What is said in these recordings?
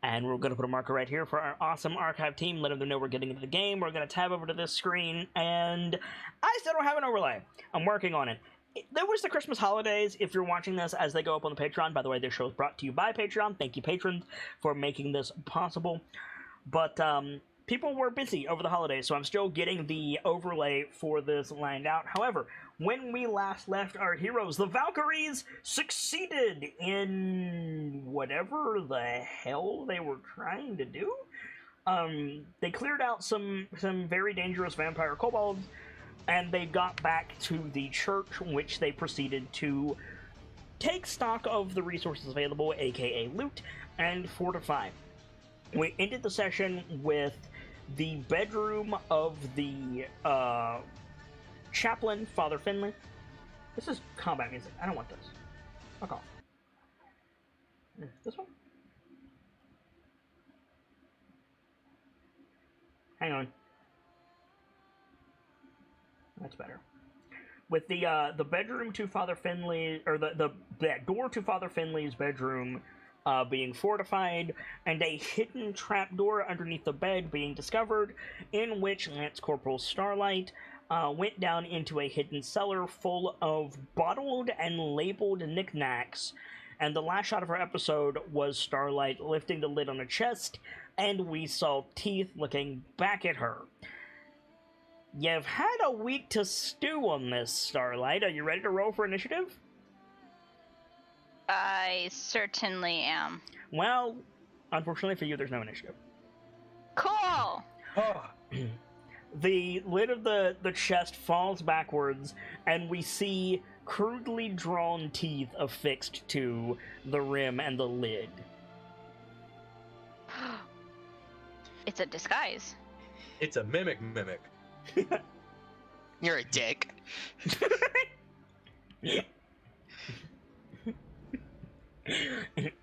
And we're going to put a marker right here for our awesome archive team, letting them know we're getting into the game. We're going to tab over to this screen, and I still don't have an overlay. I'm working on it. There was the Christmas holidays. If you're watching this as they go up on the Patreon, by the way, this show is brought to you by Patreon. Thank you, patrons, for making this possible. But people were busy over the holidays, so I'm still getting the overlay for this lined out. However, when we last left our heroes, the Valkyries succeeded in whatever the hell they were trying to do. They cleared out some very dangerous vampire kobolds, and they got back to the church, which they proceeded to take stock of the resources available, aka loot, and fortify. We ended the session with the bedroom of the chaplain, Father Finley. This is combat music. I don't want this. Fuck off. This one? Hang on. That's better. With the bedroom to Father Finley, or the door to Father Finley's bedroom being fortified, and a hidden trapdoor underneath the bed being discovered, in which Lance Corporal Starlight went down into a hidden cellar full of bottled and labeled knickknacks. And the last shot of our episode was Starlight lifting the lid on a chest, and we saw teeth looking back at her. You've had a week to stew on this, Starlight. Are you ready to roll for initiative? I certainly am. Well, unfortunately for you, there's no initiative. Cool! Oh, The lid of the chest falls backwards, and we see crudely drawn teeth affixed to the rim and the lid. It's a disguise. it's a mimic. You're a dick.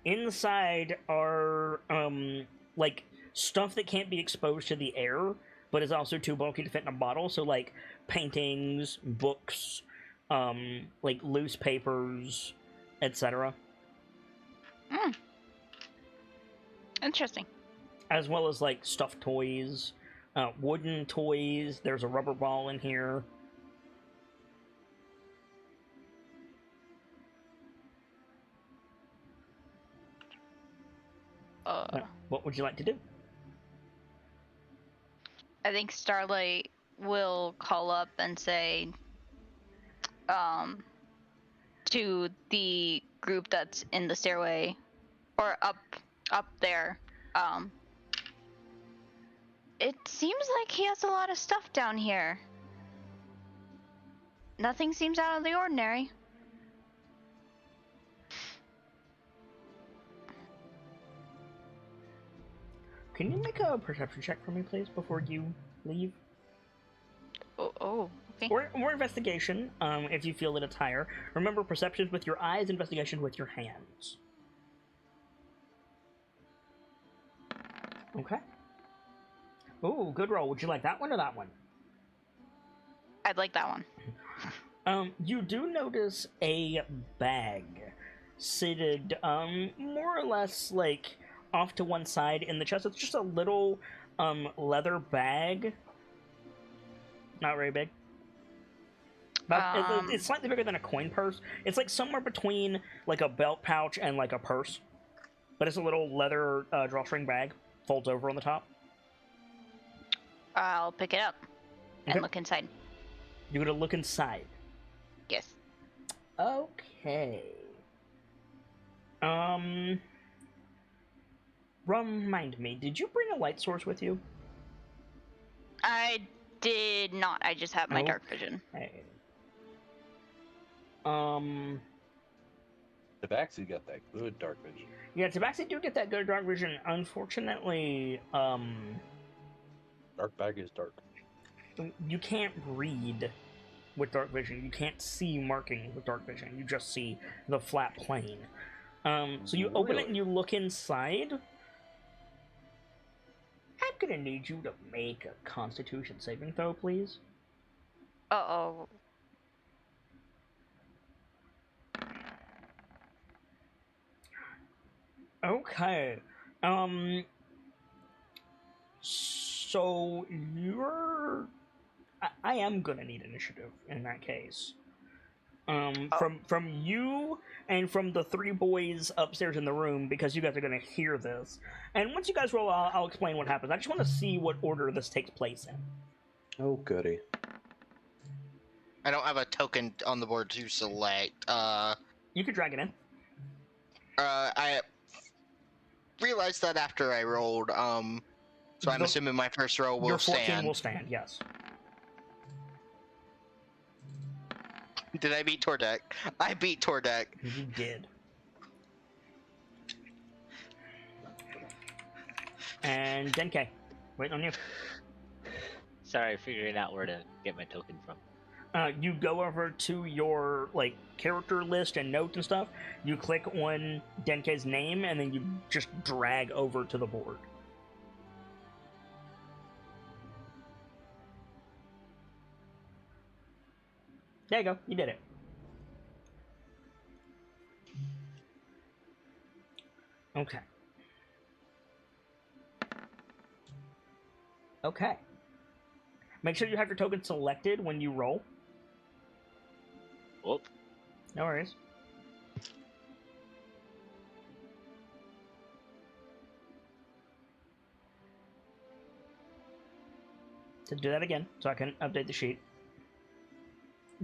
Inside are like stuff that can't be exposed to the air, but is also too bulky to fit in a bottle. So like paintings, books, like loose papers, etc. Interesting. As well as like stuffed toys, wooden toys. There's a rubber ball in here. What would you like to do? I think Starlight will call up and say, to the group that's in the stairway, or up there, it seems like he has a lot of stuff down here. Nothing seems out of the ordinary. Can you make a perception check for me, please, before you leave? Oh, okay. Or investigation, if you feel that it's higher. Remember, perceptions with your eyes, investigation with your hands. Okay. Ooh, good roll. Would you like that one or that one? I'd like that one. You do notice a bag seated, more or less, like, off to one side in the chest. It's just a little, leather bag. Not very big. But it's slightly bigger than a coin purse. It's, like, somewhere between, like, a belt pouch and, like, a purse. But it's a little leather, drawstring bag. Folds over on the top. I'll pick it up and look inside. You're gonna look inside. Yes. Okay. Remind me, did you bring a light source with you? I did not. I just have my dark vision. Hey. Tabaxi got that good dark vision. Yeah, Tabaxi do get that good dark vision. Unfortunately, Dark bag is dark. you can't read with dark vision. You can't see marking with dark vision. You just see the flat plane. So you open it and you look inside. I'm gonna need you to make a Constitution saving throw, please. Uh-oh. Okay. Um. So you're. I am gonna need initiative in that case. Oh. From you and from the three boys upstairs in the room, because you guys are gonna hear this. And once you guys roll, I'll explain what happens. I just want to see what order this takes place in. Oh, goody. I don't have a token on the board to select. You could drag it in. I realized that after I rolled. So I'm assuming my first roll will Your 14 stand. will stand. Yes. Did I beat Tordek? I beat Tordek. You did. And Denke, waiting on you. Sorry, figuring out where to get my token from. You go over to your like character list and notes and stuff. You click on Denke's name, and then you just drag over to the board. There you go. You did it. Okay. Okay. Make sure you have your token selected when you roll. Whoop. No worries. To do that again, so I can update the sheet.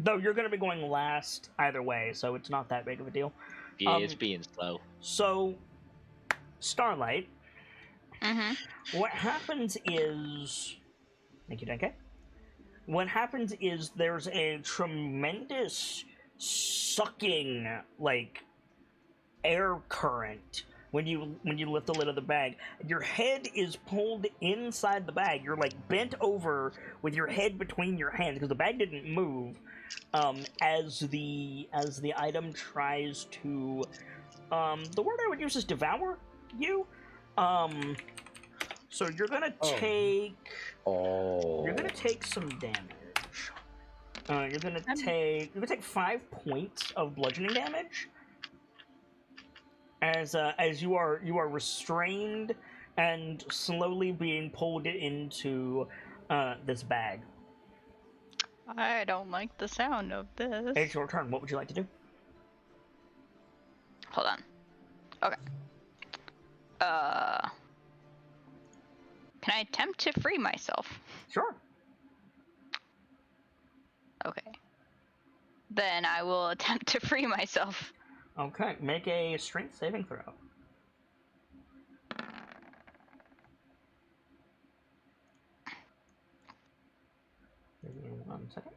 Though you're going to be going last either way, so it's not that big of a deal. Yeah, it's being slow. So, Starlight, Mm-hmm. what happens is... Thank you, Denke. What happens is there's a tremendous sucking, like, air current when you lift the lid of the bag. Your head is pulled inside the bag. You're, like, bent over with your head between your hands, because the bag didn't move. As the item tries to, the word I would use is devour you. So you're gonna take. Oh. You're gonna take some damage. You're gonna take 5 points of bludgeoning damage. As you are restrained and slowly being pulled into this bag. I don't like the sound of this. It's your turn. What would you like to do? Hold on. Okay. Can I attempt to free myself? Sure. Okay. Then I will attempt to free myself. Okay, make a strength saving throw. Give me 1 second.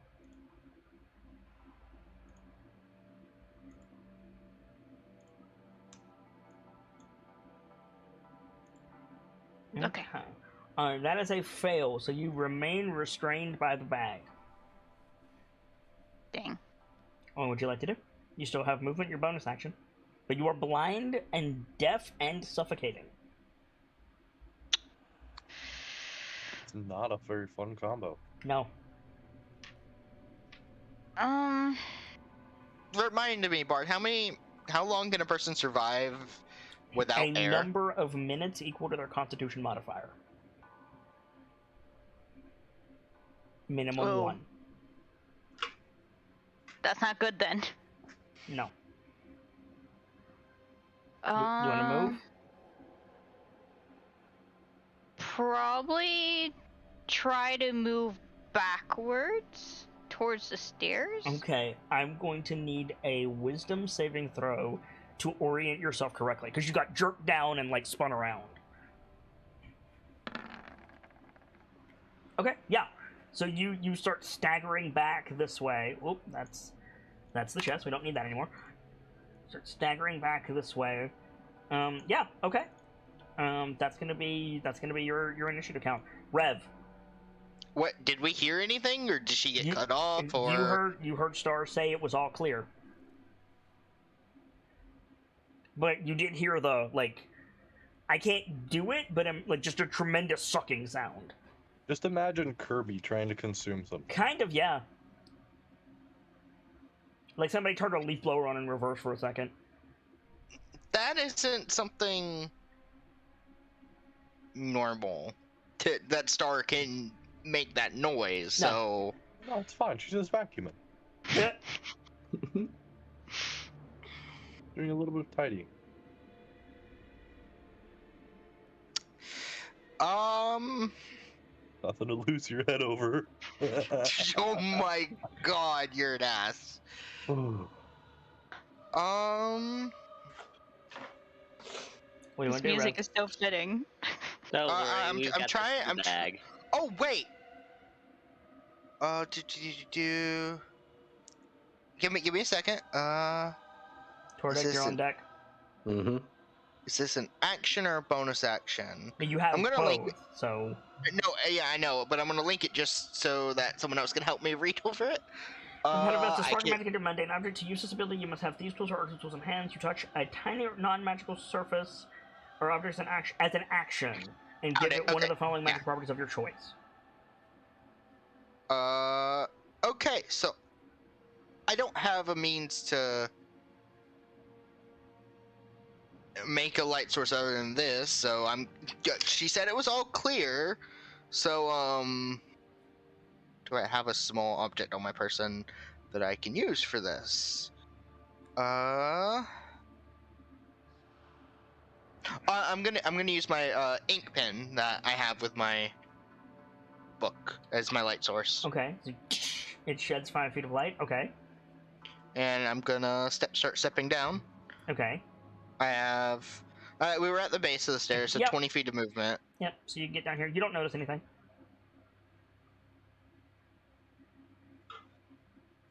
Okay. That is a fail, so you remain restrained by the bag. Dang. What would you like to do? You still have movement, your bonus action. But you are blind and deaf and suffocating. It's not a very fun combo. No. Remind me, Bart, how long can a person survive without A air? number of minutes equal to their constitution modifier. Minimum Oh. 1. That's not good then. No. You want to move? Probably try to move backwards towards the stairs. Okay, I'm going to need a wisdom saving throw to orient yourself correctly, because you got jerked down and, like, spun around. Okay, yeah. So you start staggering back this way. Oop, that's the chest. We don't need that anymore. Start staggering back this way. Yeah, okay. That's gonna be your initiative count. Rev. What, did we hear anything, or did she get cut off, or? You heard Star say it was all clear. But you did hear the, like, I can't do it, but I'm, like, just a tremendous sucking sound. Just imagine Kirby trying to consume something. Kind of, yeah. Like somebody turned a leaf blower on in reverse for a second. That isn't something normal. That Star can make that noise, No. so... No, it's fine. She's just vacuuming. Doing a little bit of tidying. Nothing to lose your head over. Oh my god, you're an ass. What do you This want to do, music Rev? is so fitting. Don't worry, I'm we've got trying. this in the bag. Oh wait. Do. Give me a second. Tordek, you're on deck. Mm-hmm. Is this an action or a bonus action? You have I'm gonna both, link it. so... No, yeah, I know, but I'm gonna link it just so that someone else can help me read over it. How about the I spark can't- magic into mundane object? To use this ability, you must have these tools or other tools in hand. You touch a tiny non-magical surface or object as an action, and give Okay, it one of okay, the following magic yeah. properties of your choice. Okay, so I don't have a means to make a light source other than this, so she said it was all clear, so do I have a small object on my person that I can use for this? I'm gonna use my ink pen that I have with my book as my light source. Okay, so it sheds 5 feet of light. Okay, And I'm gonna start stepping down. okay. I have. We were at the base of the stairs, so Yep. 20 feet of movement. Yep, so you get down here. You don't notice anything.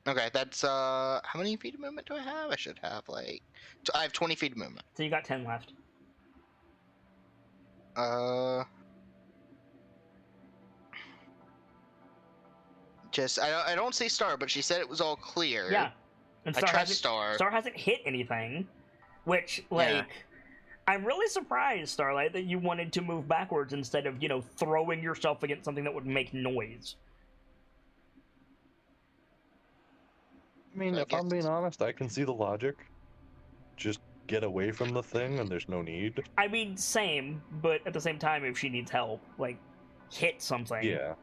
Okay, that's how many feet of movement do I have? I should have like. I have 20 feet of movement. So you got 10 left. Just I don't see Star, but she said it was all clear. Yeah. And I trust Star. Star hasn't hit anything, which, like, Yeah. I'm really surprised, Starlight, that you wanted to move backwards instead of, throwing yourself against something that would make noise. I mean, I if I'm being guess- honest, I can see the logic. Just get away from the thing, and there's no need. I mean, same, but at the same time, if she needs help, like, hit something. Yeah.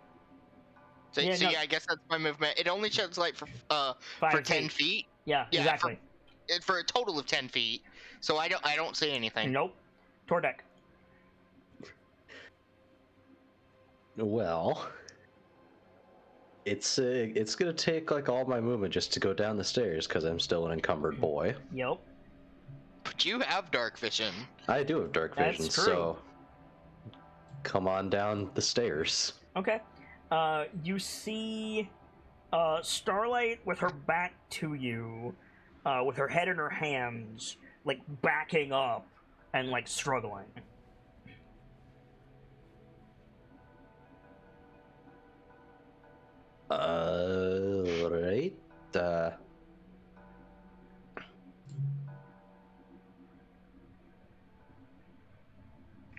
So, Yeah, no. I guess that's my movement. It only sheds light for 5 10 feet. Yeah, Yeah, exactly. For a total of 10 feet. So I don't see anything. Nope. Tordek. Well, it's gonna take like all my movement just to go down the stairs because I'm still an encumbered boy. Yep. But you have dark vision. I do have dark That's vision, true. so come on down the stairs. Okay. You see Starlight with her back to you, with her head in her hands, like backing up and like struggling. Right.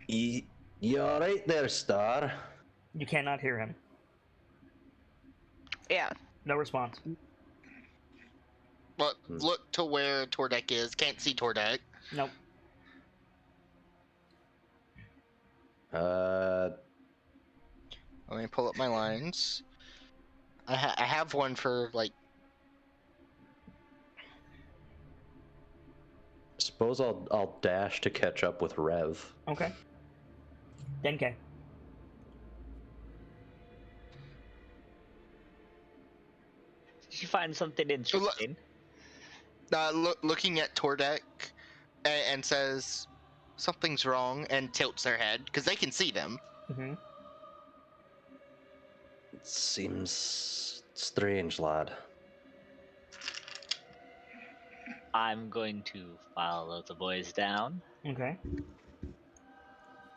You alright there, Star? You cannot hear him. Yeah. No response. But look to where Tordek is. Can't see Tordek. Nope. Uh, Let me pull up my lines. I have one for like. suppose I'll dash to catch up with Rev. Okay. Denke. Did you find something interesting? Looking at Tordek and says something's wrong and tilts their head because they can see them. Mm-hmm. It seems strange, lad. I'm going to follow the boys down. Okay.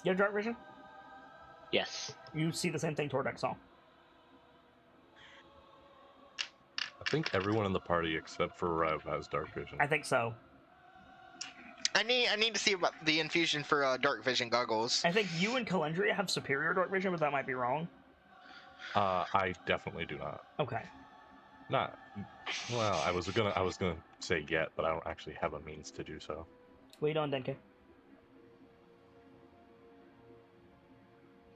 You have dark vision? Yes. You see the same thing Tordek saw. I think everyone in the party except for Rev has dark vision. I think so. I need to see about the infusion for dark vision goggles. I think you and Calendria have superior dark vision, but that might be wrong. I definitely do not. Okay. Not. Well, I was gonna say yet, but I don't actually have a means to do so. Wait on Denke.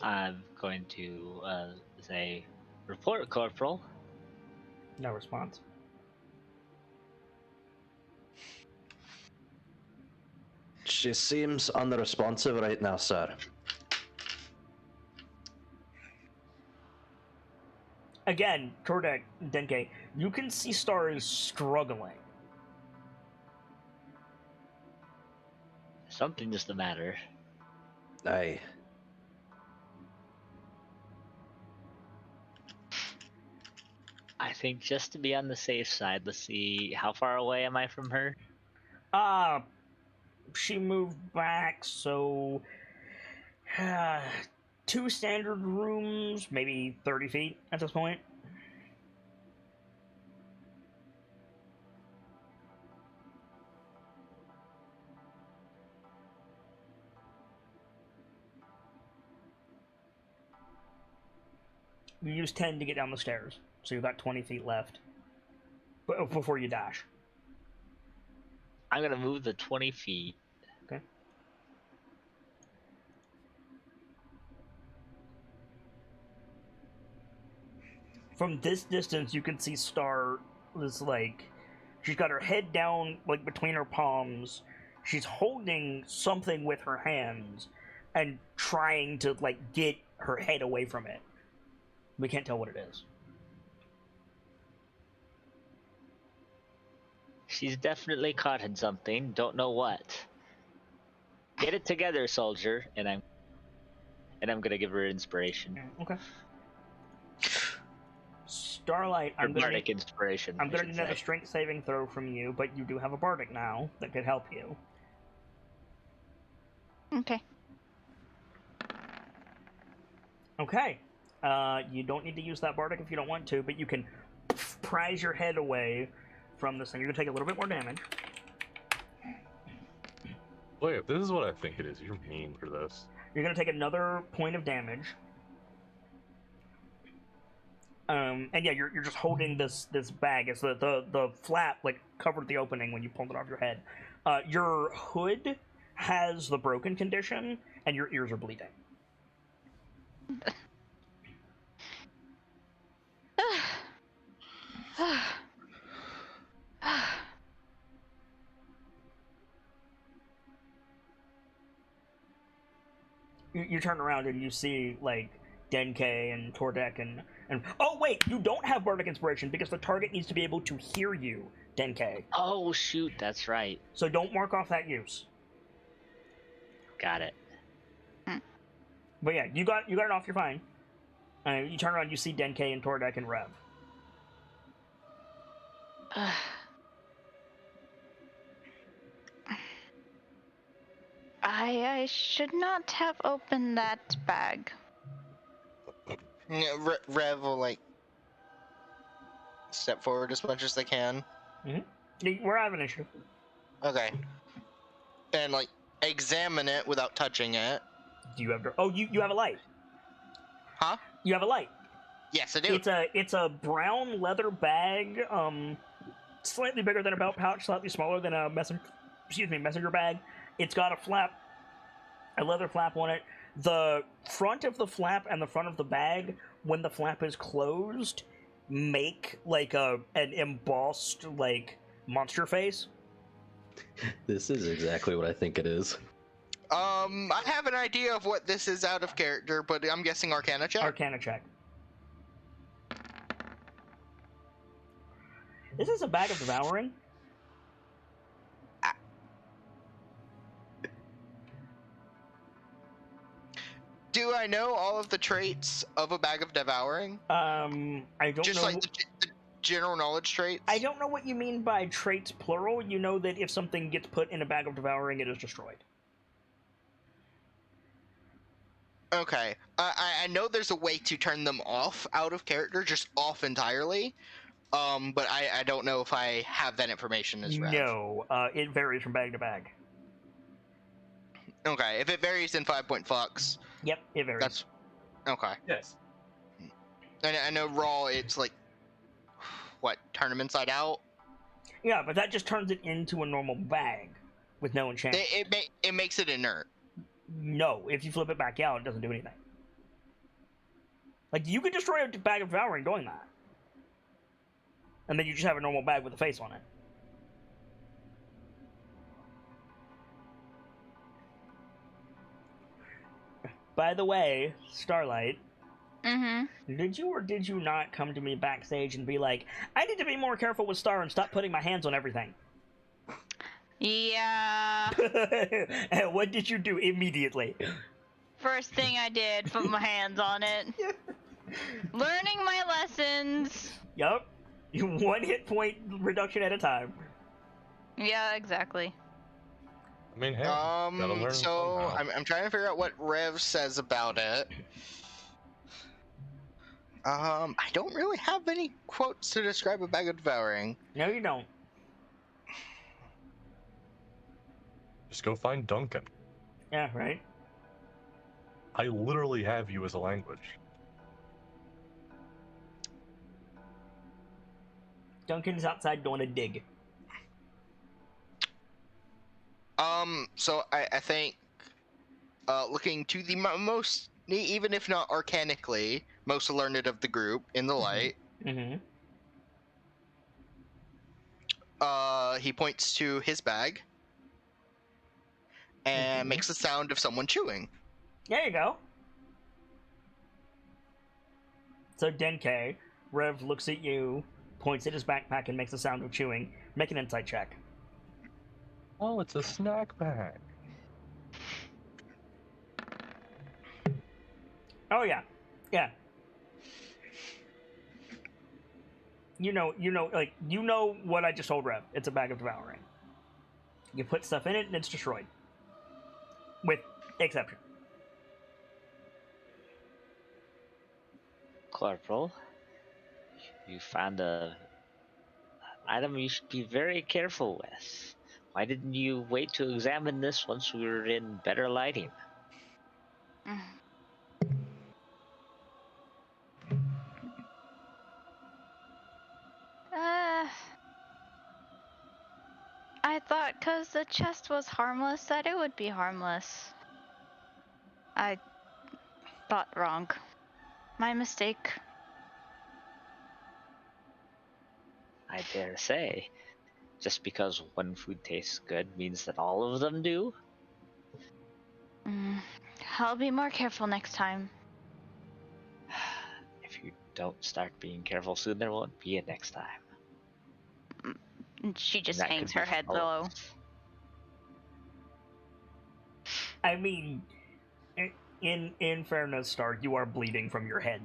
I'm going to say, report, Corporal. No response. She seems unresponsive right now, sir. Again, Tordek, Denke, you can see Star is struggling. Something's the matter. Aye. I think just to be on the safe side, let's see, how far away am I from her? She moved back, so 2 standard rooms, maybe 30 feet at this point. You use 10 to get down the stairs, so you've got 20 feet left before you dash. I'm gonna move the 20 feet. Okay. From this distance, you can see Star is like, she's got her head down, like between her palms. She's holding something with her hands and trying to like get her head away from it. We can't tell what it is. She's definitely caught in something. Don't know what. Get it together, soldier. And I'm gonna give her inspiration. Okay. Starlight, I'm gonna Bardic inspiration. I'm I gonna should need another say. strength saving throw from you, but you do have a bardic now that could help you. Okay. Okay. You don't need to use that bardic if you don't want to, but you can prise your head away from this thing. You're gonna take a little bit more damage. Wait, if this is what I think it is, you're mean for this. You're gonna take another point of damage. And yeah, you're just holding this bag. It's the flap like covered the opening when you pulled it off your head. Your hood has the broken condition, and your ears are bleeding. You turn around and you see like Denke and Tordek and oh wait, you don't have bardic inspiration because the target needs to be able to hear you, Denke. Oh shoot, that's right. So don't mark off that use. Got it. But yeah, you got it off. You're fine. You turn around, you see Denke and Tordek and Rev. I should not have opened that bag. Yeah, Rev will like step forward as much as they can. We're having an issue. Okay. And like examine it without touching it. Do you have? Oh, you have a light. Huh? You have a light. Yes, I do. It's a brown leather bag, slightly bigger than a belt pouch, slightly smaller than a messenger bag. It's got a leather flap on it. The front of the flap and the front of the bag, when the flap is closed, make like an embossed like monster face. This is exactly what I think it is. I have an idea of what this is out of character, but I'm guessing Arcana check. Arcana check. This is a bag of devouring. Do I know all of the traits of a bag of devouring? I don't Just know. like the general knowledge traits? I don't know what you mean by traits plural. You know that if something gets put in a bag of devouring, it is destroyed. Okay. I know there's a way to turn them off out of character, just off entirely. But I don't know if I have that information as Rev. No, it varies from bag to bag. Okay, if it varies in 5-point flux, Yep, it varies. that's okay. Yes. I know raw. It's like what, turn them inside out. Yeah, but that just turns it into a normal bag with no enchantment. It makes it inert. No, if you flip it back out, it doesn't do anything. Like, you could destroy a bag of devouring doing that. And then you just have a normal bag with a face on it. By the way, Starlight, did you or did you not come to me backstage and be like, I need to be more careful with Star and stop putting my hands on everything? Yeah. And what did you do immediately? First thing I did, put my hands on it. Learning my lessons. Yup. 1 hit point reduction at a time. Yeah, exactly. I mean, hey, gotta learn So somehow. I'm trying to figure out what Rev says about it. I don't really have any quotes to describe a bag of devouring. No, you don't. Just go find Duncan. Yeah, right? I literally have you as a language. Duncan's outside doing a dig. So I think, looking to the most, even if not arcanically, most learned of the group in the light, he points to his bag and makes the sound of someone chewing. There you go. So Denke, Rev looks at you, points at his backpack, and makes the sound of chewing. Make an insight check. Oh, it's a snack bag. Oh yeah, yeah. You know what I just told Rev. It's a bag of devouring. You put stuff in it and it's destroyed. With exception. Corporal, you found a item you should be very careful with. Why didn't you wait to examine this once we were in better lighting? I thought because the chest was harmless that it would be harmless. I thought wrong. My mistake. I dare say, just because one food tastes good means that all of them do? I'll be more careful next time. If you don't start being careful soon, there won't be a next time. And she just That hangs could her be head all of low. us. I mean, in fairness, Star, you are bleeding from your head.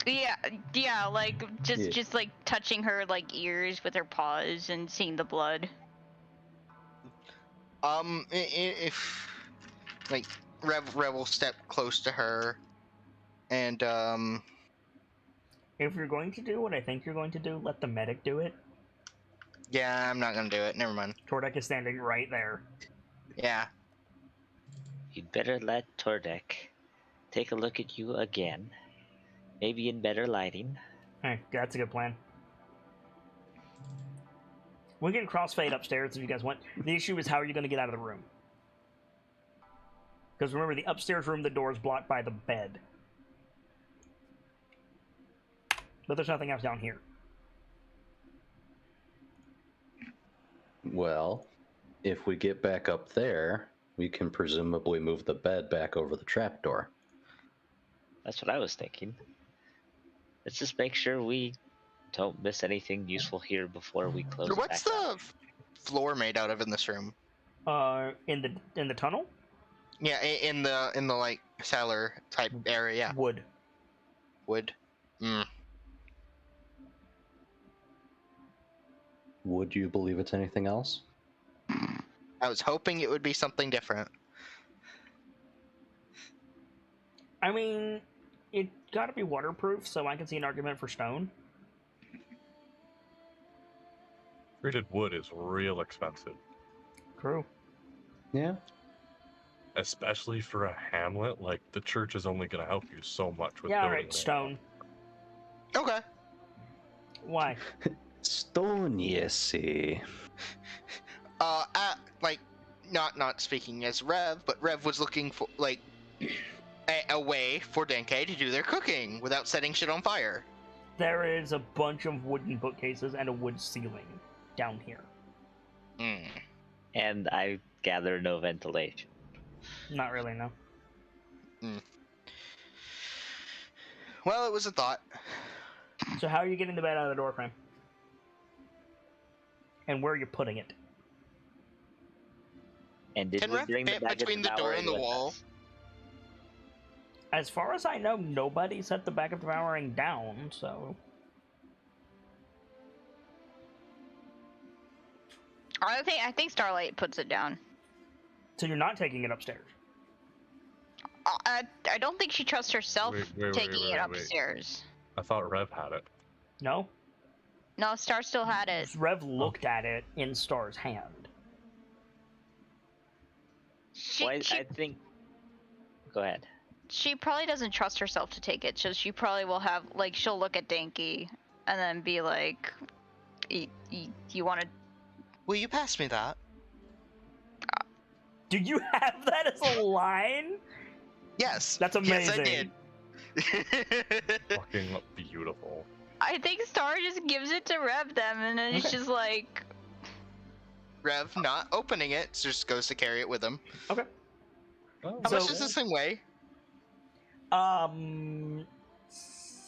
Yeah, like just like touching her like ears with her paws and seeing the blood. If like Rev will step close to her, and If you're going to do what I think you're going to do, let the medic do it. yeah, I'm not gonna do it. Never mind. Tordek is standing right there. Yeah. You'd better let Tordek take a look at you again. Maybe in better lighting. Hey, that's a good plan. We can crossfade upstairs if you guys want. The issue is how are you going to get out of the room? Because remember, the upstairs room, the door is blocked by the bed. But there's nothing else down here. Well, if we get back up there, we can presumably move the bed back over the trapdoor. That's what I was thinking. Let's just make sure we don't miss anything useful here before we close it What's back the up. floor made out of in this room? In the tunnel? Yeah, in the like cellar type area. Wood. Wood. Would you believe it's anything else? I was hoping it would be something different. I mean, it got to be waterproof, so I can see an argument for stone. Treated wood is real expensive, True. Yeah. especially for a hamlet. Like, the church is only going to help you so much with Yeah, building alright, it. stone. Okay. Why? Stone, you see. Like, not speaking as Rev, but Rev was looking for like a way for Denke to do their cooking without setting shit on fire. There is a bunch of wooden bookcases and a wood ceiling down here. Mm. And I gather no ventilation. Not really, no. Well, it was a thought. So how are you getting the bed out of the door frame? And where are you putting it? And did Can we Ref bring the fit bag of between the door devouring and the with wall? us? As far as I know, nobody set the bag of devouring down, so... I think Starlight puts it down. So you're not taking it upstairs? I don't think she trusts herself taking it Wait. upstairs. I thought Rev had it. No? No, Star still had it. Rev looked at it in Star's hand. Well, I think. Go ahead. She probably doesn't trust herself to take it, so she probably will have, like, she'll look at Danky and then be like, you want to... Will you pass me that? Do you have that as a line? Yes. That's amazing. Yes, I did. Fucking beautiful. I think Star just gives it to Rev them, and then it's just like... Rev not opening it, just goes to carry it with him. Okay. Oh, How So- much does this thing weigh? That's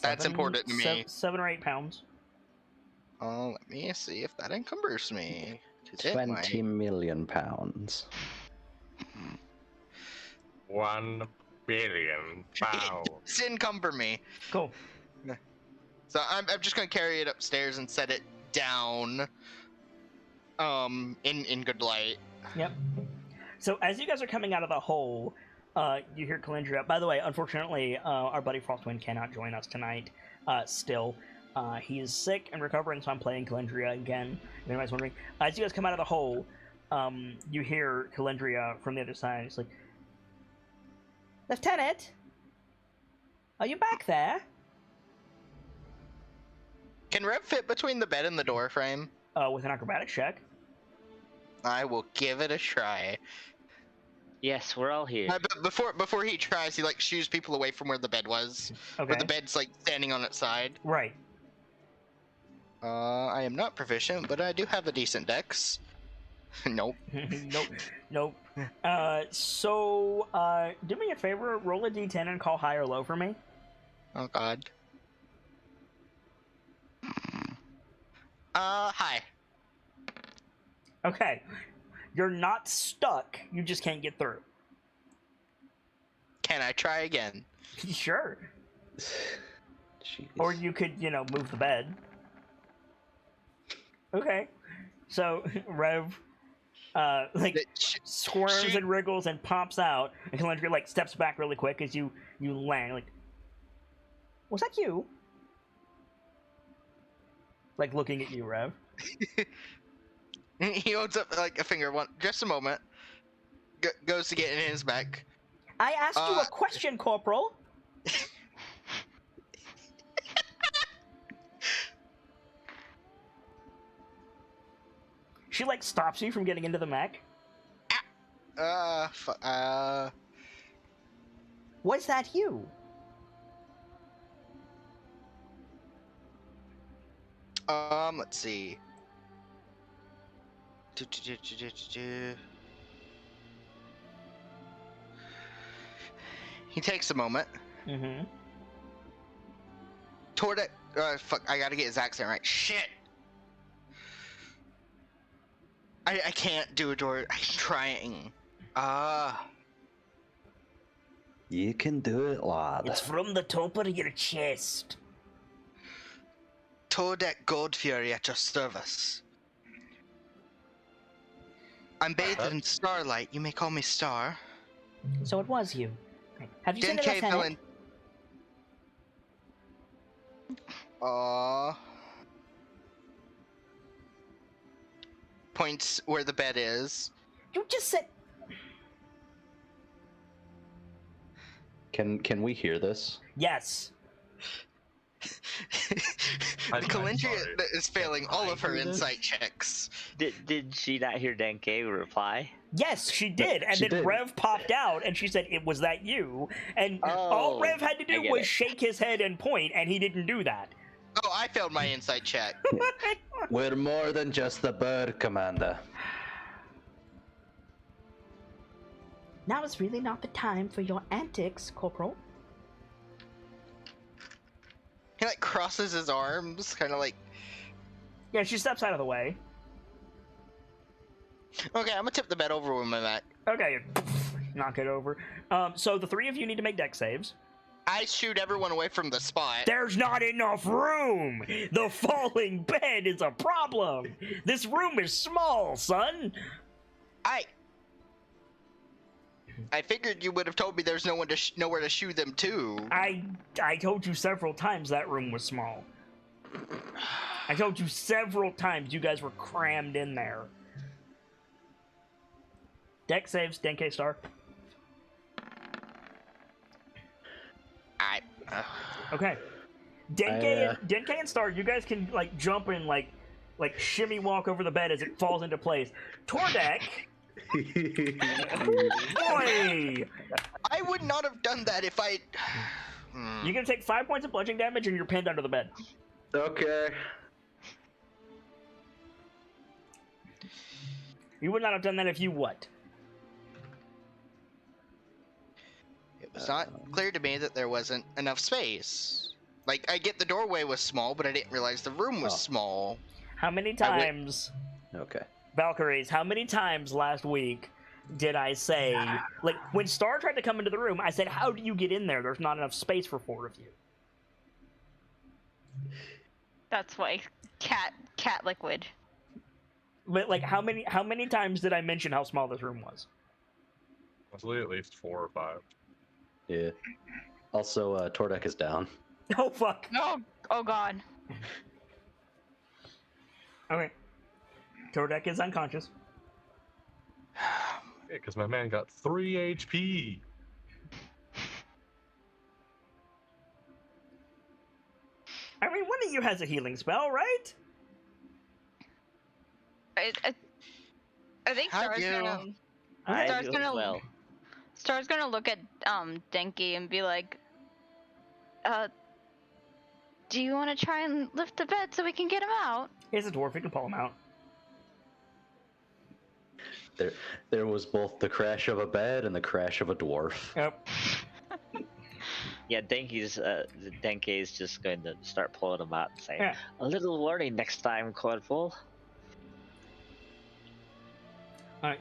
Seven- important to me. 7 or 8 pounds. Oh, let me see if that encumbers me. To hit my- 20 million pounds. 1 billion pounds. It's encumber me. Cool. So I'm just gonna carry it upstairs and set it down. In good light. Yep. So as you guys are coming out of the hole, you hear Calendria. By the way, unfortunately, our buddy Frostwind cannot join us tonight. Still, he is sick and recovering, so I'm playing Calendria again. If anybody's wondering, as you guys come out of the hole, you hear Calendria from the other side. It's like, Lieutenant, are you back there? Can Rev fit between the bed and the door frame? With an acrobatics check. I will give it a try. Yes, we're all here. But before he tries, he like shoos people away from where the bed was. Okay. Where the bed's like standing on its side. Right. I am not proficient, but I do have a decent dex. Nope. Nope. So, do me a favor, roll a d10 and call high or low for me. Oh god. Hi. Okay. You're not stuck, you just can't get through. Can I try again? Sure. Jeez. Or you could, move the bed. Okay. So, Rev, squirms shoot. and wriggles and pops out, and Calendria, steps back really quick as you land, was that you? Looking at you, Rev. He holds up a finger just a moment. Goes to get in his back. I asked you a question, Corporal. She stops you from getting into the mech. Was that you? Let's see. He takes a moment. Mm-hmm. Toward it. Fuck, I gotta get his accent right. Shit! I can't do a door. I'm trying. You can do it, lad. It's from the top of your chest. Toadette Goldfury at your service. I'm bathed in starlight. You may call me Star. So it was you. Have you seen the Denke fell lieutenant? in. Points where the bed is. You just said... Can we hear this? Yes. I'm Calendria sorry. is failing all of her insight checks. Did she not hear Denke reply? Yes, she did. And she then did. Rev popped out and she said, was that you? And all Oh, Rev had to I do get was it. shake his head and point, and he didn't do that. Oh, I failed my insight check. We're more than just the bird, Commander. Now is really not the time for your antics, Corporal. He like crosses his arms, kind of like. Yeah, she steps out of the way. Okay, I'm gonna tip the bed over with my mat. Okay, knock it over. So the three of you need to make dex saves. I shoot everyone away from the spot. There's not enough room! The falling bed is a problem! This room is small, son! I figured you would have told me there's nowhere to shoo them to. I told you several times that room was small. I told you several times you guys were crammed in there. Dex saves, Denke Star. Okay. Denke and Star, you guys can like jump and like shimmy walk over the bed as it falls into place. Tordek. Boy! I would not have done that if I. You're gonna take 5 points of bludgeoning damage and you're pinned under the bed. Okay. You would not have done that if you what? It was not clear to me that there wasn't enough space. Like, I get the doorway was small, but I didn't realize the room was small. How many times, Okay. Valkyries, how many times last week did I say, like, when Star tried to come into the room, I said, how do you get in there? There's not enough space for 4 of you. That's why cat liquid. But, like, how many times did I mention how small this room was? Honestly, at least 4 or 5. Yeah. Also, Tordek is down. Oh, fuck. No. Oh God. Okay. Tordek is unconscious. Yeah, because my man got 3 HP. I mean, one of you has a healing spell, right? I think How Star's do- gonna. I Star's do gonna- as well. Star's gonna look at Denki and be like, do you want to try and lift the bed so we can get him out? He's a dwarf, we can pull him out. There was both the crash of a bed and the crash of a dwarf. Yep. Yeah, Denke's just going to start pulling him out and saying, Yeah. "A little warning next time, Corporal."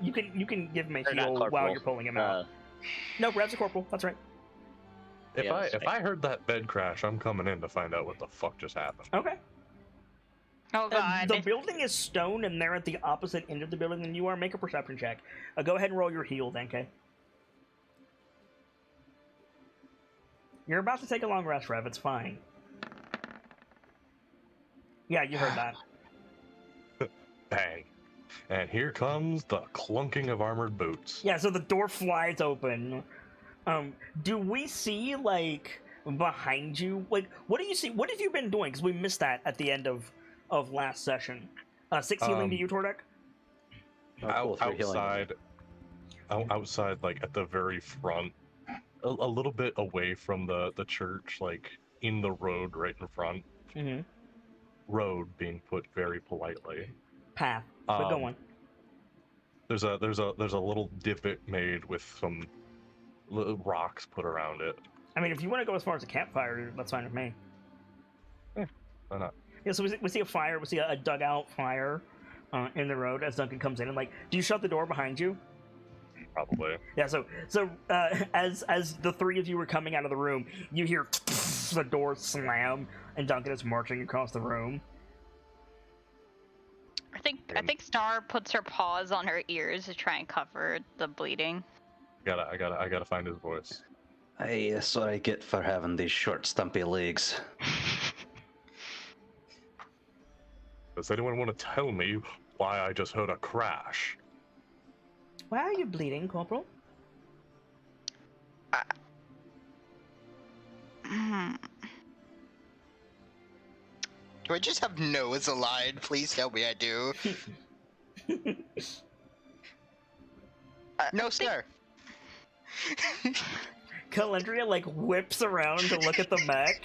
You can give him a Or not heal while Corporal, you're pulling him out. No, Rev's a corporal. That's right. If Yeah, that's if I heard that bed crash, I'm coming in to find out what the fuck just happened. Okay. Oh God. The building is stone, and they're at the opposite end of the building than you are. Make a perception check. Go ahead and roll your heal, Denke. You're about to take a long rest, Rev. It's fine. Yeah, you heard that. Bang. And here comes the clunking of armored boots. Yeah, so the door flies open. Do we see, like, behind you? Like, what do you see? What have you been doing? Because we missed that at the end of last session. 6 healing to you, Tordek? Oh, cool, 3 healing. Outside, like at the very front, a little bit away from the church, like in the road right in front. Mm-hmm. Road being put very politely. Path. But go on. There's a little divot made with some little rocks put around it. I mean, if you want to go as far as a campfire, that's fine with me. Yeah, why not? Yeah, so we see a fire. We see a dugout fire in the road as Duncan comes in. And, like, do you shut the door behind you? Probably. Yeah, so as the 3 of you were coming out of the room, you hear the door slam, and Duncan is marching across the room. I think Star puts her paws on her ears to try and cover the bleeding. I gotta find his voice. Hey, that's what I get for having these short, stumpy legs. Does anyone want to tell me why I just heard a crash? Why are you bleeding, Corporal? Do I just have no as a line? Please tell me I do. No, sir. Calendria like whips around to look at the mech.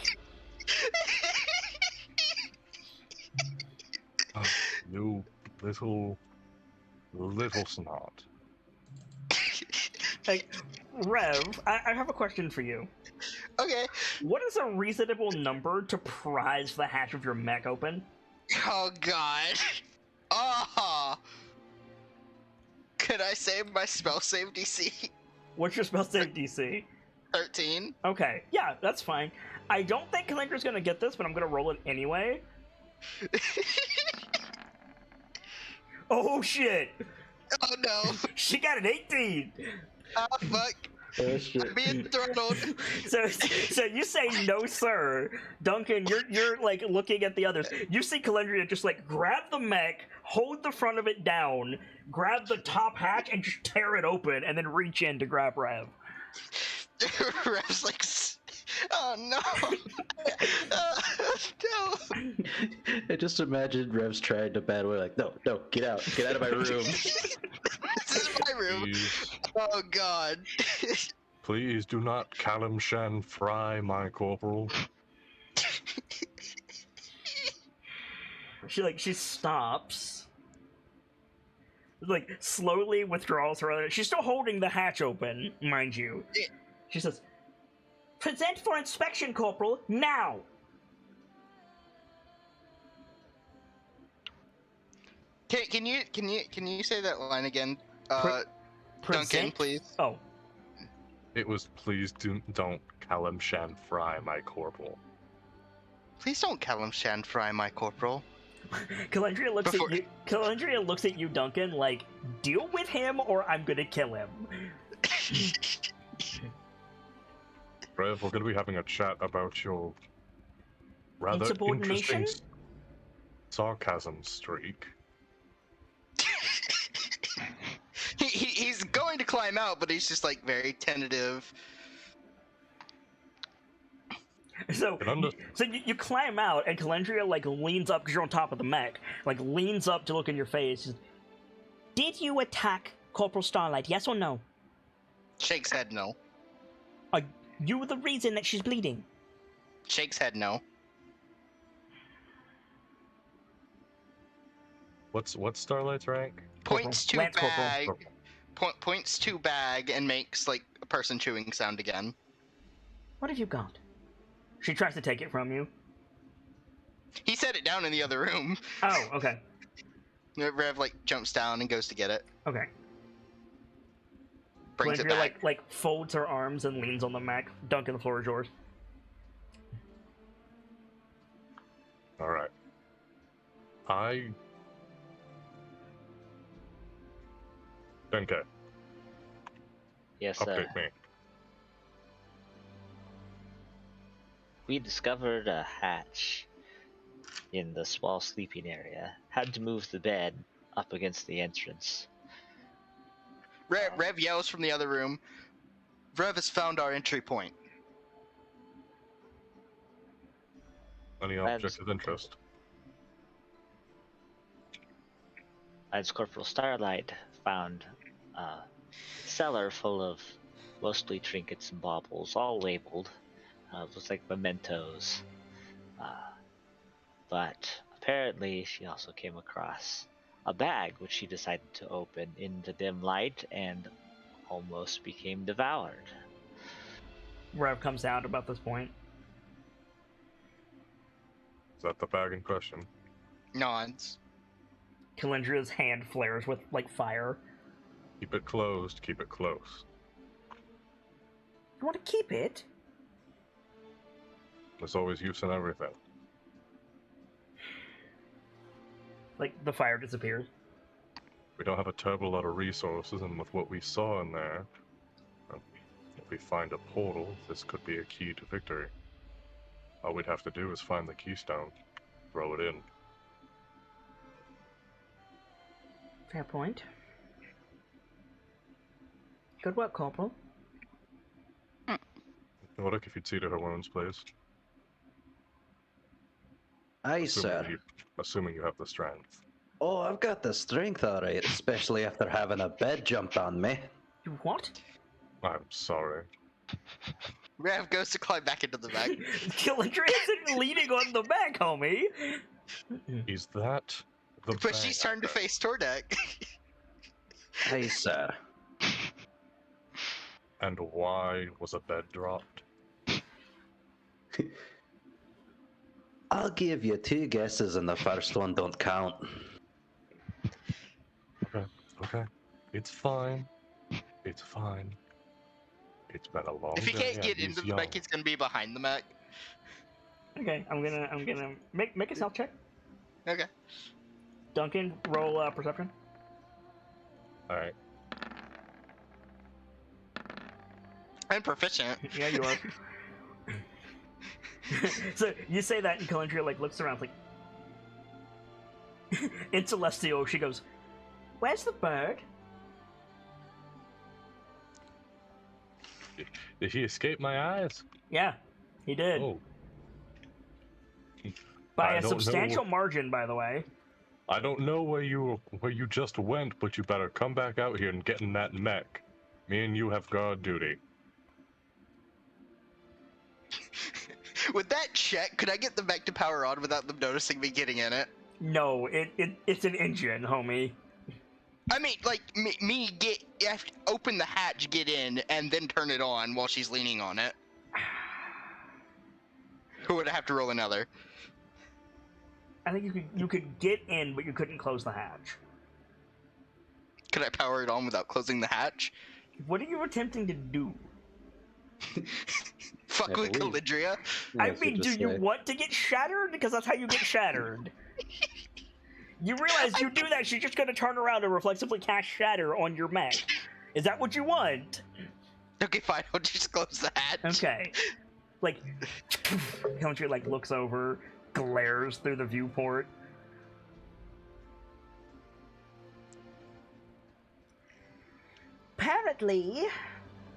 Oh, you little snot. Like, Rev, I have a question for you. Okay. What is a reasonable number to prise the hatch of your mech open? Oh god. Oh. Could I save my spell save DC? What's your spell save DC? 13. Okay, yeah, that's fine. I don't think Calendria's gonna get this, but I'm gonna roll it anyway. Oh shit! Oh no. She got an 18! Oh fuck. Oh, shit. I'm being throttled. So you say no, sir. Duncan, you're like looking at the others. You see Calendria just like grab the mech, hold the front of it down, grab the top hatch, and just tear it open, and then reach in to grab Rev. Rev's like, oh no. No. I just imagine Rev's trying to bat away, like, no, get out of my room. This is my room. Please, Oh god. please do not Callum Shan fry my corporal. She stops. Like slowly withdraws her other. She's still holding the hatch open, mind you. She says, "Present for inspection, Corporal, now!" Can you say that line again? Present? Duncan, please. Oh. It was please don't Callum Shan fry my corporal. Please don't Callum Shan fry my corporal. Calendria looks at you, Duncan, like, deal with him or I'm gonna kill him. Rev, we're going to be having a chat about your rather Insubordination? interesting sarcasm streak. He's going to climb out, but he's just like very tentative. So you climb out, and Calendria like leans up because you're on top of the mech. Like leans up to look in your face. Says, "Did you attack Corporal Starlight? Yes or no? Shake's head no. Are you the reason that she's bleeding?" Shake's head no. What's Starlight's rank? Points to Lance Corporal. bag. Points to bag and makes like a person chewing sound again. What have you got? She tries to take it from you. He set it down in the other room. Oh, okay. Rev like jumps down and goes to get it. Okay. Brings it Calendria back. like folds her arms and leans on the mech. Duncan, the floor is yours. All right. Okay. Yes, Update me. we discovered a hatch in the small sleeping area. Had to move the bed up against the entrance. Rev yells from the other room. Rev has found our entry point. Any object of interest? Lance Corporal Starlight found a cellar full of mostly trinkets and baubles, all labeled. Looks like mementos. But apparently she also came across a bag which she decided to open in the dim light and almost became devoured. Rev comes out about this point. Is that the bag in question? Nods. Calendria's hand flares with like fire. Keep it closed. Keep it close. You want to keep it? There's always use in everything. Like the fire disappears. We don't have a terrible lot of resources, and with what we saw in there, if we find a portal, this could be a key to victory. All we'd have to do is find the keystone, throw it in. Fair point. Good work, Corporal. What if you'd see to her wounds, please? Aye, sir. Assuming you have the strength. Oh, I've got the strength, alright, especially after having a bed jumped on me. You what? I'm sorry. We have Ghost to climb back into the back. Kilindria isn't leaning on the back, homie. Is that the But she's turned to face Tordek. Aye, sir. And why was a bed dropped? I'll give you 2 guesses and the first one don't count. Okay. It's fine. It's fine. It's been a long If he day can't get and into he's the mech, young. he's gonna be behind the mech. Okay, I'm gonna make a stealth check. Okay. Duncan, roll perception. Alright. I'm proficient. Yeah, you are. So you say that, and Calendria like looks around, like in Celestial. She goes, "Where's the bird?" Did he escape my eyes? Yeah, he did Oh. by I a don't substantial know. margin, by the way. I don't know where you just went, but you better come back out here and get in that mech. Me and you have guard duty. With that check, could I get the mech to power on without them noticing me getting in it? No, it's an engine, homie. I mean, like, you have to open the hatch, get in, and then turn it on while she's leaning on it. Who would I have to roll another? I think you could get in, but you couldn't close the hatch. Could I power it on without closing the hatch? What are you attempting to do? Fuck I with believe- Calidria? I mean, do you want to get shattered? Because that's how you get shattered. You realize you do that, she's just gonna turn around and reflexively cast Shatter on your mech. Is that what you want? Okay, fine, I'll just close the hatch. Okay. Like, Country like looks over, glares through the viewport. Apparently,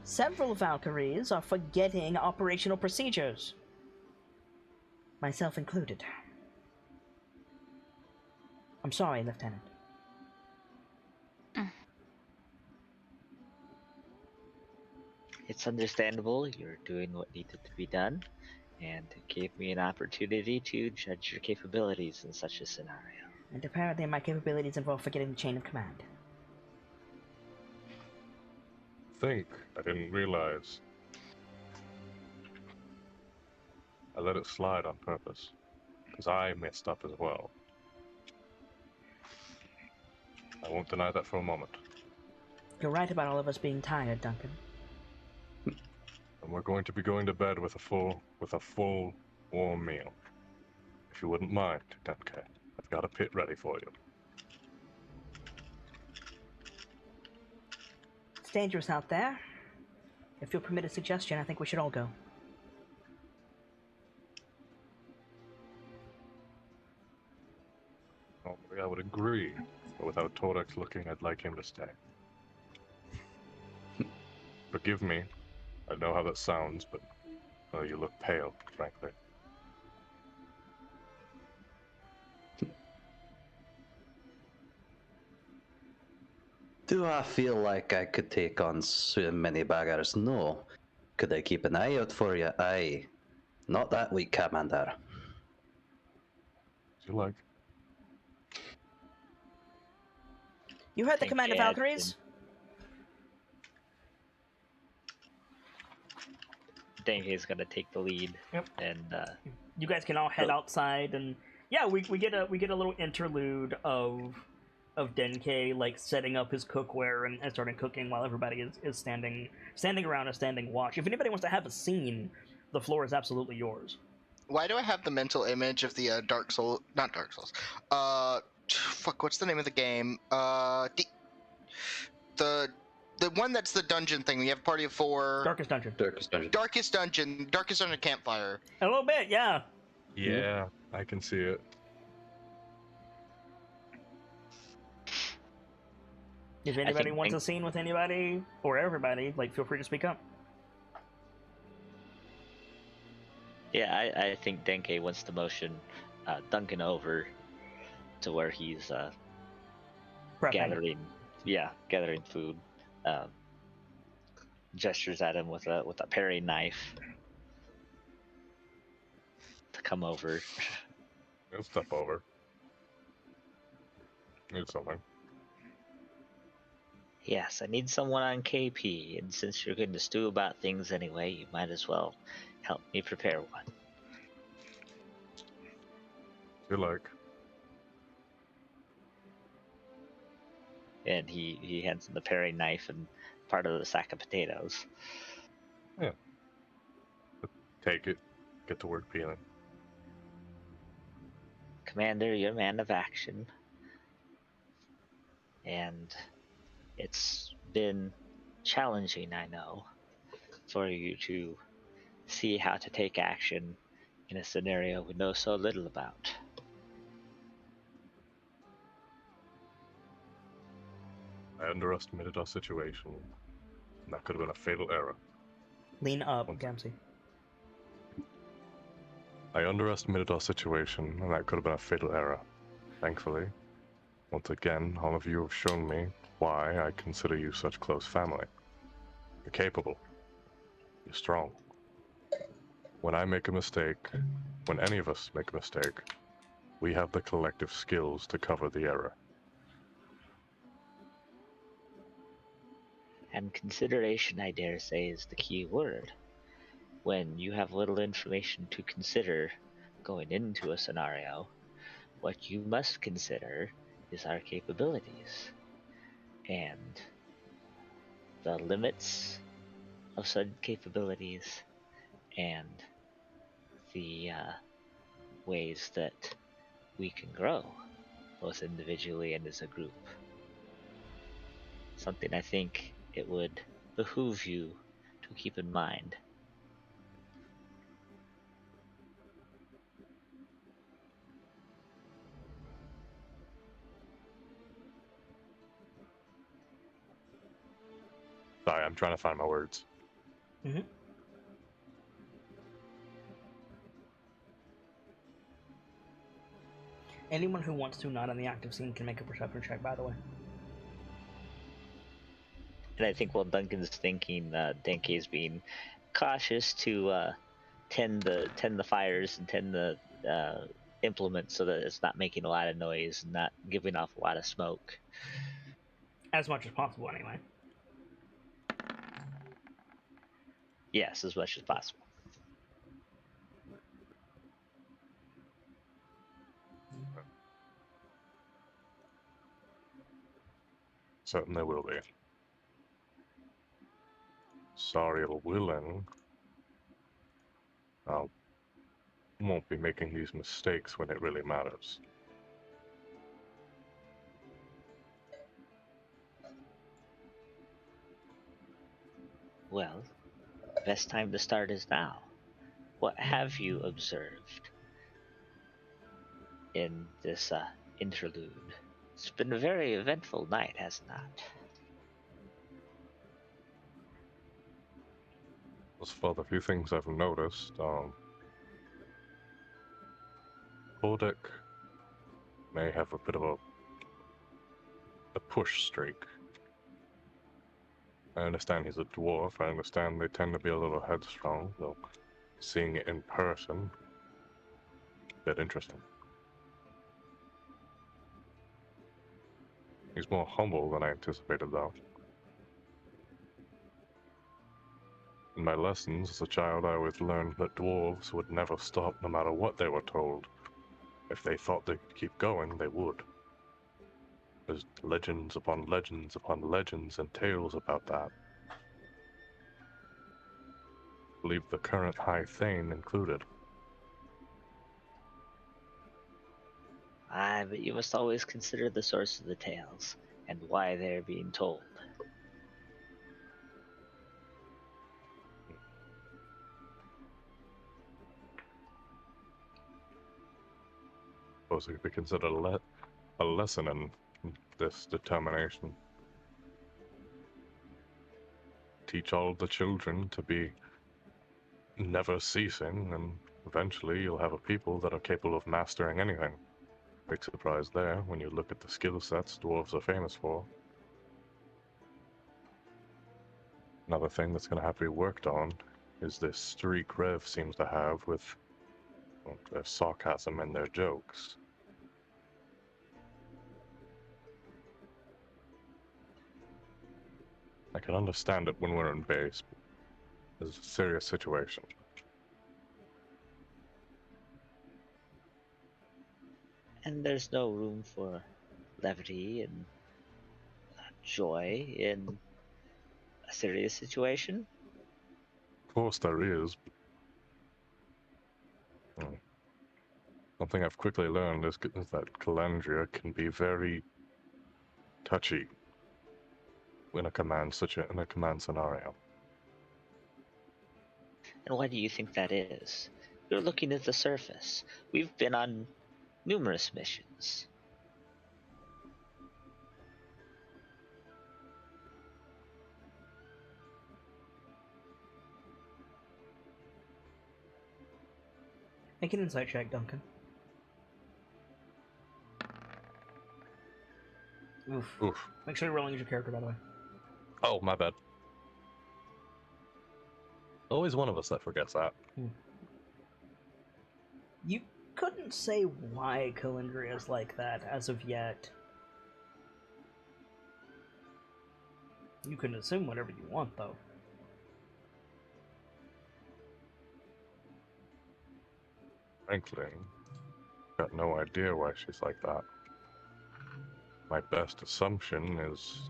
several Valkyries are forgetting operational procedures. Myself included. I'm sorry, Lieutenant. It's understandable. You're doing what needed to be done, and it gave me an opportunity to judge your capabilities in such a scenario. And apparently my capabilities involve forgetting the chain of command. I didn't realize. I let it slide on purpose, because I messed up as well. I won't deny that for a moment. You're right about all of us being tired, Duncan. And we're going to be going to bed with a full warm meal. If you wouldn't mind, Denke, I've got a pit ready for you. It's dangerous out there. If you'll permit a suggestion, I think we should all go. Normally I would agree, but without Torex looking, I'd like him to stay. Forgive me. I know how that sounds, but you look pale, frankly. Do I feel like I could take on so many baggers? No. Could I keep an eye out for you? Aye. Not that weak, Commander. As you like. You heard the Think command of Dad Valkyries? Denke's gonna take the lead, Yep. and You guys can all head outside, and yeah, we get a little interlude of Denke like setting up his cookware and starting cooking while everybody is standing around a standing watch. If anybody wants to have a scene, the floor is absolutely yours. Why do I have the mental image of the not Dark Souls? Fuck, what's the name of the game? The one that's the dungeon thing. We have a party of 4. Darkest Dungeon. Darkest Dungeon campfire. A little bit, yeah. Yeah, I can see it. If anybody think wants a scene with anybody or everybody, like feel free to speak up. yeah, I think Denke wants to motion Duncan over to where he's Prepping. gathering food. Um, gestures at him with a paring knife to come over. He'll step over. Need something. Yes, I need someone on KP, and since you're going to stew about things anyway, you might as well help me prepare one. You like? And he hands him the paring knife and part of the sack of potatoes. Take it. Get to work peeling. Commander, you're a man of action. And it's been challenging, I know, for you to see how to take action in a scenario we know so little about. I underestimated our situation, and that could have been a fatal error. Lean up, One Dempsey. I underestimated our situation, and that could have been a fatal error. Thankfully, once again, all of you have shown me why I consider you such close family. You're capable. You're strong. When I make a mistake, when any of us make a mistake, we have the collective skills to cover the error. And consideration, I dare say, is the key word. When you have little information to consider going into a scenario, what you must consider is our capabilities and the limits of said capabilities and the ways that we can grow, both individually and as a group. Something I think it would behoove you to keep in mind. Sorry, I'm trying to find my words. Mm-hmm. Anyone who wants to not on the active scene can make a perception check, by the way. And I think while Duncan's thinking, Denke's being cautious to tend the fires and tend the implements so that it's not making a lot of noise and not giving off a lot of smoke. As much as possible, anyway. Yes, as much as possible. Certainly will be. Sorry, willing. I won't be making these mistakes when it really matters. Well, best time to start is now. What have you observed in this interlude? It's been a very eventful night, has it not? As for the few things I've noticed, Bodek may have a bit of a push streak. I understand he's a dwarf. I understand they tend to be a little headstrong, though seeing it in person, a bit interesting. He's more humble than I anticipated, though. In my lessons as a child, I always learned that dwarves would never stop no matter what they were told. If they thought they could keep going, they would. There's legends upon legends upon legends and tales about that. I believe the current High Thane included. Ah, but you must always consider the source of the tales and why they're being told. Suppose it could be considered a lesson in this determination. Teach all the children to be never ceasing, and Eventually, you'll have a people that are capable of mastering anything. Big surprise there when you look at the skill sets dwarves are famous for. Another thing that's going to have to be worked on is this streak Rev seems to have with their sarcasm and their jokes. I can understand it when we're in base, but it's a serious situation. And there's no room for levity and joy in a serious situation. Of course there is. Something I've quickly learned is that Calandria can be very touchy in a command scenario. And why do you think that is? You're looking at the surface. We've been on numerous missions. Make an insight check, Duncan. Oof. Oof. Make sure you're rolling as your character, by the way. Oh, my bad. Always one of us that forgets that. You couldn't say why Calendria is like that as of yet. You can assume whatever you want, though. Frankly, got no idea why she's like that. My best assumption is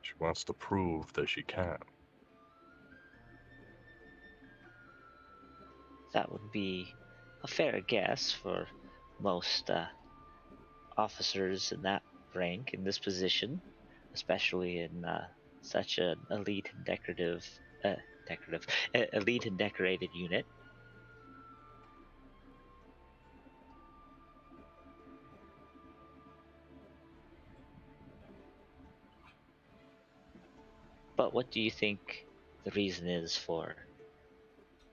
she wants to prove that she can. That would be a fair guess for most officers in that rank in this position, especially in such an elite and elite and decorated unit. But what do you think the reason is for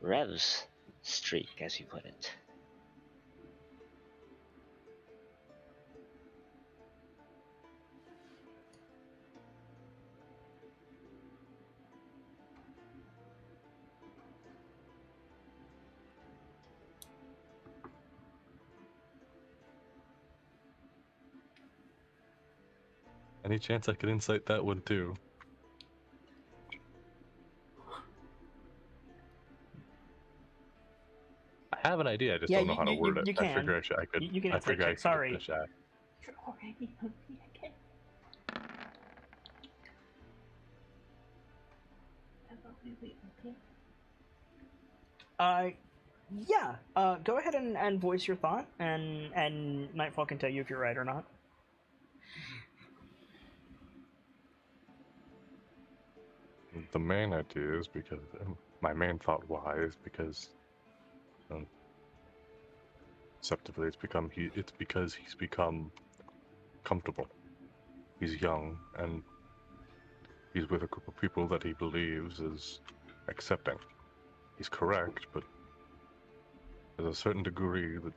Rev's streak, as you put it? Any chance I could insight that one too? I have an idea, I just don't know how to word it. You can. I figure I could. You can I insight figure I check. could Sorry. get a shot. You're already moving again. Yeah. Go ahead and voice your thought, and Nightfall can tell you if you're right or not. The main idea is because my main thought why is because deceptively it's because he's become comfortable. He's young and he's with a group of people that he believes is accepting. He's correct, but there's a certain degree that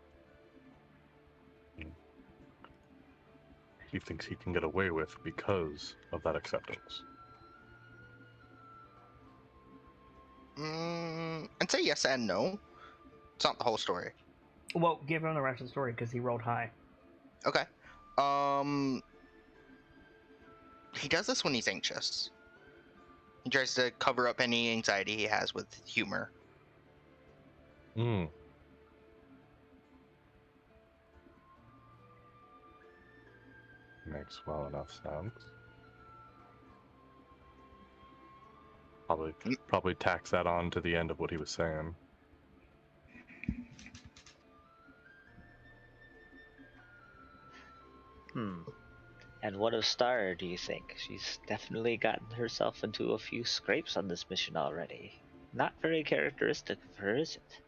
he thinks he can get away with because of that acceptance. I'd say yes and no. It's not the whole story. Well, give him the rest of the story because he rolled high. Okay. He does this when he's anxious. He tries to cover up any anxiety he has with humor. Hmm. Makes well enough sense. Probably tacks that on to the end of what he was saying. And what of Star, do you think? She's definitely gotten herself into a few scrapes on this mission already. Not very characteristic of her, is it?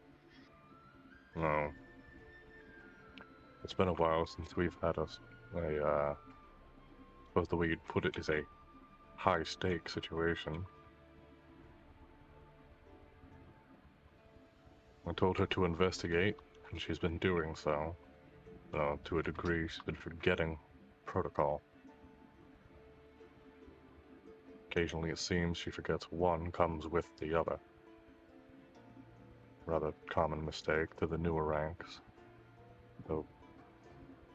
No. It's been a while since we've had I suppose the way you'd put it is a high-stake situation. I told her to investigate, and she's been doing so. To a degree, she's been forgetting protocol. Occasionally it seems she forgets one comes with the other. Rather common mistake to the newer ranks. Though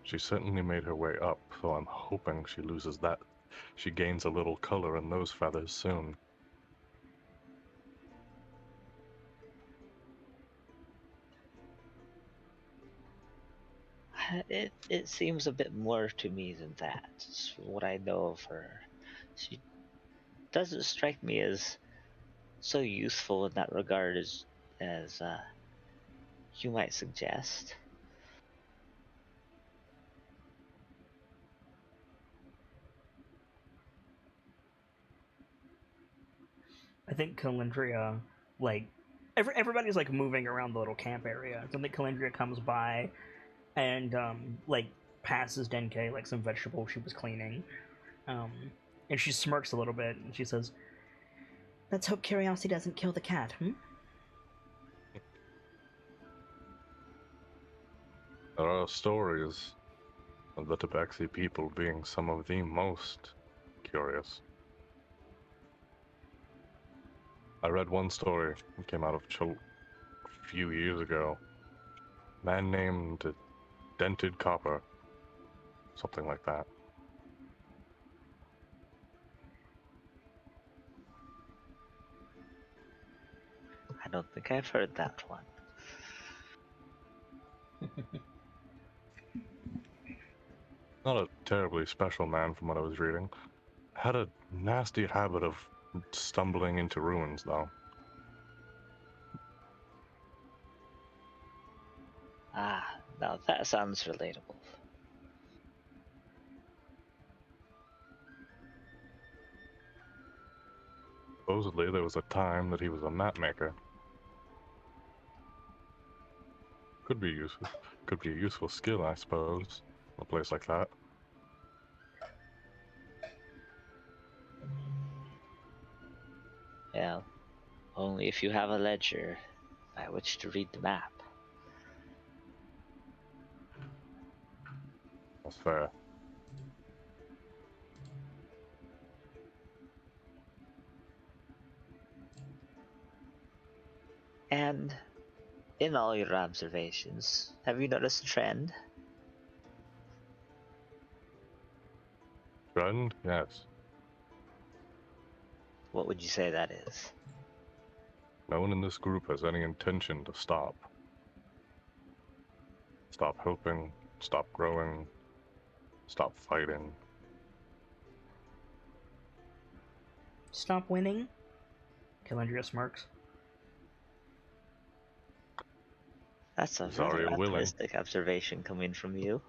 she certainly made her way up, so I'm hoping she loses that. She gains a little color in those feathers soon. It seems a bit more to me than that. It's what I know of her. She doesn't strike me as so useful in that regard as you might suggest. I think Calendria, like, everybody's like moving around the little camp area. So I think Calendria comes by and like passes Denke like some vegetable she was cleaning, and she smirks a little bit and she says, "Let's hope curiosity doesn't kill the cat." There are stories of the Tabaxi people being some of the most curious. I read one story that came out of Chult a few years ago. A man named Dented Copper. Something like that. I don't think I've heard that one. Not a terribly special man from what I was reading. Had a nasty habit of stumbling into ruins, though. Ah, now that sounds relatable. Supposedly, there was a time that he was a map maker. Could be useful. Could be a useful skill, I suppose. In a place like that. Well, only if you have a ledger by which to read the map. That's fair. And in all your observations, have you noticed a trend? Trend? Yes. What would you say that is? No one in this group has any intention to stop. Stop helping, stop growing, stop fighting. Stop winning? Calendria smirks. That's a Zarya rather willing. optimistic observation coming from you.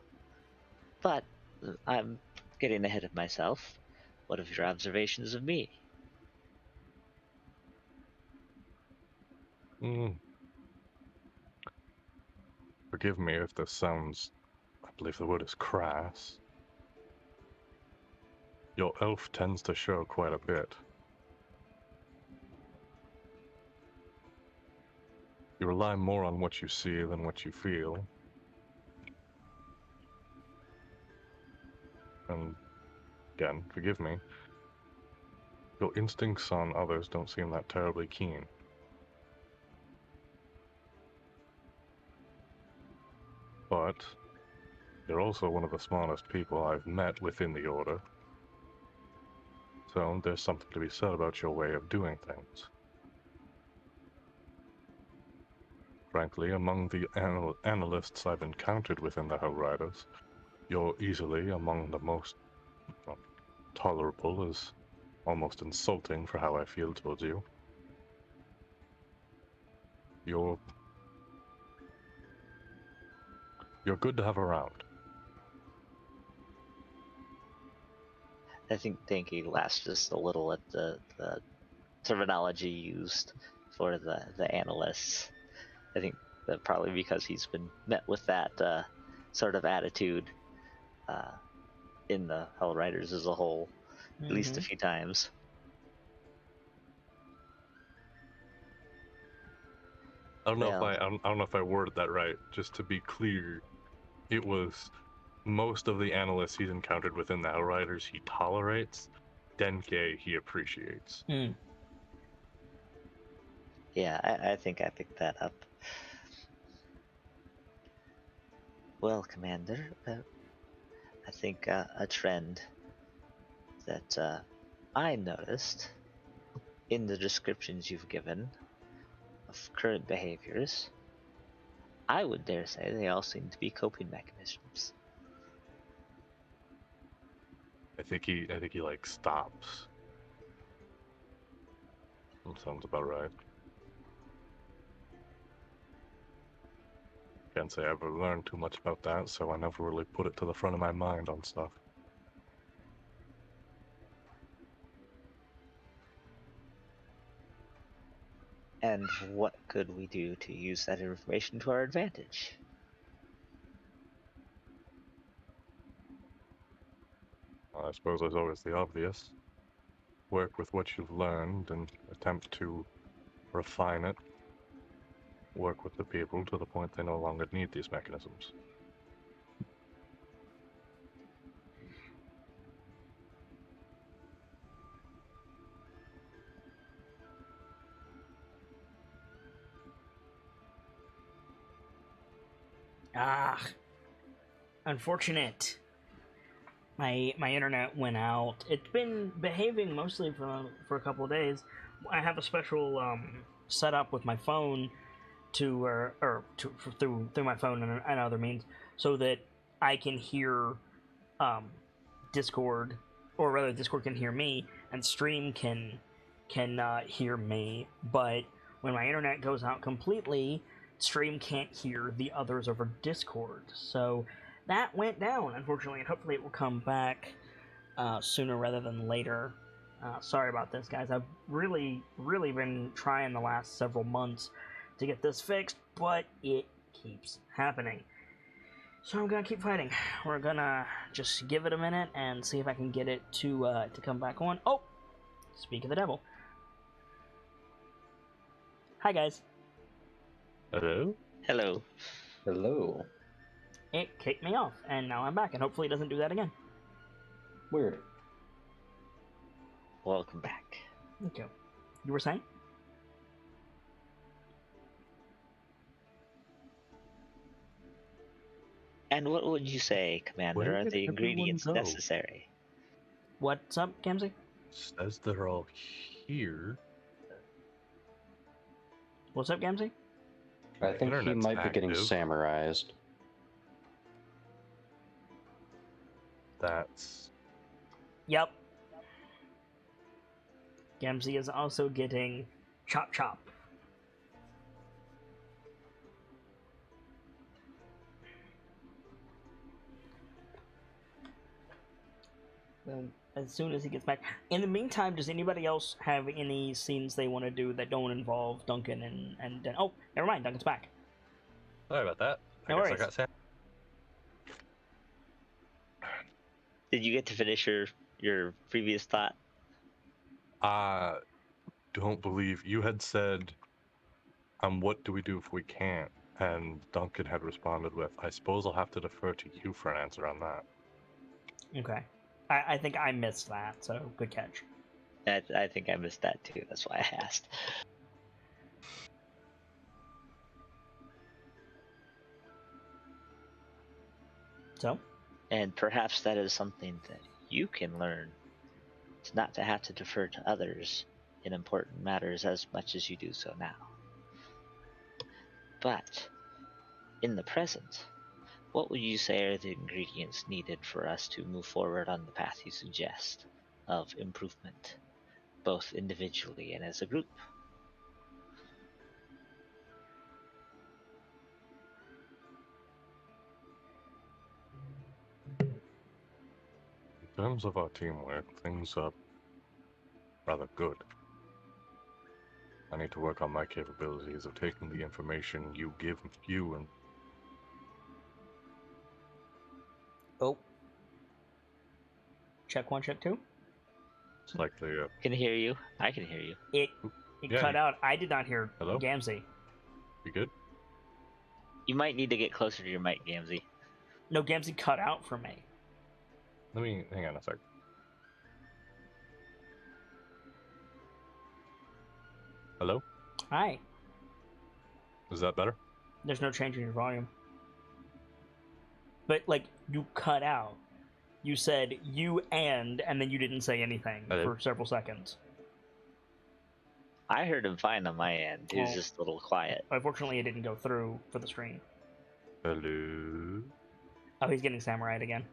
But I'm getting ahead of myself. What of your observations of me? Forgive me if this sounds, I believe the word is crass. Your elf tends to show quite a bit. You rely more on what you see than what you feel. And again, forgive me, your instincts on others don't seem that terribly keen. But you're also one of the smartest people I've met within the Order. So there's something to be said about your way of doing things. Frankly, among the analysts I've encountered within the Hellriders, you're easily among the most tolerable, is almost insulting for how I feel towards you. You're good to have around. I think Dinky laughs just a little at the terminology used for the analysts. I think that probably because he's been met with that sort of attitude in the Hellriders as a whole, at least a few times. I don't know Well- if I don't know if I worded that right. Just to be clear, it was most of the analysts he's encountered within the Outriders he tolerates. Denke he appreciates. Hmm. Yeah, I think I picked that up. Well, Commander, I think a trend that I noticed in the descriptions you've given of current behaviors, I would dare say they all seem to be coping mechanisms. I think he like stops. That sounds about right. Can't say I ever learned too much about that, so I never really put it to the front of my mind on stuff. And what could we do to use that information to our advantage? I suppose there's always the obvious. Work with what you've learned and attempt to refine it. Work with the people to the point they no longer need these mechanisms. Ah, unfortunate. My internet went out. It's been behaving mostly for a couple of days. I have a special setup with my phone through my phone and other means, so that I can hear Discord, or rather Discord can hear me, and Stream can hear me. But when my internet goes out completely, Stream can't hear the others over Discord. So that went down, unfortunately, and hopefully it will come back sooner rather than later. Sorry about this, guys. I've really been trying the last several months to get this fixed, but it keeps happening. So I'm gonna keep fighting. We're gonna just give it a minute and see if I can get it to come back on. Oh, speak of the devil. Hi guys. Hello? Hello. Hello. It kicked me off, and now I'm back, and hopefully it doesn't do that again. Weird. Welcome back. Okay. You were saying? And what would you say, Commander, Where are did the everyone ingredients go? necessary? What's up, Gamzee? Says they're all here. What's up, Gamzee? I think he Internet's might be getting active. samurai'd. That's Yep. Gamzee is also getting chop chop. As soon as he gets back. In the meantime, does anybody else have any scenes they want to do that don't involve Duncan and oh, never mind, Duncan's back. sorry about that. No I guess worries. I got Sam. Did you get to finish your previous thought? Don't believe you had said, what do we do if we can't? And Duncan had responded with, I suppose I'll have to defer to you for an answer on that. Okay. I think I missed that, so good catch. I think I missed that too. That's why I asked. So? And perhaps that is something that you can learn, to not to have to defer to others in important matters as much as you do so now. But in the present, what would you say are the ingredients needed for us to move forward on the path you suggest of improvement, both individually and as a group? In terms of our teamwork, things are rather good. I need to work on my capabilities of taking the information you give you and Oh. Check one, check two. it's like the Can hear you. I can hear you. It Yeah, cut out. I did not hear Hello? Gamzee. You good? You might need to get closer to your mic, Gamzee. No, Gamzee cut out for me. Let me hang on a sec. Hello? Hi. Is that better? There's no change in your volume. But, like, you cut out. You said you and then you didn't say anything for several seconds. I heard him fine on my end. He was Well, just a little quiet. Unfortunately, it didn't go through for the screen. Hello? Oh, he's getting samurai again.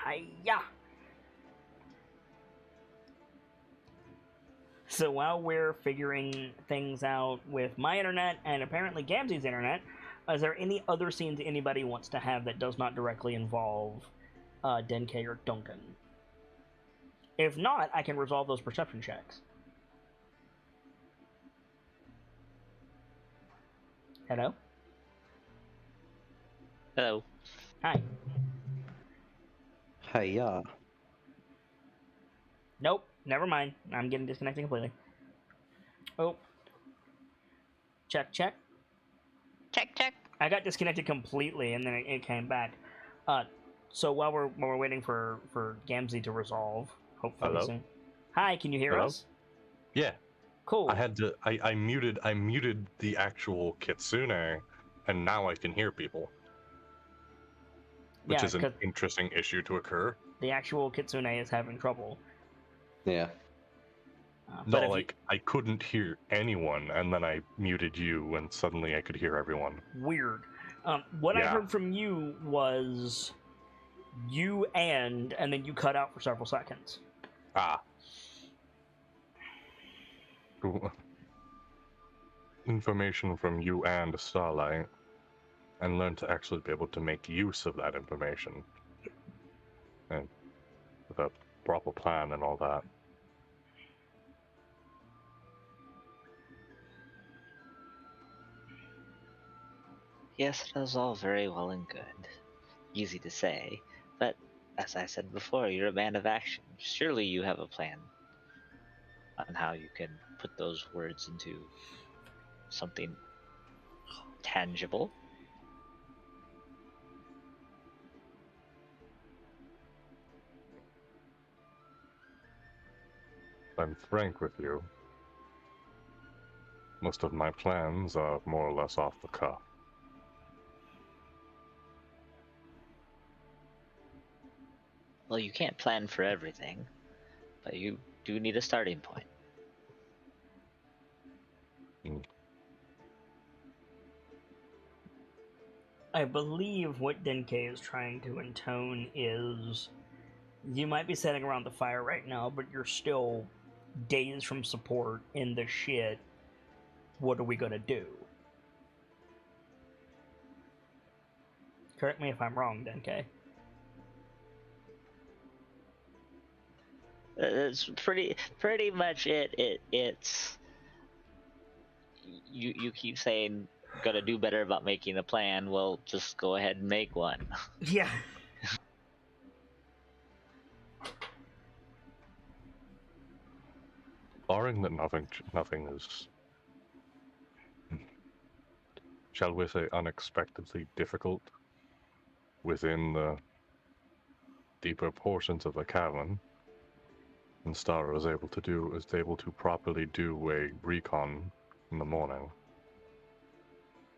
Hiya! So while we're figuring things out with my internet and apparently Gamzee's internet, is there any other scenes anybody wants to have that does not directly involve Denke or Duncan? If not, I can resolve those perception checks. Hello? Hello. Hi. Hiya. Nope, never mind. I'm getting disconnected completely. Oh. Check, check. Check, check. I got disconnected completely and then it came back. So while we're waiting for Gamzee to resolve, hopefully Hello? soon. Hi, can you hear Hello? us? Yeah. Cool. I muted the actual Kitsune, and now I can hear people. Which Yeah, is an 'cause interesting issue to occur. the actual Kitsune is having trouble. Yeah. But No, if like, I couldn't hear anyone, and then I muted you, and suddenly I could hear everyone. weird. What I Yeah. heard from you was you and then you cut out for several seconds. Ah. Cool. Information from you and Starlight, and learn to actually be able to make use of that information. And with a proper plan and all that. Yes, it was all very well and good. Easy to say, but as I said before, you're a man of action. Surely you have a plan on how you can put those words into something tangible. If I'm frank with you, most of my plans are more or less off the cuff. Well, you can't plan for everything, but you do need a starting point. I believe what Denke is trying to intone is you might be sitting around the fire right now, but you're still days from support in the shit. What are we gonna do? Correct me if I'm wrong, Denke. It's pretty much it. It's you keep saying gotta do better about making a plan. Well, just go ahead and make one. Yeah. Barring that nothing is, shall we say, unexpectedly difficult within the deeper portions of the cavern, and Stara is able to properly do a recon in the morning.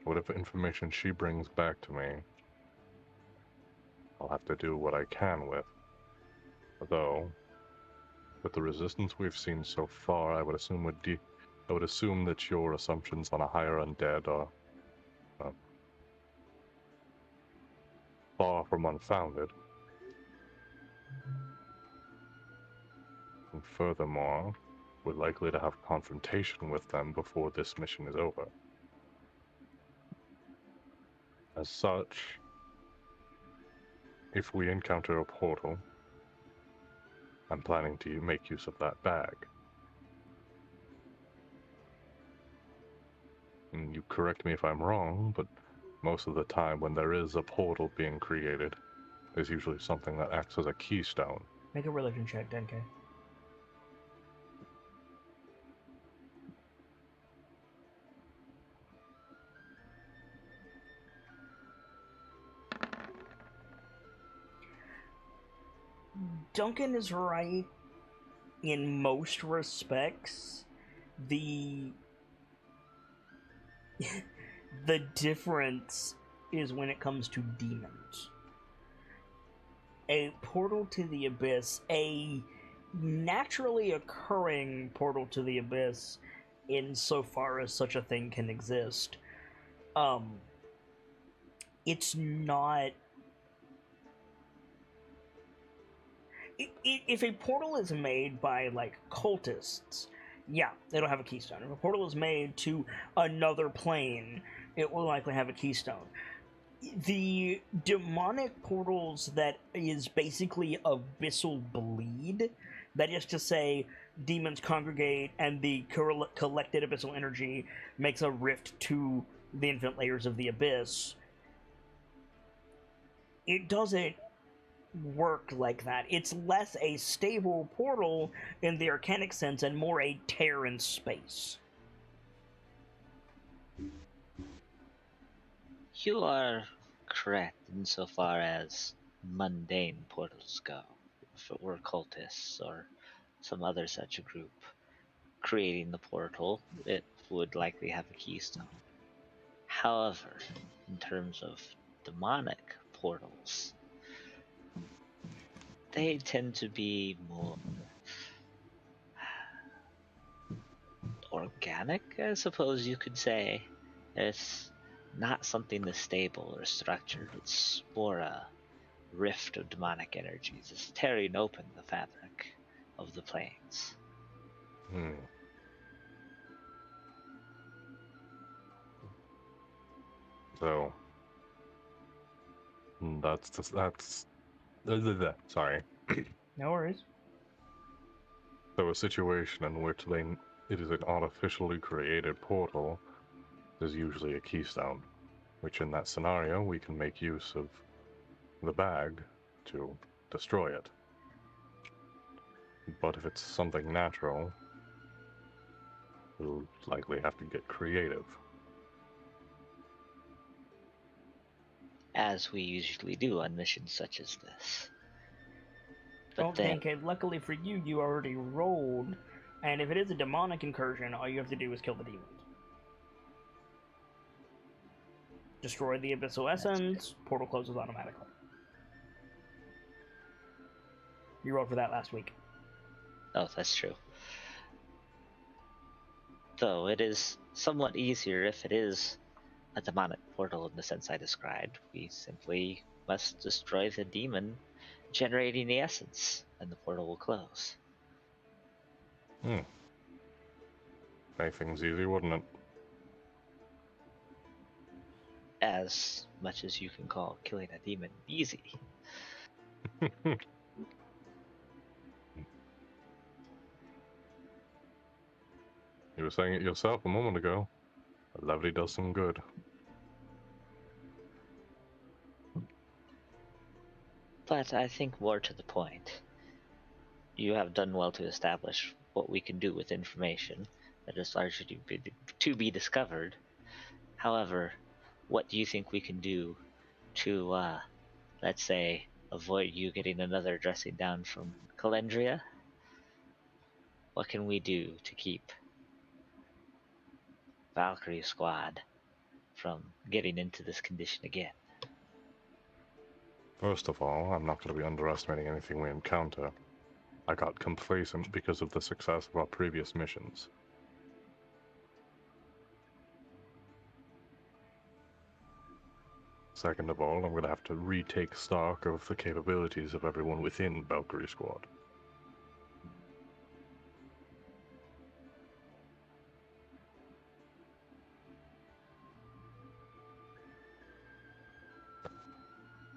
Whatever information she brings back to me, I'll have to do what I can with. Although, with the resistance we've seen so far, I would assume that your assumptions on a higher undead are far from unfounded. And furthermore, we're likely to have confrontation with them before this mission is over. As such, if we encounter a portal, I'm planning to make use of that bag. And you correct me if I'm wrong, but most of the time when there is a portal being created, there's usually something that acts as a keystone. Make a religion check, Denke. Duncan is right in most respects. The the difference is when it comes to demons. A portal to the abyss, a naturally occurring portal to the abyss, insofar as such a thing can exist, it's not. If a portal is made by, like, cultists, yeah, it'll have a keystone. If a portal is made to another plane, it will likely have a keystone. The demonic portals that is basically abyssal bleed, that is to say, demons congregate and the collected abyssal energy makes a rift to the infinite layers of the abyss. It doesn't work like that. It's less a stable portal in the arcanic sense and more a tear in space. You are correct insofar as mundane portals go. If it were cultists or some other such a group creating the portal, it would likely have a keystone. However, in terms of demonic portals, they tend to be more organic, I suppose you could say. It's not something that's stable or structured. It's more a rift of demonic energies. It's tearing open the fabric of the planes. So that's sorry. No worries. So a situation in which it is an artificially created portal, there's usually a keystone, which in that scenario we can make use of the bag to destroy it. But if it's something natural, we'll likely have to get creative. As we usually do on missions such as this. Don't think it. Luckily for you, you already rolled, and if it is a demonic incursion, all you have to do is kill the demons. Destroy the abyssal essence, portal closes automatically. You rolled for that last week. Oh, that's true. Though it is somewhat easier if it is a demonic portal in the sense I described. We simply must destroy the demon generating the essence, and the portal will close. Make things easy, wouldn't it? As much as you can call killing a demon easy. You were saying it yourself a moment ago. Levity does some good. But I think more to the point, you have done well to establish what we can do with information that is largely to be discovered. However, what do you think we can do to, let's say, avoid you getting another dressing down from Calendria? What can we do to keep Valkyrie Squad from getting into this condition again? First of all, I'm not going to be underestimating anything we encounter. I got complacent because of the success of our previous missions. Second of all, I'm going to have to retake stock of the capabilities of everyone within Valkyrie Squad.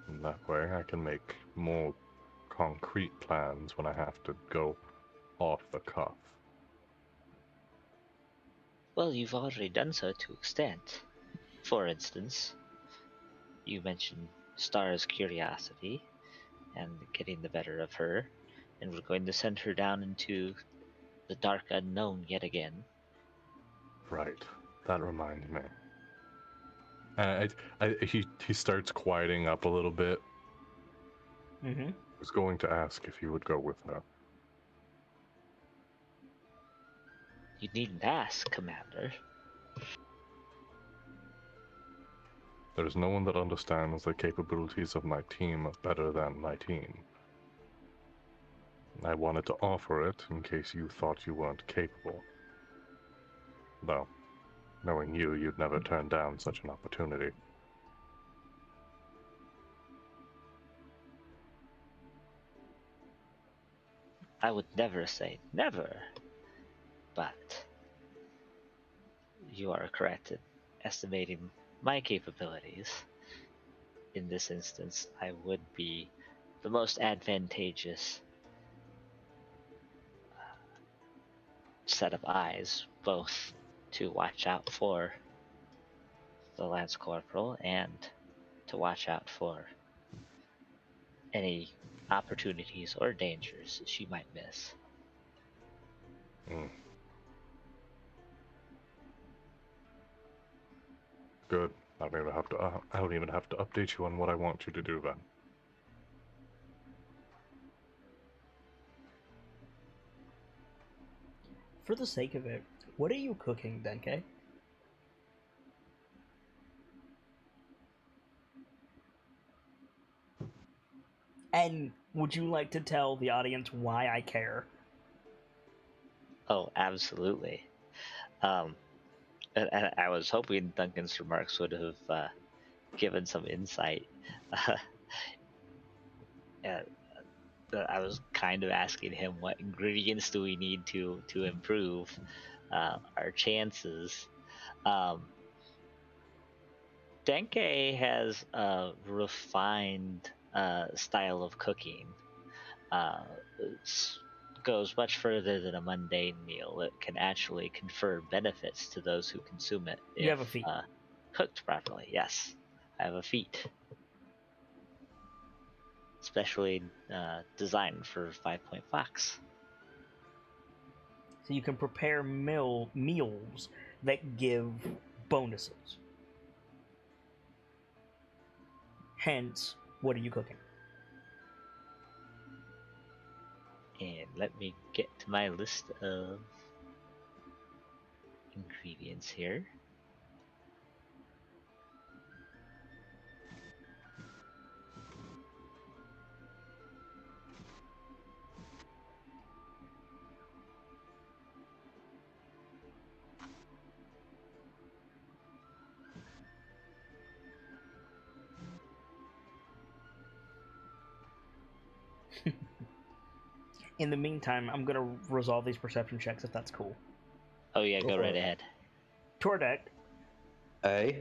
And that way I can make more concrete plans when I have to go off the cuff. Well, you've already done so to extent. For instance, you mentioned Star's curiosity and getting the better of her, and we're going to send her down into the dark unknown yet again. Right. That reminds me. He starts quieting up a little bit. Mm-hmm. was going to ask if you would go with her. You needn't ask, Commander. There's no one that understands the capabilities of my team better than my team. I wanted to offer it in case you thought you weren't capable. Though, knowing you, you'd never turn down such an opportunity. I would never say never, but you are correct in estimating my capabilities. In this instance, I would be the most advantageous set of eyes, both to watch out for the Lance Corporal and to watch out for any opportunities or dangers she might miss. Good. I don't even have to update you on what I want you to do then. For the sake of it, what are you cooking, Denke? And would you like to tell the audience why I care? Oh, absolutely. And I was hoping Duncan's remarks would have given some insight. I was kind of asking him what ingredients do we need to improve our chances. Denke has a refined style of cooking. Goes much further than a mundane meal. It can actually confer benefits to those who consume it You have a feat. Cooked properly. Yes, I have a feat, especially designed for 5-Point Fox. So you can prepare meals that give bonuses. Hence, what are you cooking? And let me get to my list of ingredients here. In the meantime, I'm gonna resolve these perception checks if that's cool. Oh yeah, go right ahead. Tordek, Aye?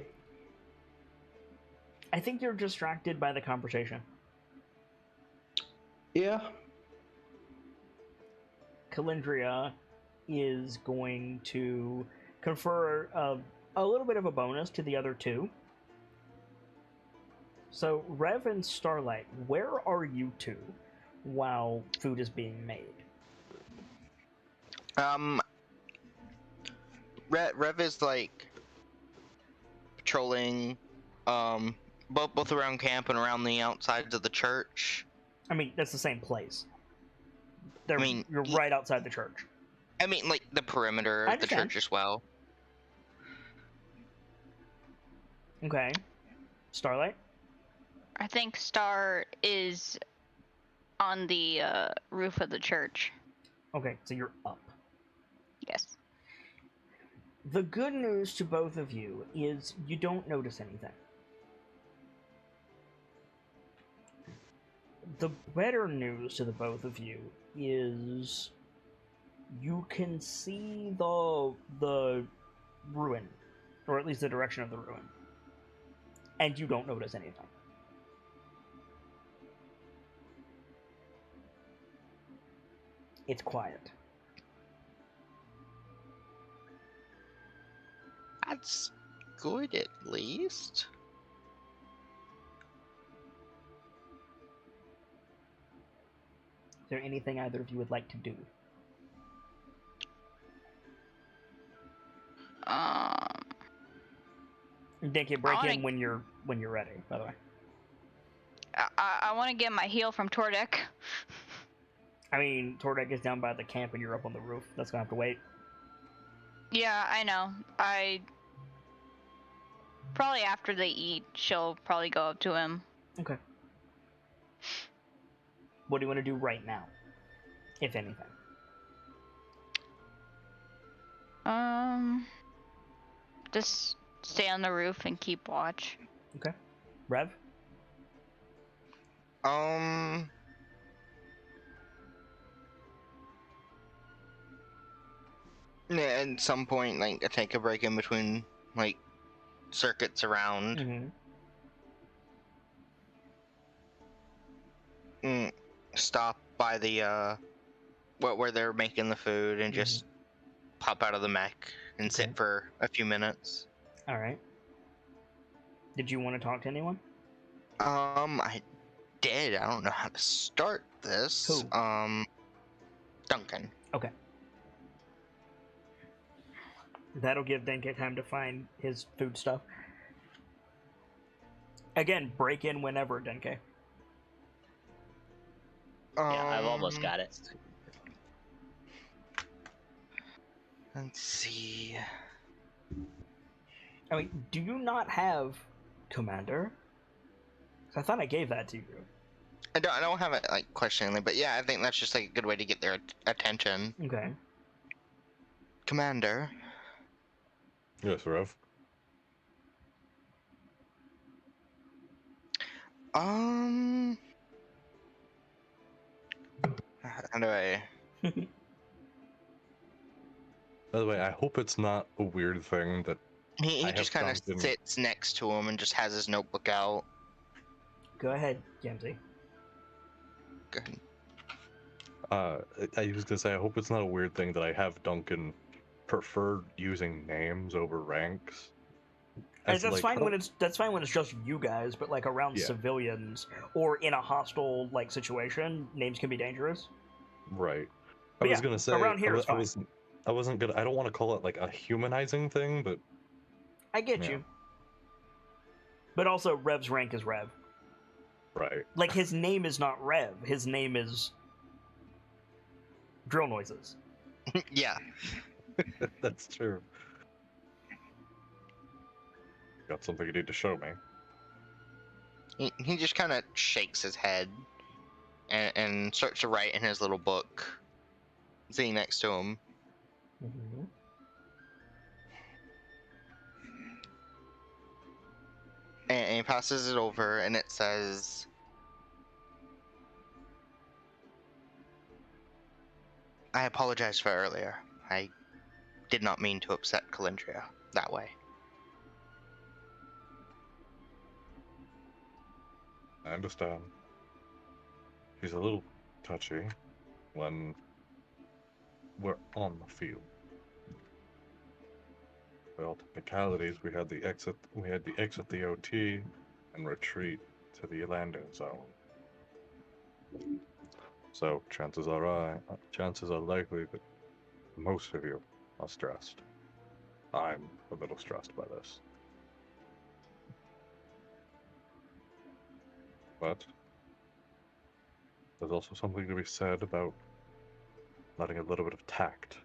I think you're distracted by the conversation. Yeah. Calendria is going to confer a little bit of a bonus to the other two. So, Rev and Starlight, where are you two while food is being made? Rev is like patrolling, both around camp and around the outsides of the church. I mean, that's the same place. You're y- right outside the church. I mean, like the perimeter I of the understand. church as well. Okay. Starlight? I think Star is on the roof of the church. Okay, so you're up. Yes. The good news to both of you is you don't notice anything. The better news to the both of you is you can see the ruin, or at least the direction of the ruin, and you don't notice anything. It's quiet. That's good, at least. Is there anything either of you would like to do? They can break I in when you're ready, by the way. I I want to get my heal from Tordek. I mean, Tordek is down by the camp and you're up on the roof. That's gonna have to wait. Yeah, I know. Probably after they eat, she'll probably go up to him. Okay. What do you want to do right now, if anything? Just stay on the roof and keep watch. Okay. Rev? Yeah, at some point, like, I take a break in between, like, circuits around. Mm-hmm. Stop by the, where they're making the food and just pop out of the mech and sit for a few minutes. Alright. Did you want to talk to anyone? I did. I don't know how to start this. Who? Duncan. Okay. That'll give Denke time to find his food stuff. Again, break in whenever, Denke. Yeah, I've almost got it. Let's see. I mean, do you not have Commander? 'Cause I thought I gave that to you. I don't have it, like, questioningly, but yeah, I think that's just, like, a good way to get their attention. Okay. Commander. Yes, Rev. How do I... By the way, I hope it's not a weird thing that He I just have kind of Duncan- sits next to him and just has his notebook out. Go ahead, Gamzee. Good. I was gonna say, I hope it's not a weird thing that I have Duncan prefer using names over ranks. That's like, fine when it's just you guys, but like around Yeah. civilians or in a hostile like situation, names can be dangerous. Right. But I was yeah, gonna say around here I, it's I fine. was I wasn't gonna. I don't want to call it like a humanizing thing, but I get Yeah. you. But also, Rev's rank is Rev. right. Like, his name is not Rev. His name is Drill Noises. Yeah. That's true. Got something you need to show me. He just kind of shakes his head and starts to write in his little book, sitting next to him. Mm-hmm. And he passes it over, and it says, I apologize for earlier. I did not mean to upset Calindria that way. I understand. She's a little touchy when we're on the field. Well, technicalities, we had the exit the OT and retreat to the landing zone. So chances are likely that most of you are stressed. I'm a little stressed by this. But there's also something to be said about letting a little bit of tact.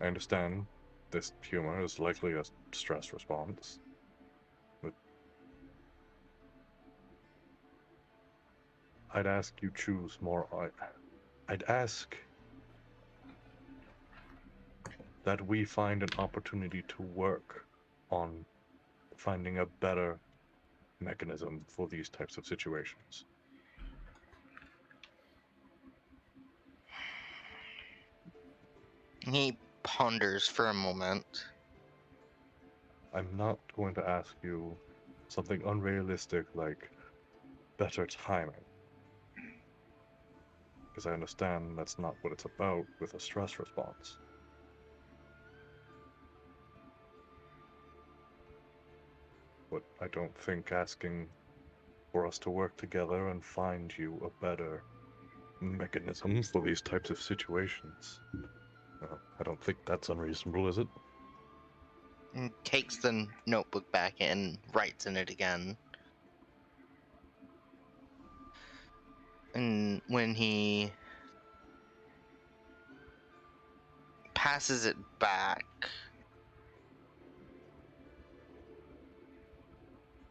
I understand this humor is likely a stress response, but I'd ask you choose more. I'd ask that we find an opportunity to work on finding a better mechanism for these types of situations. He ponders for a moment. I'm not going to ask you something unrealistic like better timing. Because I understand that's not what it's about with a stress response. But I don't think asking for us to work together and find you a better mechanism for these types of situations. I don't think that's unreasonable, is it? And takes the notebook back and writes in it again. And when he passes it back,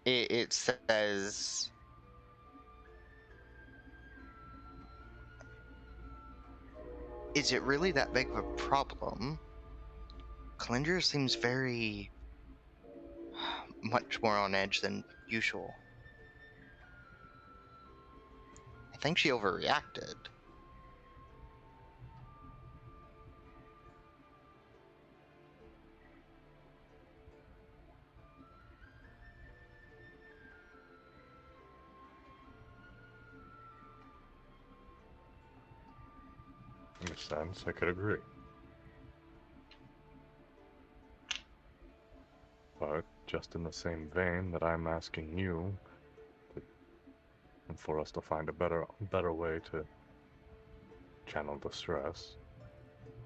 it says, "Is it really that big of a problem? Calendria seems very much more on edge than usual. I think she overreacted." In a sense, I could agree. But just in the same vein that I'm asking you to, and for us to find a better way to channel the stress,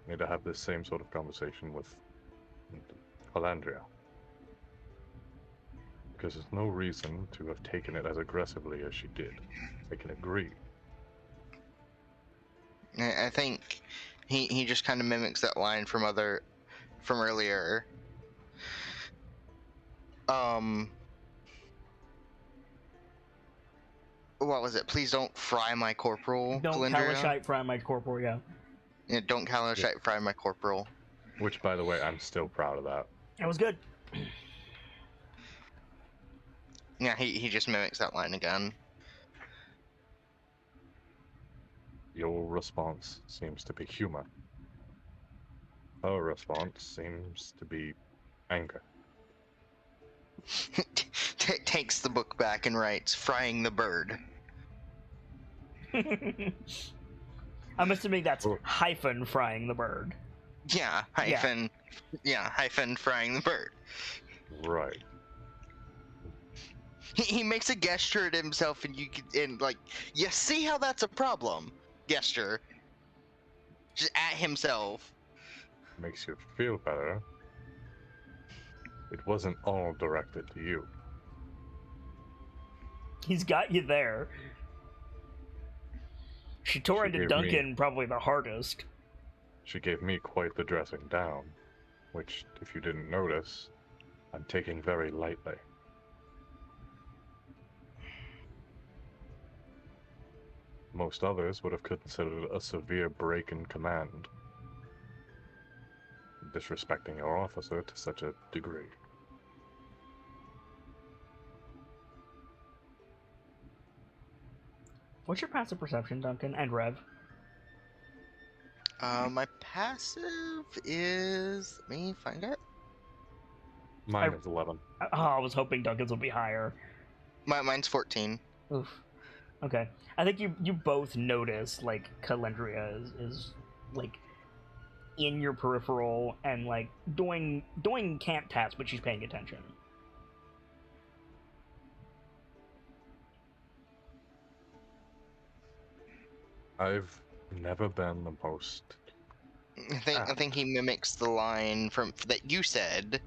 I need to have this same sort of conversation with Calandria. Because there's no reason to have taken it as aggressively as she did. I can agree. I think he just kind of mimics that line from earlier. What was it? Please don't fry my corporal, Don't Calendria. Kalashite fry my corporal, yeah. Yeah, don't Kalashite fry my corporal. Which, by the way, I'm still proud of that. It was good. Yeah, he just mimics that line again. Your response seems to be humor. Her response seems to be anger. Takes the book back and writes, "Frying the bird." I'm assuming that's Oh. hyphen frying the bird. Yeah, hyphen frying the bird. Right. He makes a gesture at himself, and you see how that's a problem? Gesture. Just at himself. Makes you feel better. It wasn't all directed to you. He's got you there. She tore into gave Duncan probably the hardest. She gave me quite the dressing down, which, if you didn't notice, I'm taking very lightly. Most others would have considered it a severe break in command, disrespecting your officer to such a degree. What's your passive perception, Duncan? And Rev? My passive is... Let me find it. Mine is 11. Oh, I was hoping Duncan's would be higher. Mine's 14. Oof. Okay. I think you both notice, like, Calendria is like, in your peripheral and, like, doing camp tasks, but she's paying attention. I've never been the most... I think he mimics the line from that you said.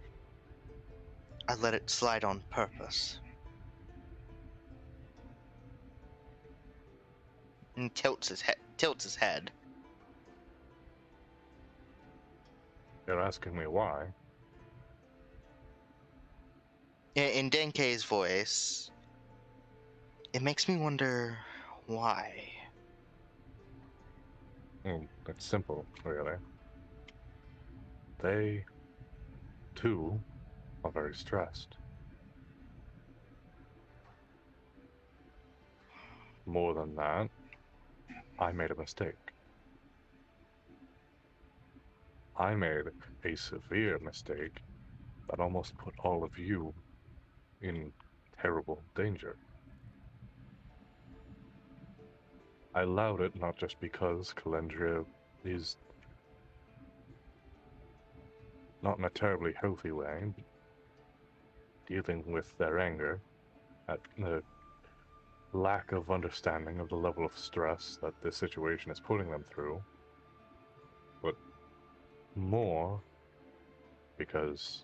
"I let it slide on purpose." And tilts his head. You're asking me why? In Denke's voice, it makes me wonder why. It's simple, really. They, too, are very stressed. More than that, I made a mistake. I made a severe mistake that almost put all of you in terrible danger. I allowed it not just because Calendria is not in a terribly healthy way, dealing with their anger at the lack of understanding of the level of stress that this situation is putting them through, but more because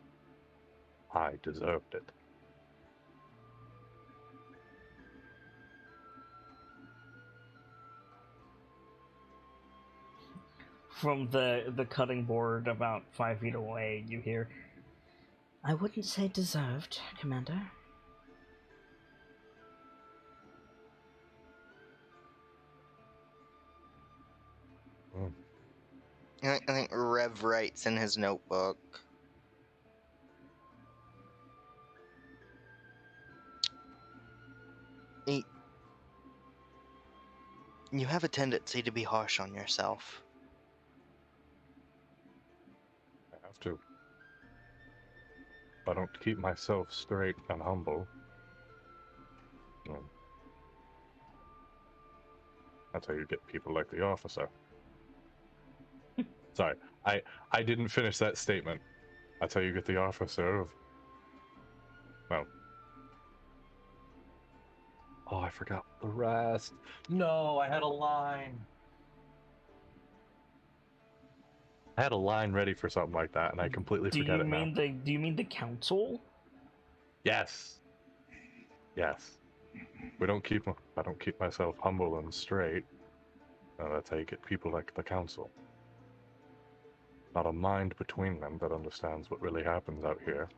I deserved it. From the cutting board about 5 feet away, you hear, "I wouldn't say deserved, Commander." I think Rev writes in his notebook. You have a tendency to be harsh on yourself. I have to. If I don't keep myself straight and humble, that's how you get people like the officer. Sorry, I didn't finish that statement. That's how you get the officer of... Well... Oh, I forgot the rest. No, I had a line. I had a line ready for something like that, and I completely forget it now. Do you mean the council? Yes. Yes. I don't keep myself humble and straight. That's how you get people like the council. Not a mind between them that understands what really happens out here,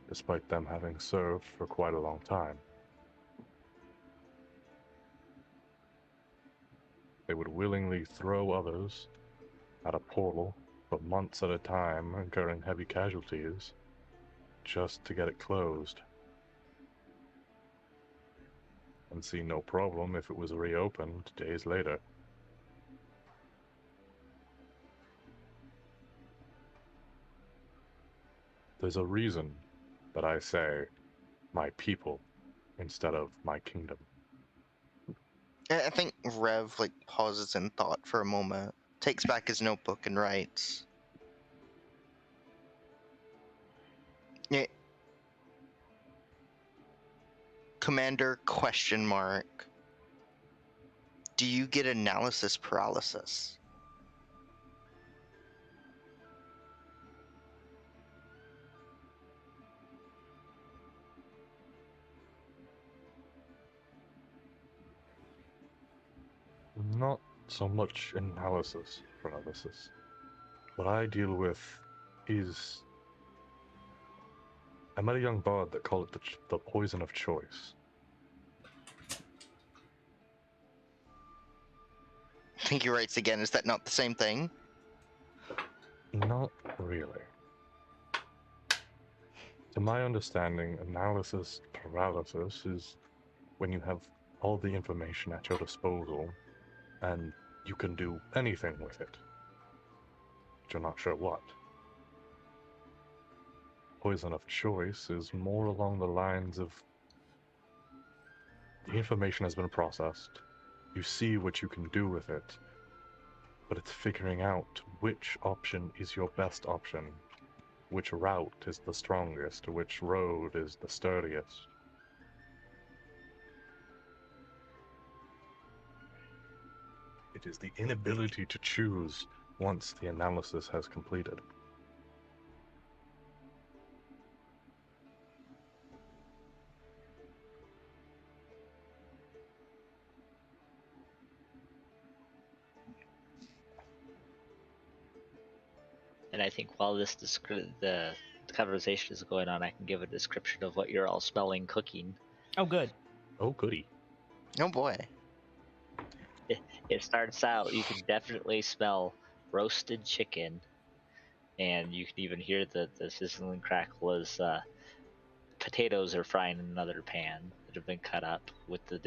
despite them having served for quite a long time. They would willingly throw others at a portal for months at a time, incurring heavy casualties, just to get it closed. And see no problem if it was reopened days later. There's a reason that I say my people instead of my kingdom. I think Rev pauses in thought for a moment, takes back his notebook and writes. Yeah. Commander ? Do you get analysis paralysis? Not so much paralysis. What I deal with is... I met a young bard that called it the poison of choice. I think he writes again. Is that not the same thing? Not really. To my understanding, analysis paralysis is when you have all the information at your disposal and you can do anything with it, but you're not sure what. Poison of choice is more along the lines of the information has been processed, you see what you can do with it, but it's figuring out which option is your best option, which route is the strongest, which road is the sturdiest. It is the inability to choose once the analysis has completed. And I think while the conversation is going on, I can give a description of what you're all smelling cooking. Oh, good. Oh, goody. Oh boy. It starts out, you can definitely smell roasted chicken, and you can even hear the sizzling crackle as potatoes are frying in another pan that have been cut up with the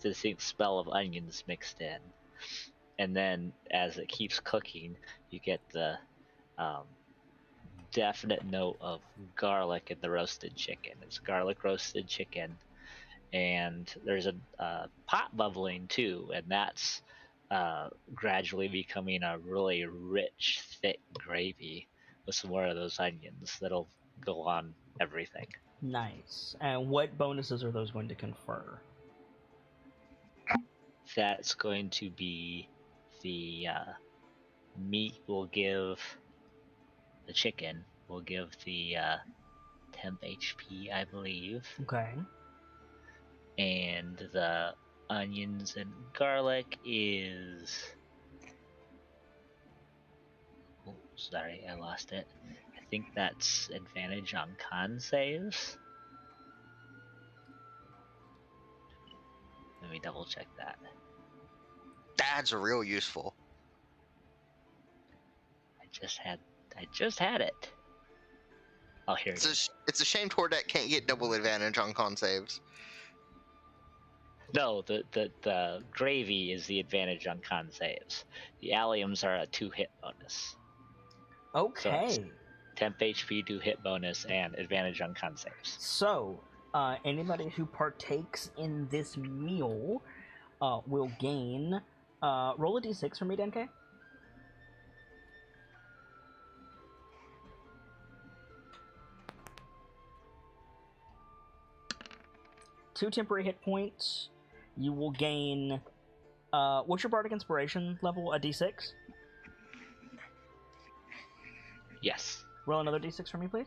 distinct smell of onions mixed in. And then as it keeps cooking, you get the definite note of garlic in the roasted chicken. It's garlic roasted chicken, and there's a pot bubbling too, and that's gradually becoming a really rich, thick gravy with some more of those onions that'll go on everything. Nice. And what bonuses are those going to confer? That's going to be the meat will give the chicken will give the temp HP, I believe. Okay. And the onions and garlic is sorry, I lost it. I think that's advantage on con saves. Let me double check that. That's real useful. I just had it. Oh, here it is. It's a shame Tordet can't get double advantage on con saves. No, the gravy is the advantage on con saves. The alliums are a 2-hit bonus. Okay. Temp HP, 2-hit bonus, and advantage on con saves. So, anybody who partakes in this meal will gain. Roll a d6 for me, Denke. Two temporary hit points. You will gain. What's your bardic inspiration level? A d6. Yes. Roll another d6 for me, please.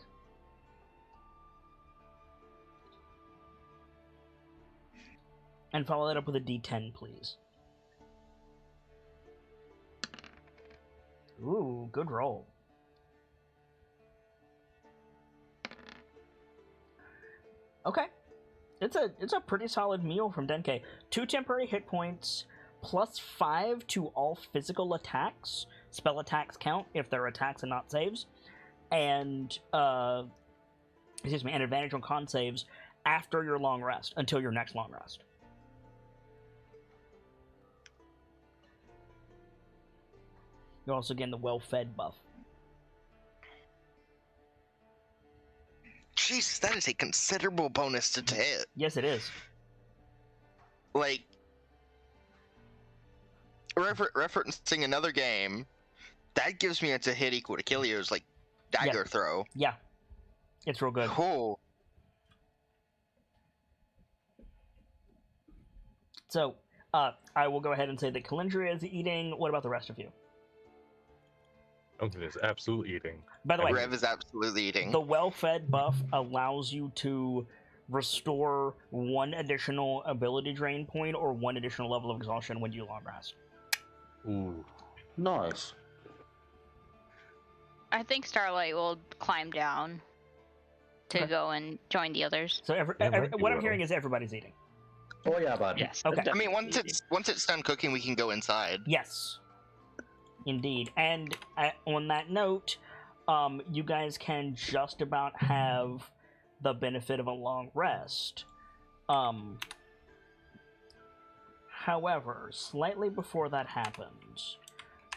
And follow that up with a d10, please. Ooh, good roll. Okay. It's a pretty solid meal from Denke. 2 temporary hit points, +5 to all physical attacks. Spell attacks count if they're attacks and not saves. And an advantage on con saves after your long rest, until your next long rest. You also gain the well-fed buff. Jesus, that is a considerable bonus to hit. Yes, it is. Like, referencing another game, that gives me a to hit equal to Kilio's, like, dagger throw. Yeah. It's real good. Cool. So, I will go ahead and say that Calendria is eating. What about the rest of you? Duncan is absolutely eating. By the way, Rev is absolutely eating. the well-fed buff allows you to restore 1 additional ability drain point or 1 additional level of exhaustion when you long rest. Ooh. Nice. I think Starlight will climb down to Okay. go and join the others. So Yeah, right, you what I'm will. hearing is everybody's eating. Oh yeah, bud. Yes. Okay. I'm I mean, definitely once it's done cooking, we can go inside. Yes. Indeed. And on that note, you guys can just about have the benefit of a long rest. However, slightly before that happens,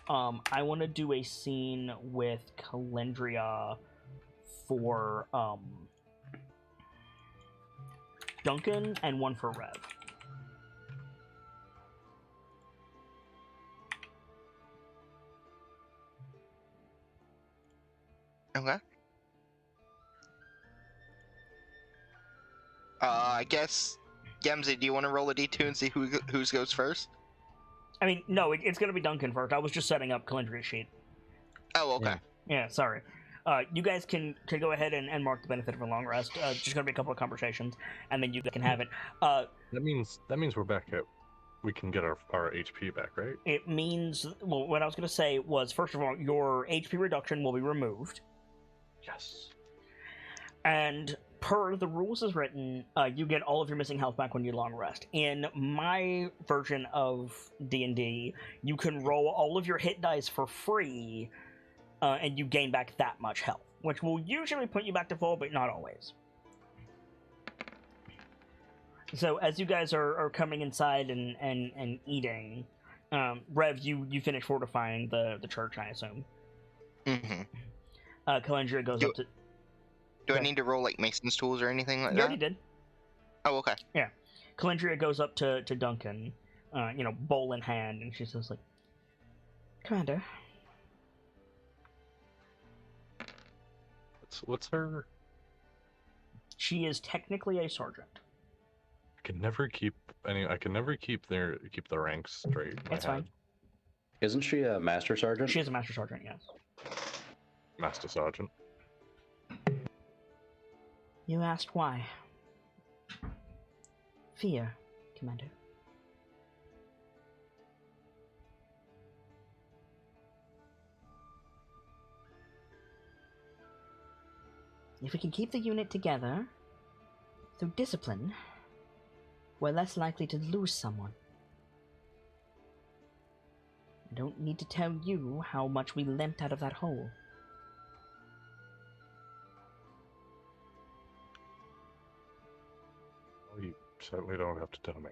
I want to do a scene with Calendria for Duncan and one for Rev. Okay. I guess, Gemsy, do you want to roll a d2 and see whose goes first? I mean, no, it's going to be Duncan first. I was just setting up Calendria's sheet. Oh, okay. Yeah, sorry. You guys can go ahead and mark the benefit of a long rest. Just going to be a couple of conversations, and then you can have it. That means we're back at. We can get our HP back, right? It means, well, what I was going to say was, first of all, your HP reduction will be removed. Yes. And per the rules as written, you get all of your missing health back when you long rest. In my version of D&D, you can roll all of your hit dice for free, and you gain back that much health, which will usually put you back to full, but not always. So as you guys are coming inside and eating, Rev, you finish fortifying the church, I assume. Mm-hmm. Calendria goes up to... Do I Okay. need to roll, like, Mason's tools or anything like You that? already did. Oh, okay. Calendria goes up to Duncan, bowl in hand, and she says, like, Commander, What's her? she is technically a sergeant. I can never keep the ranks straight. in my It's fine. head. Isn't she a master sergeant? She is a master sergeant, yes. Master Sergeant. You asked why. Fear, Commander. If we can keep the unit together through discipline, we're less likely to lose someone. I don't need to tell you how much we limped out of that hole. Well, you certainly don't have to tell me.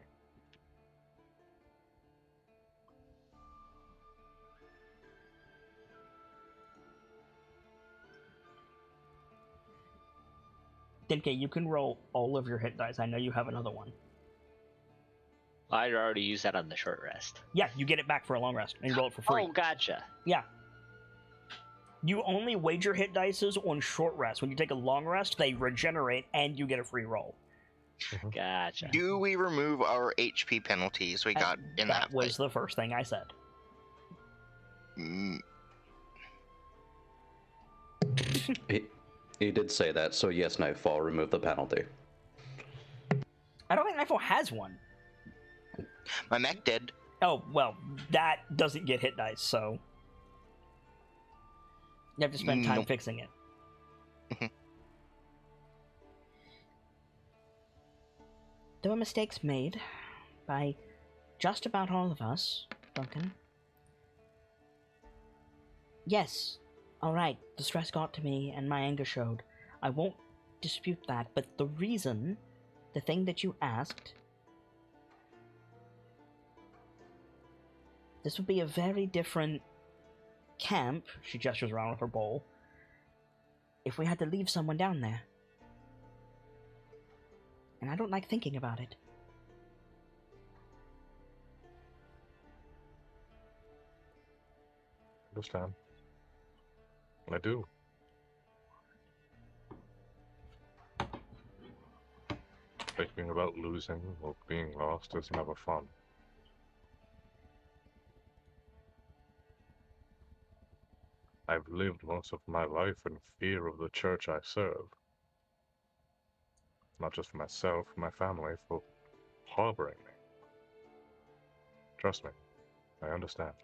Dinky, you can roll all of your hit dice. I know you have another one. I'd already used that on the short rest. Yeah, you get it back for a long rest, and you roll it for free. Oh, gotcha. Yeah. You only wager hit dices on short rest. When you take a long rest, they regenerate, and you get a free roll. Gotcha. Do we remove our HP penalties we got in that That was fight? the first thing I said. Mm, He did say that, so yes, Nightfall, remove the penalty. I don't think Nightfall has one. my mech did. Oh, well, that doesn't get hit dice, so... You have to spend time Nope. fixing it. There were mistakes made by just about all of us, Duncan. Yes, alright, the stress got to me and my anger showed. I won't dispute that, but the reason, the thing that you asked, this would be a very different camp, she gestures around with her bowl, if we had to leave someone down there. And I don't like thinking about it. Understand. I do. Thinking about losing or being lost is never fun. I've lived most of my life in fear of the church I serve. Not just for myself, my family, for harboring me. Trust me, I understand.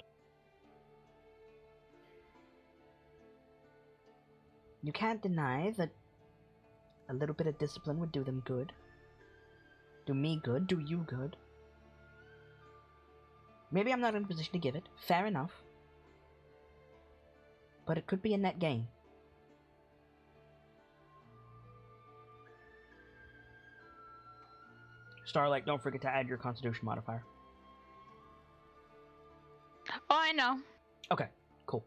You can't deny that a little bit of discipline would do them good. Do me good, do you good. Maybe I'm not in a position to give it, fair enough. But it could be a net gain. Starlight, don't forget to add your constitution modifier. Oh, I know. Okay, cool.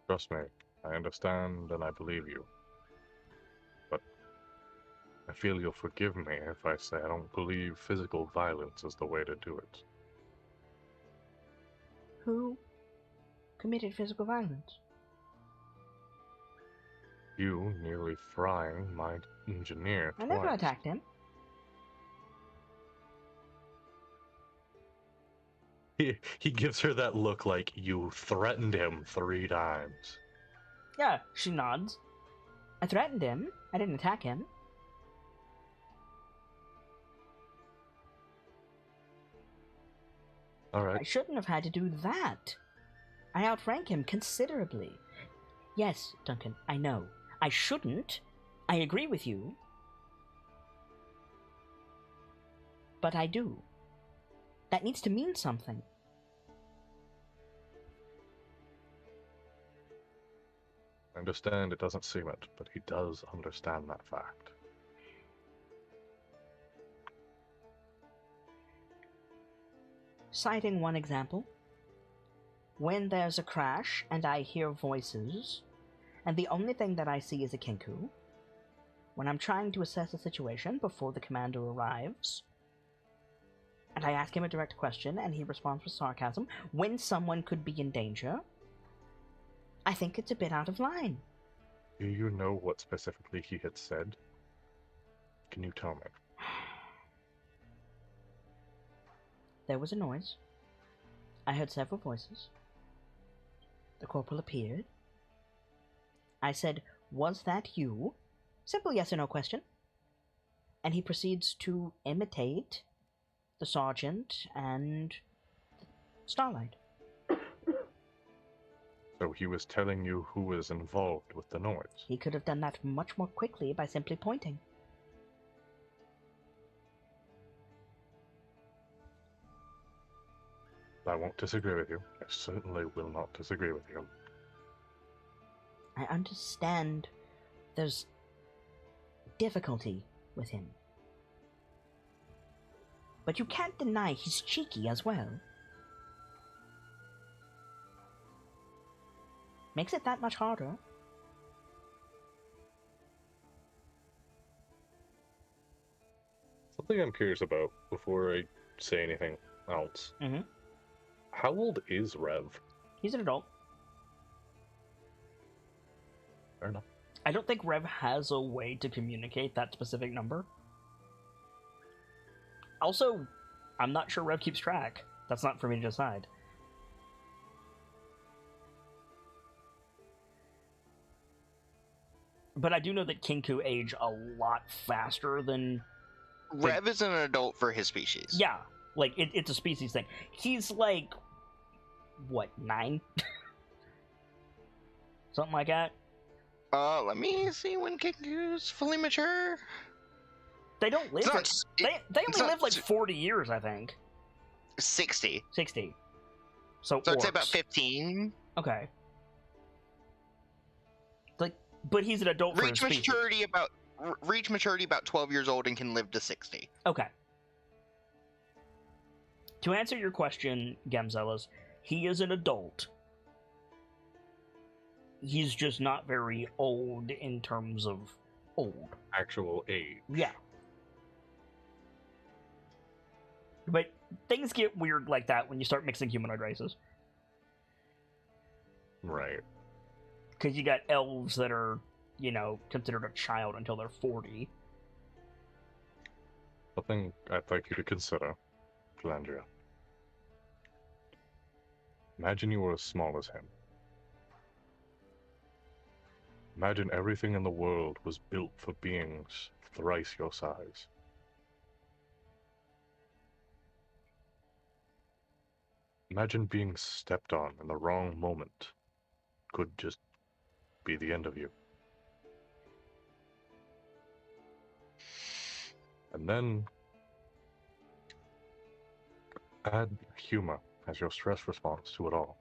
Trust me, I understand and I believe you. But I feel you'll forgive me if I say I don't believe physical violence is the way to do it. Who committed physical violence? You nearly frying my engineer I twice. never attacked him. He gives her that look like you threatened him 3 times. Yeah, she nods. I threatened him. I didn't attack him. Alright. I shouldn't have had to do that. I outrank him considerably. Yes, Duncan, I know. I shouldn't. I agree with you. But I do. That needs to mean something. I understand it doesn't seem it, but he does understand that fact. Citing one example, when there's a crash and I hear voices, and the only thing that I see is a Kinku, when I'm trying to assess a situation before the commander arrives, and I ask him a direct question and he responds with sarcasm, when someone could be in danger, I think it's a bit out of line. Do you know what specifically he had said? Can you tell me? There was a noise. I heard several voices. The corporal appeared. I said, "Was that you?" Simple yes or no question. And he proceeds to imitate the sergeant and Starlight. So he was telling you who was involved with the noise. He could have done that much more quickly by simply pointing. I won't disagree with you. I certainly will not disagree with you. I understand there's difficulty with him. But you can't deny he's cheeky as well. Makes it that much harder. Something I'm curious about before I say anything else. Mm-hmm. How old is Rev? He's an adult. Fair enough. I don't think Rev has a way to communicate that specific number. Also, I'm not sure Rev keeps track. That's not for me to decide. But I do know that Kinku age a lot faster than... Rev is an adult for his species. Yeah, like, it's a species thing. He's like... what, 9? Something like that? Let me see when Kinku's fully mature. They don't live... They only live like 40 years, I think. 60. 60. So I'd say orcs. about 15. Okay. Like, but he's an adult for his species. Reach maturity about 12 years old and can live to 60. Okay. To answer your question, Gamzelas, he is an adult. He's just not very old in terms of old. Actual age. Yeah. But things get weird like that when you start mixing humanoid races. Right. Because you got elves that are, considered a child until they're 40. Something I'd like you to consider, Calandria. Imagine you were as small as him. Imagine everything in the world was built for beings thrice your size. Imagine being stepped on in the wrong moment could just be the end of you. And then add humor as your stress response to it all.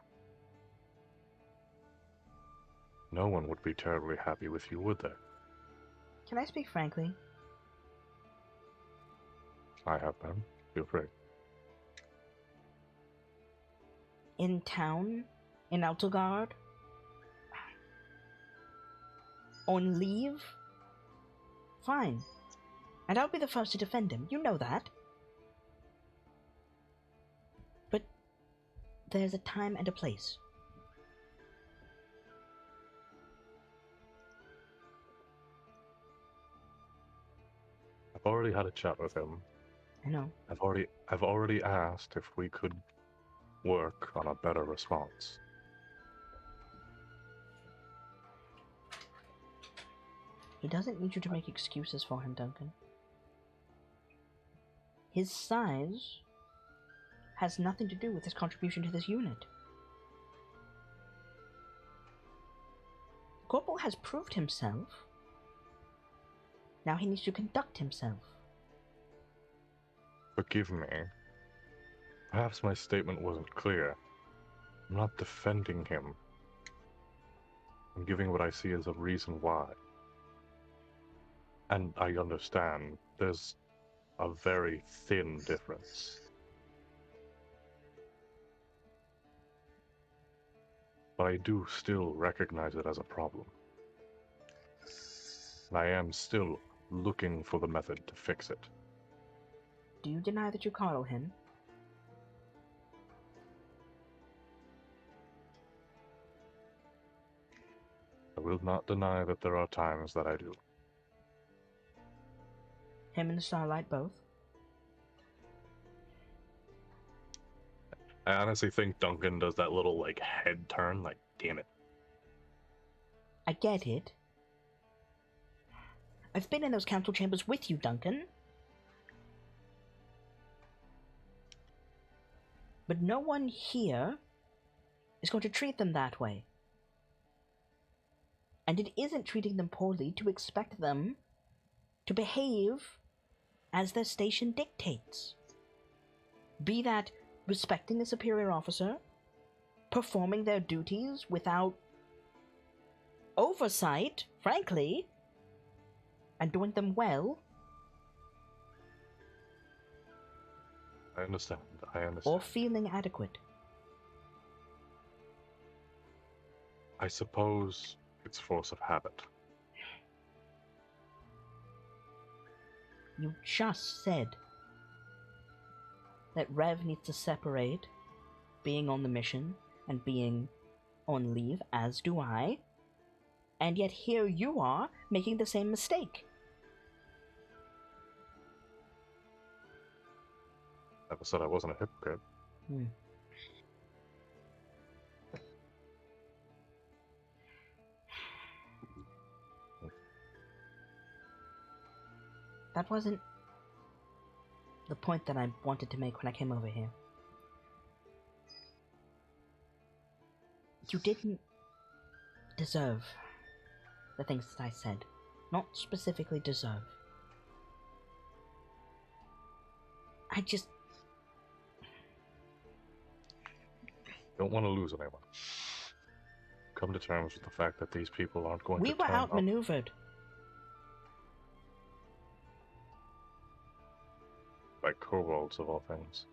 No one would be terribly happy with you, would they? Can I speak frankly? I have been. Feel free. In town, in Altegard, on leave, fine. And I'll be the first to defend him, you know that. But there's a time and a place. I've already had a chat with him. I know. I've already asked if we could work on a better response. He doesn't need you to make excuses for him, Duncan. His size has nothing to do with his contribution to this unit. Corporal has proved himself. Now he needs to conduct himself. Forgive me. Perhaps my statement wasn't clear. I'm not defending him. I'm giving what I see as a reason why. And I understand there's a very thin difference. But I do still recognize it as a problem. And I am still looking for the method to fix it. Do you deny that you coddle him? I will not deny that there are times that I do. Him and the Starlight both? I honestly think Duncan does that little, head turn, damn it. I get it. I've been in those council chambers with you, Duncan. But no one here is going to treat them that way. And it isn't treating them poorly to expect them to behave as their station dictates. Be that respecting a superior officer, performing their duties without oversight, frankly, and doing them well, I understand. or feeling adequate. I suppose it's force of habit. You just said that Rev needs to separate being on the mission and being on leave, as do I, and yet here you are making the same mistake. Never said I wasn't a hypocrite. That wasn't the point that I wanted to make when I came over here. You didn't deserve the things that I said. Not specifically deserve. I just... Don't want to lose anyone. Come to terms with the fact that these people aren't going to We were turn up. outmaneuvered. By kobolds of all things.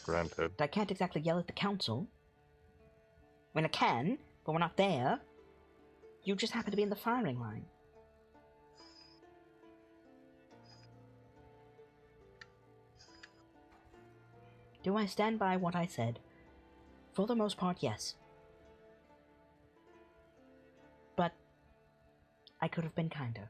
Granted. I can't exactly yell at the council. I mean, I can, but we're not there. You just happen to be in the firing line. Do I stand by what I said? For the most part, yes. But I could have been kinder.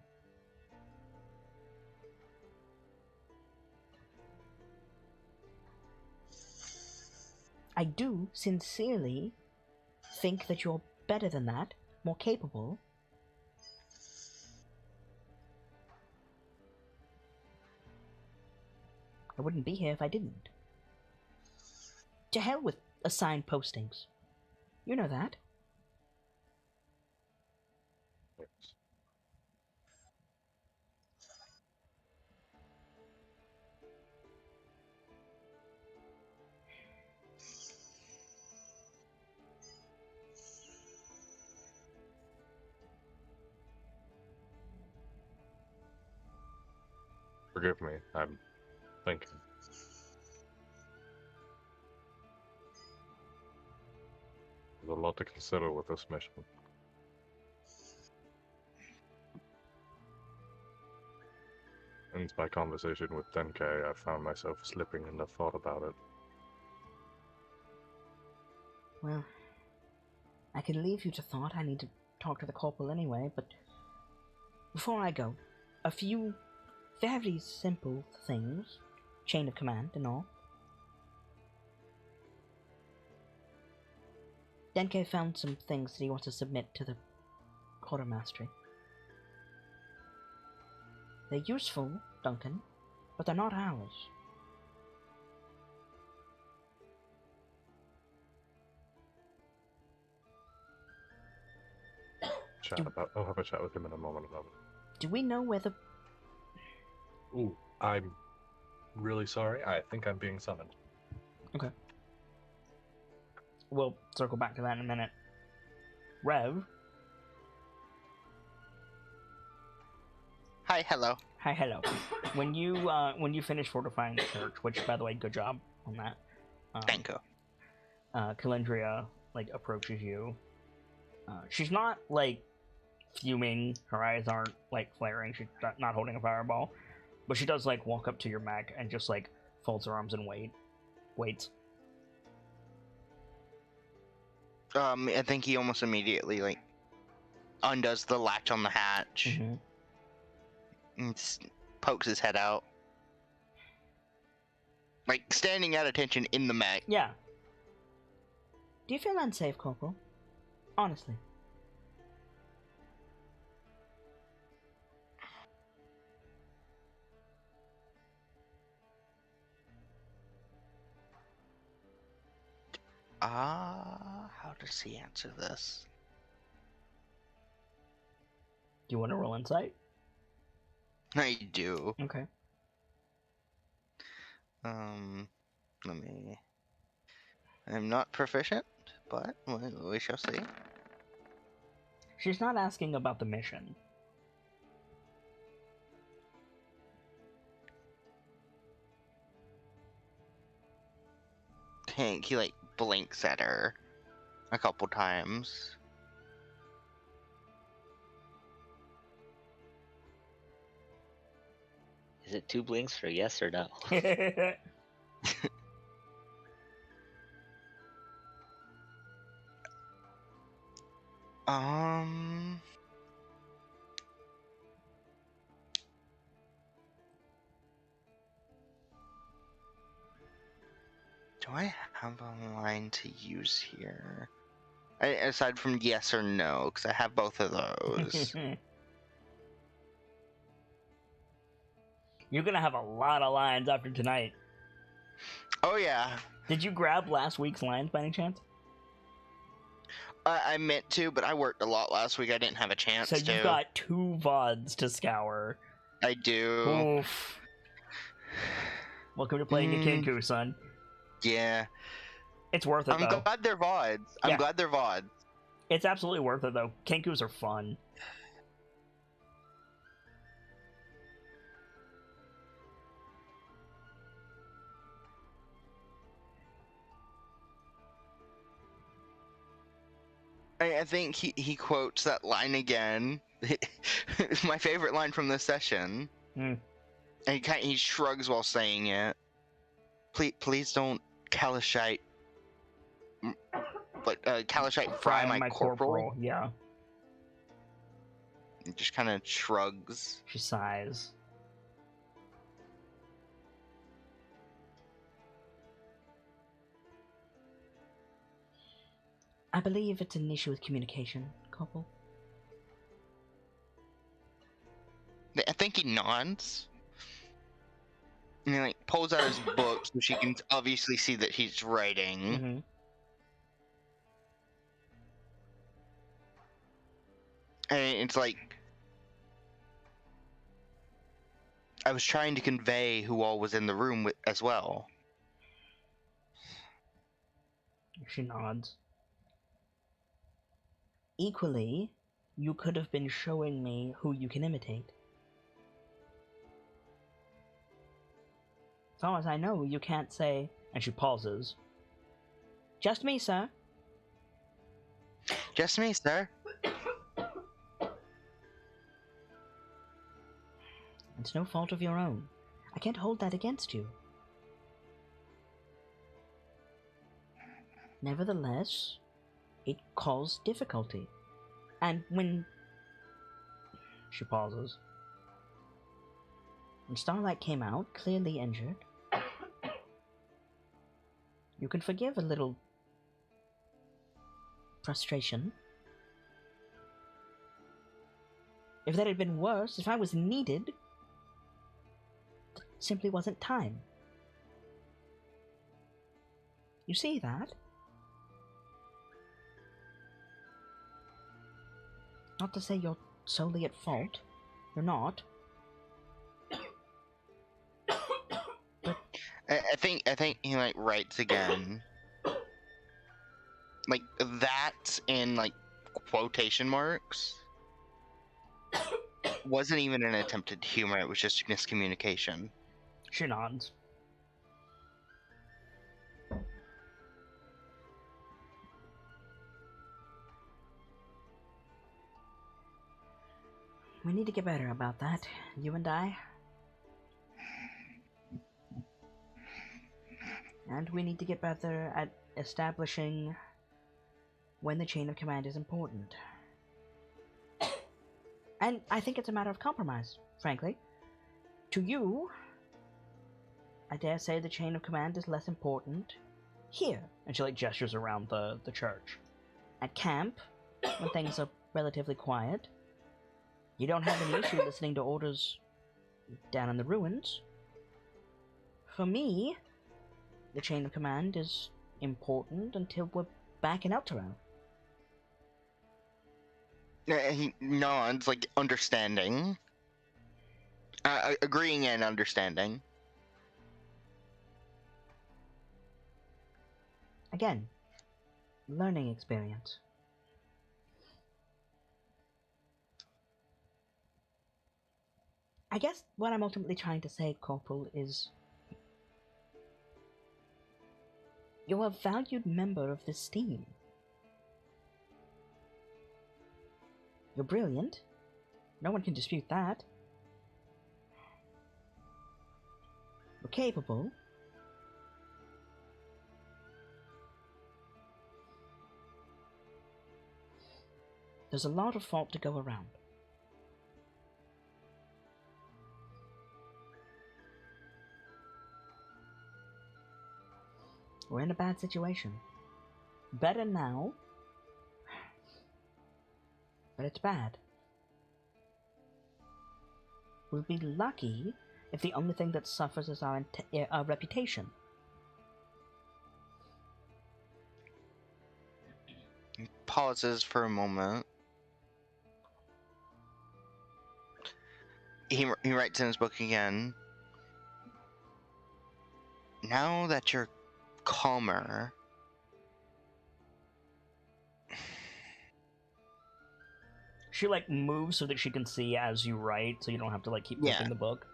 I do sincerely think that you're better than that, more capable. I wouldn't be here if I didn't. To hell with assigned postings. You know that. Yes. Forgive me, I'm thinking. There's a lot to consider with this mission. Since my conversation with Denke, I found myself slipping into thought about it. Well, I can leave you to thought. I need to talk to the corporal anyway, but before I go, a few very simple things. Chain of command and all. Denke found some things that he wants to submit to the quartermastery. They're useful, Duncan, but they're not ours. I'll have a chat with him in a moment about it. Do we know where the... Ooh, I'm really sorry. I think I'm being summoned. Okay. We'll circle back to that in a minute. Rev? Hi, hello. Hi, hello. When you finish fortifying the church, which, by the way, good job on that. Thank you. Calendria, approaches you. She's not, fuming. Her eyes aren't, flaring. She's not holding a fireball. But she does, walk up to your mech and just, folds her arms and waits. I think he almost immediately, undoes the latch on the hatch. Mm-hmm. And pokes his head out. Standing at attention in the mech. Yeah. Do you feel unsafe, Corporal? Honestly. How does he answer this? Do you want to roll insight? I do. Okay. Let me. I'm not proficient, but we shall see. She's not asking about the mission. Hank, he like blinks at her a couple times. Is it 2 blinks for yes or no? Do I have a line to use here? Aside from yes or no, because I have both of those. You're gonna have a lot of lines after tonight. Oh yeah. Did you grab last week's lines by any chance? I meant to, but I worked a lot last week. I didn't have a chance So to. you've got 2 VODs to scour. I do. Oof. Welcome to playing a Kenku, son. Yeah. It's worth it, I'm though. glad they're VODs. Yeah. I'm glad they're VODs. It's absolutely worth it, though. Kenkus are fun. I think he quotes that line again. It's my favorite line from this session. Hmm. And he shrugs while saying it. Please don't Kalashite. But Kalashite fry my corporal. Yeah. He just kind of shrugs. She sighs. I believe it's an issue with communication, Corporal. I think he nods. And he like pulls out his book so she can obviously see that he's writing. Mm-hmm. And it's like, I was trying to convey who all was in the room as well. She nods. Equally, you could have been showing me who you can imitate. As far as I know, you can't say... And she pauses. Just me, sir. Just me, sir. It's no fault of your own. I can't hold that against you. Nevertheless, it caused difficulty. And when... She pauses. When Starlight came out, clearly injured, you can forgive a little frustration. If that had been worse, if I was needed, simply wasn't time. You see that? Not to say you're solely at fault. You're not. But I think he like writes again. Like that in like quotation marks wasn't even an attempted humor, it was just miscommunication. she nods. We need to get better about that, you and I. And we need to get better at establishing when the chain of command is important. And I think it's a matter of compromise, frankly. To you, I dare say the chain of command is less important here. And she like gestures around the church. At camp, when things are relatively quiet, you don't have any issue listening to orders down in the ruins. For me, the chain of command is important until we're back in Eltero. He nods, like, understanding. Agreeing and understanding. Again, learning experience. I guess what I'm ultimately trying to say, Corporal, is you're a valued member of this team. You're brilliant. No one can dispute that. You're capable. There's a lot of fault to go around. We're in a bad situation. Better now, but it's bad. We'll be lucky if the only thing that suffers is our reputation. He pauses for a moment. He writes in his book again. Now that you're calmer, She like moves so that she can see as you write, so you don't have to like keep flipping the book.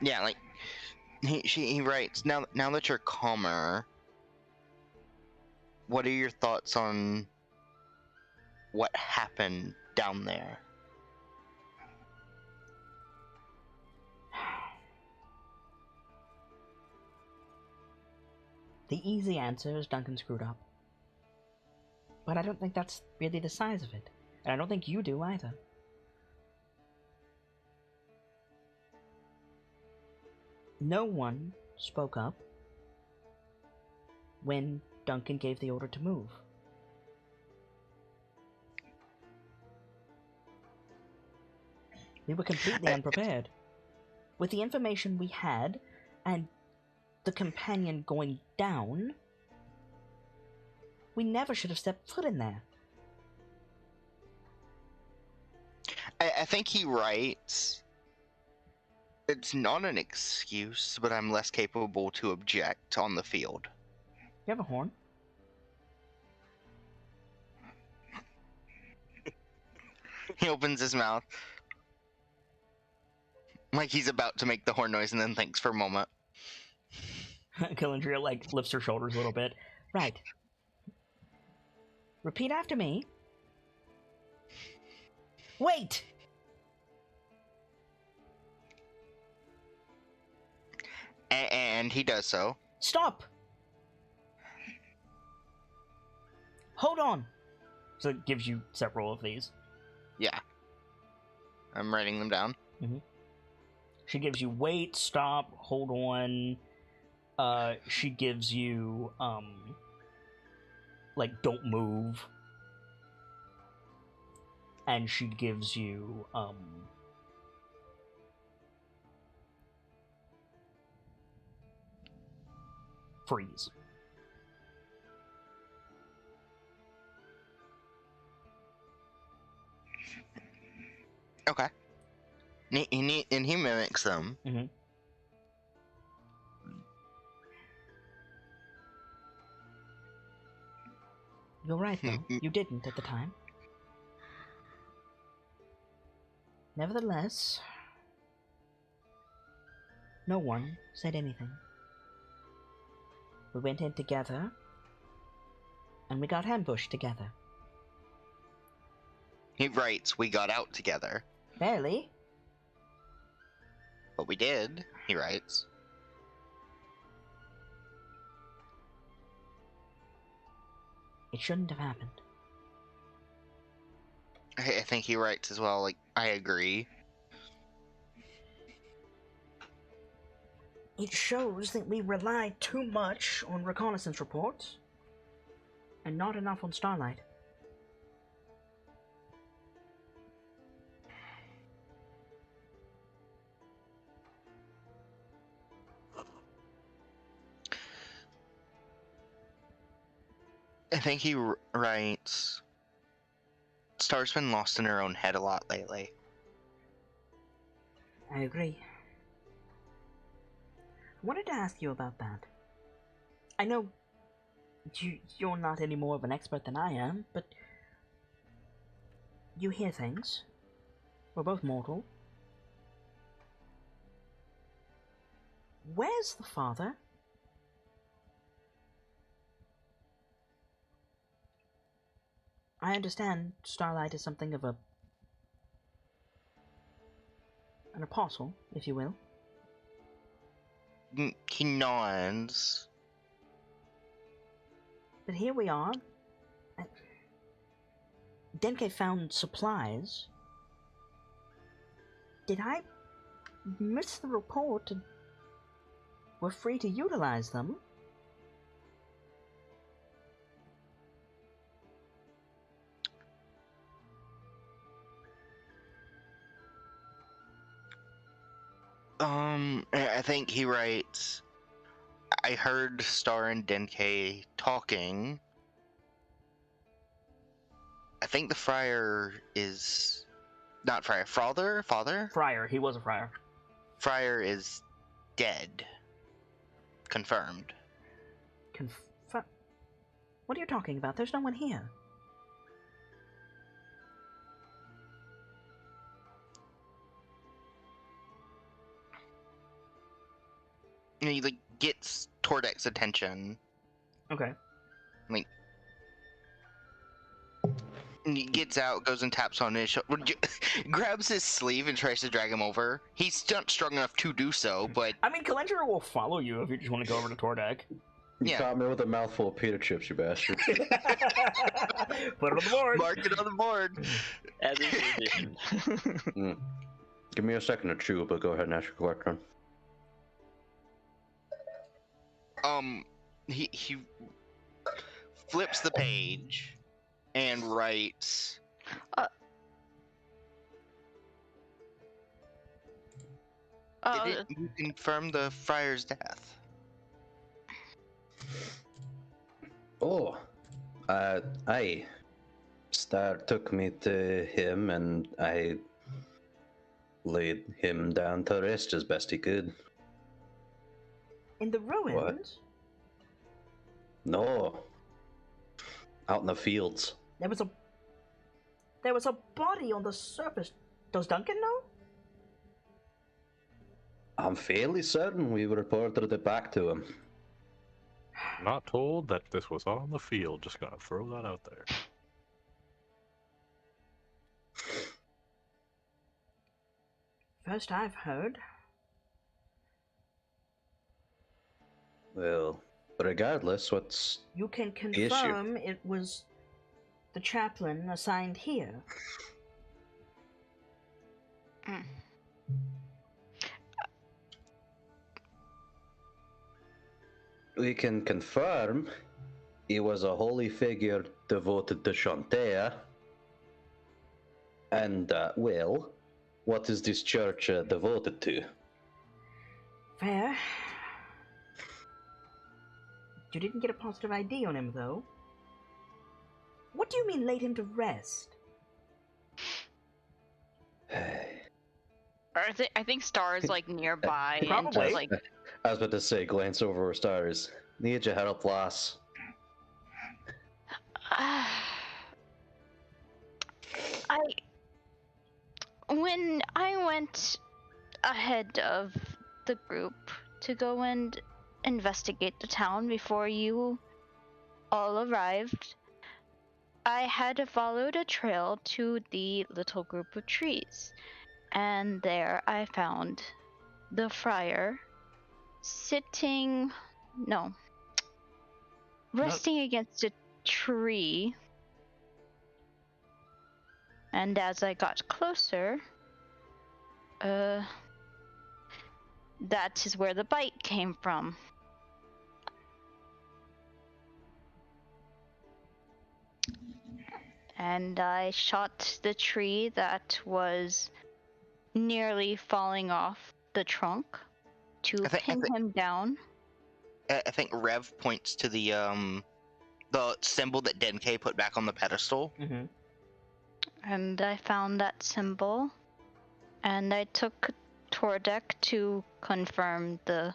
yeah, like he writes, now that you're calmer, what are your thoughts on what happened down there? The easy answer is Duncan screwed up. But I don't think that's really the size of it. And I don't think you do either. No one spoke up when Duncan gave the order to move. We were completely unprepared. With the information we had, and the companion going down, we never should have stepped foot in there. I think he writes, it's not an excuse, but I'm less capable to object on the field. You have a horn. He opens his mouth. Like he's about to make the horn noise and then thinks for a moment. Calendria, like, lifts her shoulders a little bit. Right. Repeat after me. Wait! And he does so. Stop! Hold on! So it gives you several of these. Yeah. I'm writing them down. Mm-hmm. She gives you wait, stop, hold on. She gives you, like, don't move. And she gives you, freeze. Okay. And he mimics them. Mm-hmm. You're right, though. You didn't at the time. Nevertheless, no one said anything. We went in together, and we got ambushed together. He writes, we got out together. Barely. But we did, he writes. It shouldn't have happened. I think he writes as well, like, I agree. It shows that we rely too much on reconnaissance reports, and not enough on Starlight. I think he writes. Star's been lost in her own head a lot lately. I agree. I wanted to ask you about that. I know you're not any more of an expert than I am, but you hear things. We're both mortal. Where's the father? I understand Starlight is something of an apostle, if you will. He nods. But here we are. Denke found supplies. Did I miss the report and we're free to utilize them? I think he writes. I heard Star and Denke talking. I think the friar is not friar. Father. Friar. He was a friar. Friar is dead. Confirmed. What are you talking about? There's no one here. He like gets Tordek's attention. Okay. Like he gets out, goes and taps on his shoulder, grabs his sleeve and tries to drag him over. He's not strong enough to do so, but I mean, Kalendra will follow you if you just want to go over to Tordek. You Yeah. caught me with a mouthful of pita chips, you bastard. Put it on the board. mark it on the board. As a tradition. Give me a second to chew, but go ahead and ask your question. He flips the page and writes. Didn't you confirm the friar's death? Oh, aye. Star took me to him and I laid him down to rest as best he could. In the ruins? No. Out in the fields. There was a body on the surface. Does Duncan know? I'm fairly certain we reported it back to him. Not told that this was on the field. Just gonna throw that out there. First I've heard. Well, regardless, what's You can the issue? confirm it was the chaplain assigned here. We can confirm he was a holy figure devoted to Shantea. And, well, what is this church devoted to? Fair. You didn't get a positive ID on him, though. What do you mean laid him to rest? I think Star is like nearby. Probably. And like, I was about to say, glance over where stars. Need your help, lass. when I went ahead of the group to go and investigate the town before you all arrived, I had followed a trail to the little group of trees, and there I found the friar resting against a tree. And as I got closer, that is where the bite came from. And I shot the tree that was nearly falling off the trunk to pin him down. I think Rev points to the the symbol that Denke put back on the pedestal. Mm-hmm. And I found that symbol, and I took Tordek to confirm the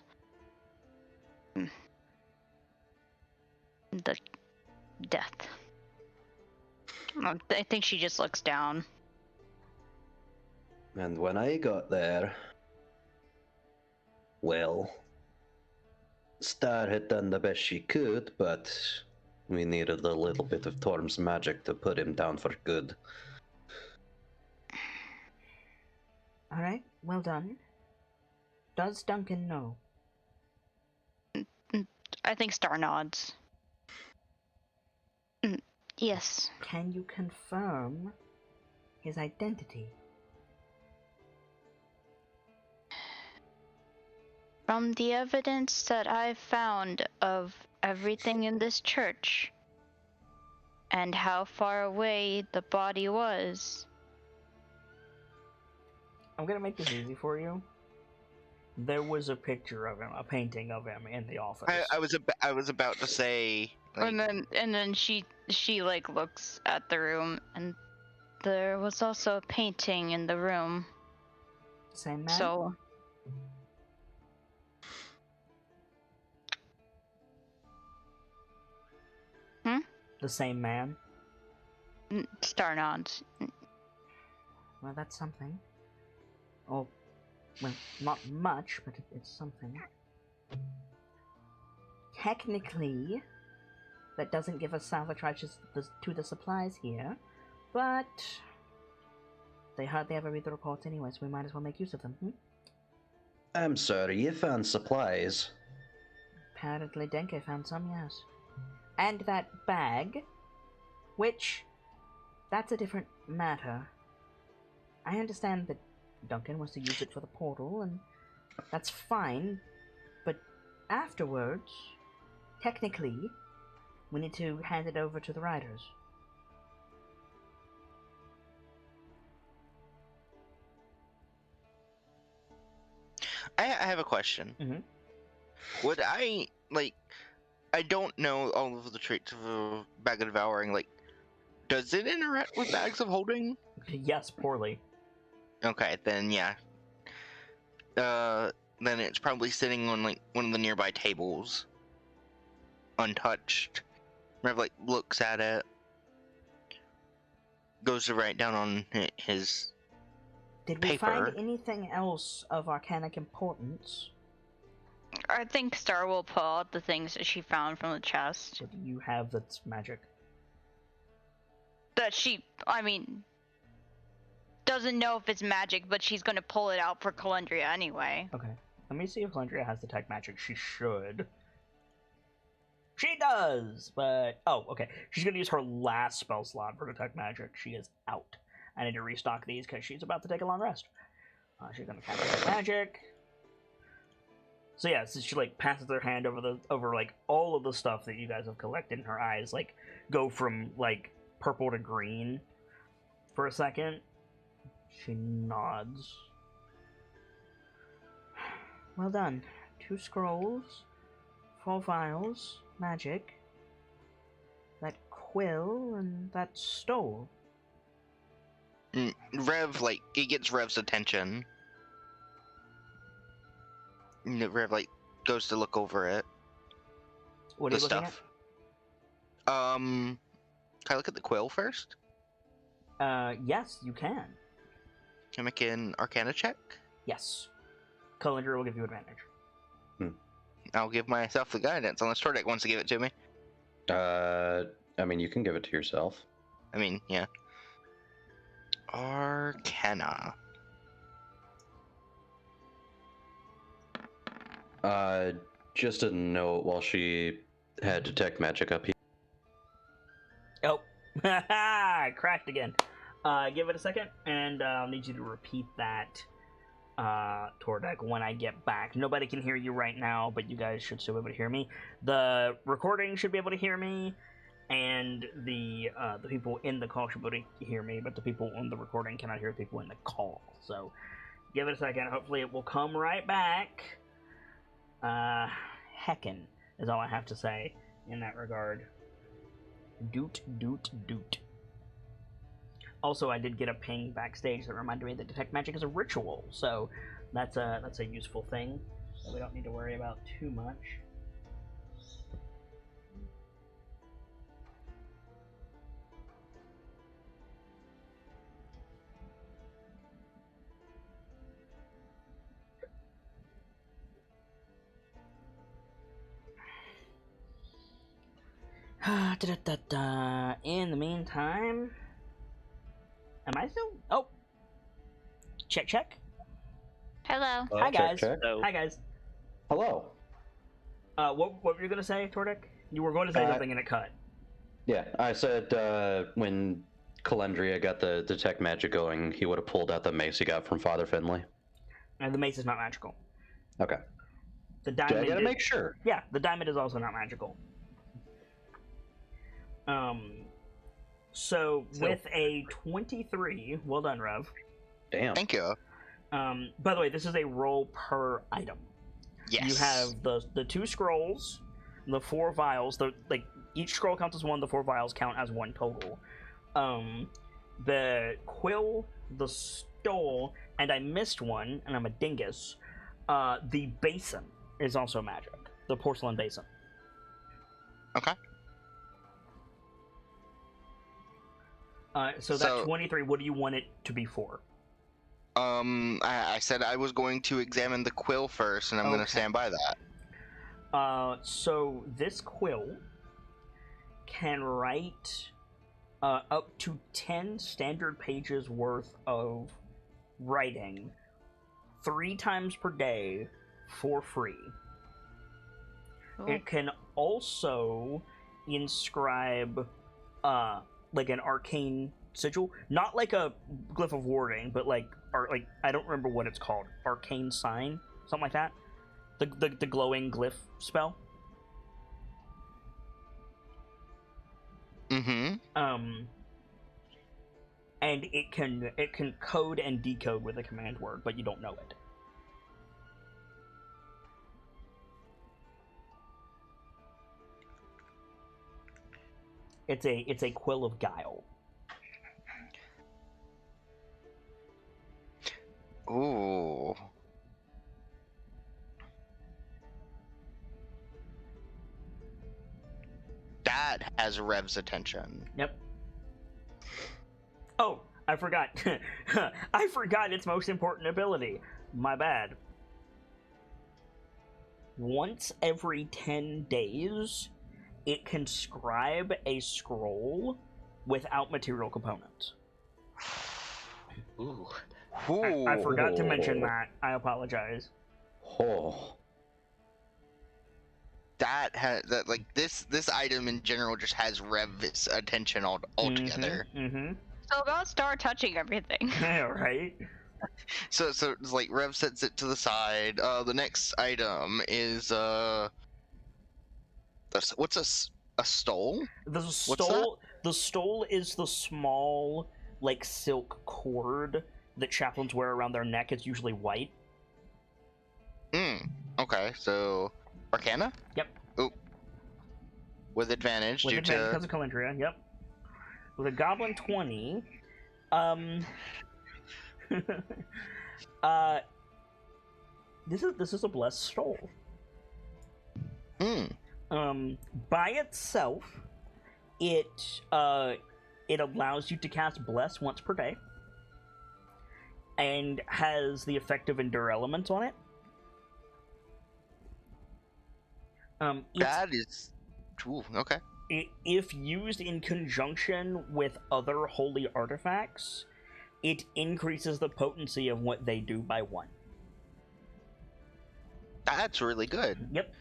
death. I think she just looks down. And when I got there, well, Star had done the best she could, but we needed a little bit of Torm's magic to put him down for good. Alright, well done. Does Duncan know? I think Star nods. Yes. Can you confirm his identity? From the evidence that I've found of everything in this church and how far away the body was, I'm gonna make this easy for you. There was a picture of him, a painting of him in the office. I was about to say. Like, and then she like looks at the room, and there was also a painting in the room. Same man? So The same man? Star nods. Well, that's something. Oh, well, not much, but it's something. Technically, that doesn't give us salvage rights to the supplies here, but they hardly ever read the reports anyway, so we might as well make use of them. I'm sorry, you found supplies. Apparently Denke found some, yes. And that bag, which, that's a different matter. I understand that Duncan wants to use it for the portal, and that's fine, but afterwards, technically, we need to hand it over to the riders. I have a question. Mm-hmm. Would I I don't know all of the traits of a bag of devouring. Like, does it interact with bags of holding? Yes, poorly. Okay, then yeah. Then it's probably sitting on one of the nearby tables, untouched. Rev looks at it, goes to write down on his. Did we Paper. find anything else of arcanic importance? I think Star will pull out the things that she found from the chest. What do you have that's magic? That doesn't know if it's magic, but she's gonna pull it out for Calendria anyway. Okay. Let me see if Landria has detect magic. She should. She does, but... Oh, okay. She's gonna use her last spell slot for detect magic. She is out. I need to restock these because she's about to take a long rest. She's gonna cast detect magic. So yeah, so she passes her hand over all of the stuff that you guys have collected, and her eyes go from purple to green for a second. She nods. Well done. 2 scrolls, 4 vials, magic, that quill, and that stole. Rev it gets Rev's attention. Rev goes to look over it. What are The you looking stuff. Can I look at the quill first? at? Yes, you can. Can I make an Arcana check? Yes. Calendar will give you advantage. I'll give myself the guidance unless Tordek wants to give it to me. I mean, you can give it to yourself. I mean, yeah. Arcana. Just a note while she had detect magic up here. Oh. Cracked again. Give it a second, and I'll need you to repeat that, Tordek, when I get back. Nobody can hear you right now, but you guys should still be able to hear me. The recording should be able to hear me, and the people in the call should be able to hear me, but the people on the recording cannot hear the people in the call. So, give it a second. Hopefully it will come right back. Heckin' is all I have to say in that regard. Doot, doot, doot. Also, I did get a ping backstage that reminded me that detect magic is a ritual, so that's a useful thing that we don't need to worry about too much. In the meantime, am I still? Oh, check. Hello. Hi guys. Check. So, Hi guys. Hello. What were you gonna say, Tordek? You were going to say something and it cut. Yeah, I said when Calendria got the detect magic going, he would have pulled out the mace he got from Father Finley. And the mace is not magical. Okay. The diamond. I gotta make sure. Yeah, the diamond is also not magical. So with a 23, well done, Rev. Damn. Thank you. By the way, this is a roll per item. Yes. You have the 2 scrolls, the 4 vials. Each scroll counts as 1. The 4 vials count as 1 total. The quill, the stole, and I missed one, and I'm a dingus. The basin is also magic. The porcelain basin. Okay. So that 23, what do you want it to be for? I said I was going to examine the quill first, and I'm going to stand by that. So this quill can write up to 10 standard pages worth of writing 3 times per day for free. Cool. It can also inscribe like an arcane sigil, not like a glyph of warding, but like I don't remember what it's called, arcane sign, something like that. The glowing glyph spell. Mm-hmm. And it can code and decode with a command word, but you don't know it. It's a quill of guile. Ooh. That has Rev's attention. Yep. Oh, I forgot. I forgot its most important ability. My bad. Once every 10 days, it can scribe a scroll without material components. ooh. Ooh. I forgot to mention that. I apologize. Oh. That has that like this item in general just has Rev's attention altogether. Mm-hmm. So about start touching everything. Yeah, right? So it's like Rev sets it to the side. The next item is what's a stole? The stole is the small, like, silk cord that chaplains wear around their neck. It's usually white. Okay, so Arcana? Yep. Oop. With advantage With due advantage to because of Calendria, yep. With a Goblin 20, this is a blessed stole. By itself, it allows you to cast Bless once per day, and has the effect of Endure Elements on it. that is ooh, okay. If used in conjunction with other holy artifacts, it increases the potency of what they do by 1. That's really good. Yep.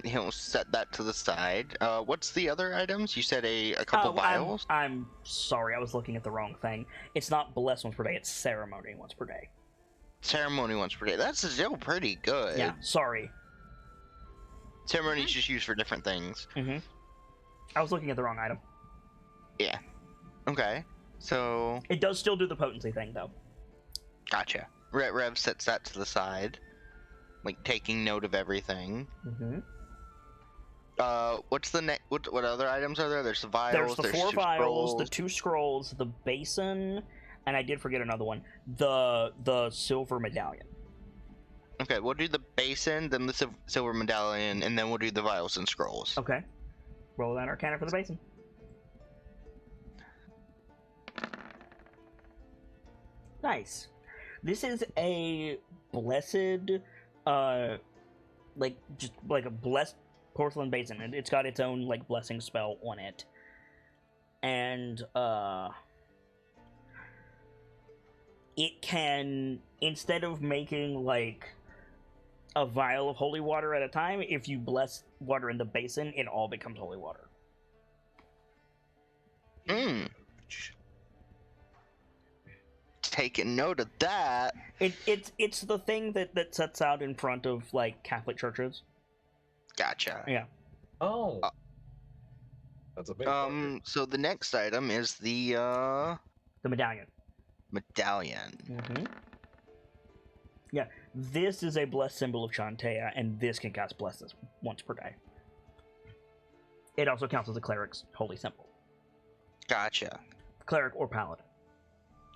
He'll set that to the side. What's the other items? You said a couple vials? I'm sorry, I was looking at the wrong thing. It's not Bless once per day, it's Ceremony once per day. Ceremony once per day. That's still pretty good. Yeah, sorry. Ceremony's just used for different things. I was looking at the wrong item. Yeah. Okay. So It does still do the potency thing, though. gotcha. Rev sets that to the side, like taking note of everything. What's the next? What other items are there? There's the There's vials. the 4 two vials, the scrolls. 2 scrolls, the basin, and I did forget another one. The silver medallion. Okay, we'll do the basin, then the silver medallion, and then we'll do the vials and scrolls. Okay. Roll that arcana for the basin. Nice. This is a blessed, just like a blessed porcelain basin. It's got its own like blessing spell on it, and it can, instead of making like a vial of holy water at a time, if you bless water in the basin, it all becomes holy water. Taking note of that. It's the thing that sets out in front of like Catholic churches. Gotcha. Yeah. Oh. That's a big So the next item is the medallion. medallion. Mm-hmm. Yeah, this is a blessed symbol of Shantea, and this can cast blesses once per day. It also counts as a cleric's holy symbol. Gotcha. Cleric or paladin.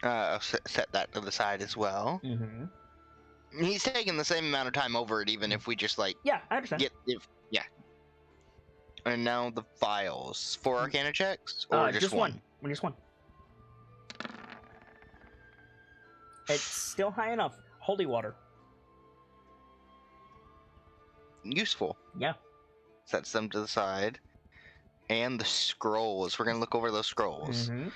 I'll set that to the side as well. Mm-hmm. He's taking the same amount of time over it, even if we just like Yeah, I understand. yeah. And now the vials. 4 Arcana checks, or just one? Just one. It's still high enough. Holy water. Useful. Yeah. Sets them to the side. And the scrolls. We're gonna look over those scrolls. Mm-hmm.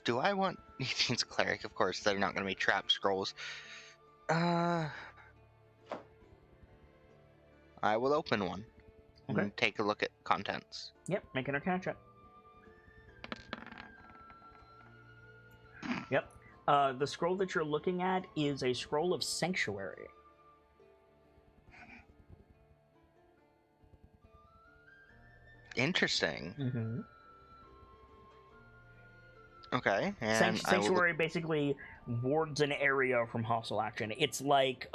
Do I want... He needs a cleric, of course. They're not gonna be trap scrolls. I will open one. Okay. And take a look at contents. Yep, make an arcana check. Yep. The scroll that you're looking at is a scroll of sanctuary. Interesting. Mm-hmm. Okay. And Sanctuary basically wards an area from hostile action. It's like,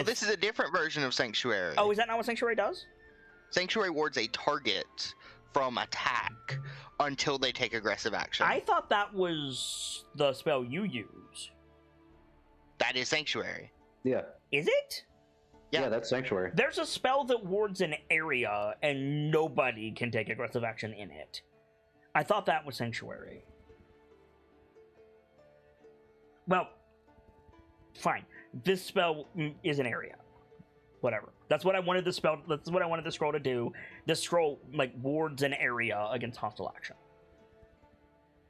this is a different version of Sanctuary. Oh, is that not what Sanctuary does? Sanctuary wards a target from attack until they take aggressive action. I thought that was the spell you use. That is Sanctuary. Yeah. Is it? Yeah. That's Sanctuary. There's a spell that wards an area and nobody can take aggressive action in it. I thought that was Sanctuary. Well, fine. This spell is an area. Whatever. That's what I wanted the spell. That's what I wanted the scroll to do. This scroll like wards an area against hostile action.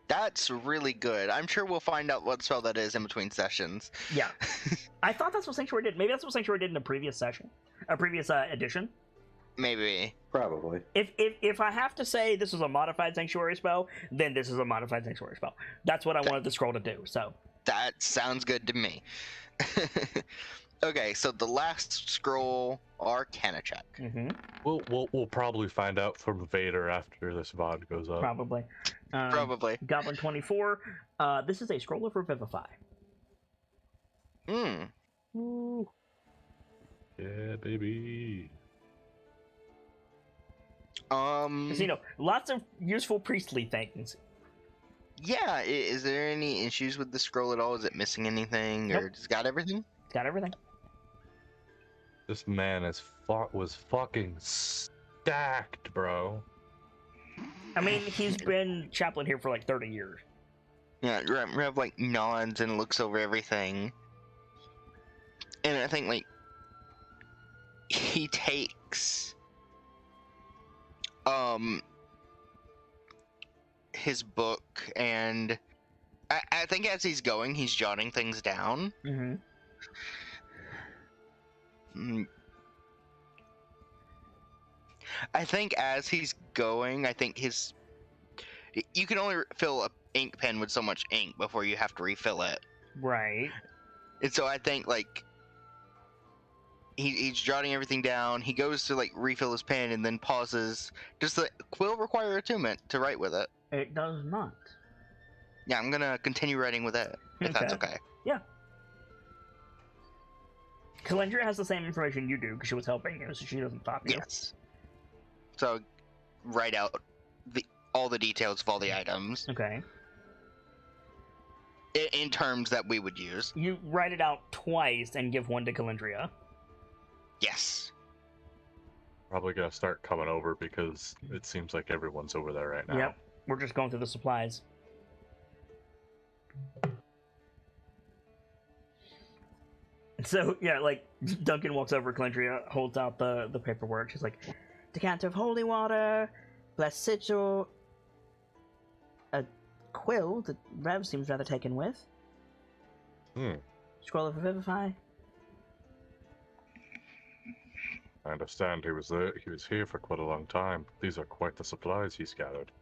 That's really good. I'm sure we'll find out what spell that is in between sessions. Yeah. I thought that's what Sanctuary did. Maybe that's what Sanctuary did in a previous session, a previous edition. Maybe. Probably. If I have to say this is a modified Sanctuary spell, then this is a modified Sanctuary spell. That's what I wanted the scroll to do. So that sounds good to me. Okay, so the last scroll, Arcana check. Mm-hmm. We'll probably find out from Vader after this VOD goes up. Probably. Probably. Goblin 24. This is a scroll of Revivify. Ooh. Yeah, baby. Lots of useful priestly things. Yeah, is there any issues with the scroll at all? Is it missing anything, or Nope. it's got everything? It's got everything. This man was fucking stacked, bro. I mean, he's been chaplain here for like 30 years. Yeah, Rev like nods and looks over everything, and I think like he takes his book, and I think as he's going, he's jotting things down. Mm-hmm. I think as he's going, you can only fill a ink pen with so much ink before you have to refill it. Right. And so I think like he's jotting everything down. He goes to like refill his pen and then pauses. Does the quill require attunement to write with it? It does not. Yeah, I'm gonna continue writing with it if that's okay. Yeah. Calendria has the same information you do because she was helping you, so she doesn't stop you. Yes. So, write out all the details of all the items Okay. in terms that we would use. You write it out twice and give one to Calendria. Yes. Probably gonna start coming over because it seems like everyone's over there right now. Yep. We're just going through the supplies. So, yeah, like, Duncan walks over, Calendria holds out the paperwork. She's like, decanter of holy water, blessed sigil, a quill that Rev seems rather taken with. Scroll of Revivify. I understand he was there. He was here for quite a long time. These are quite the supplies he's gathered.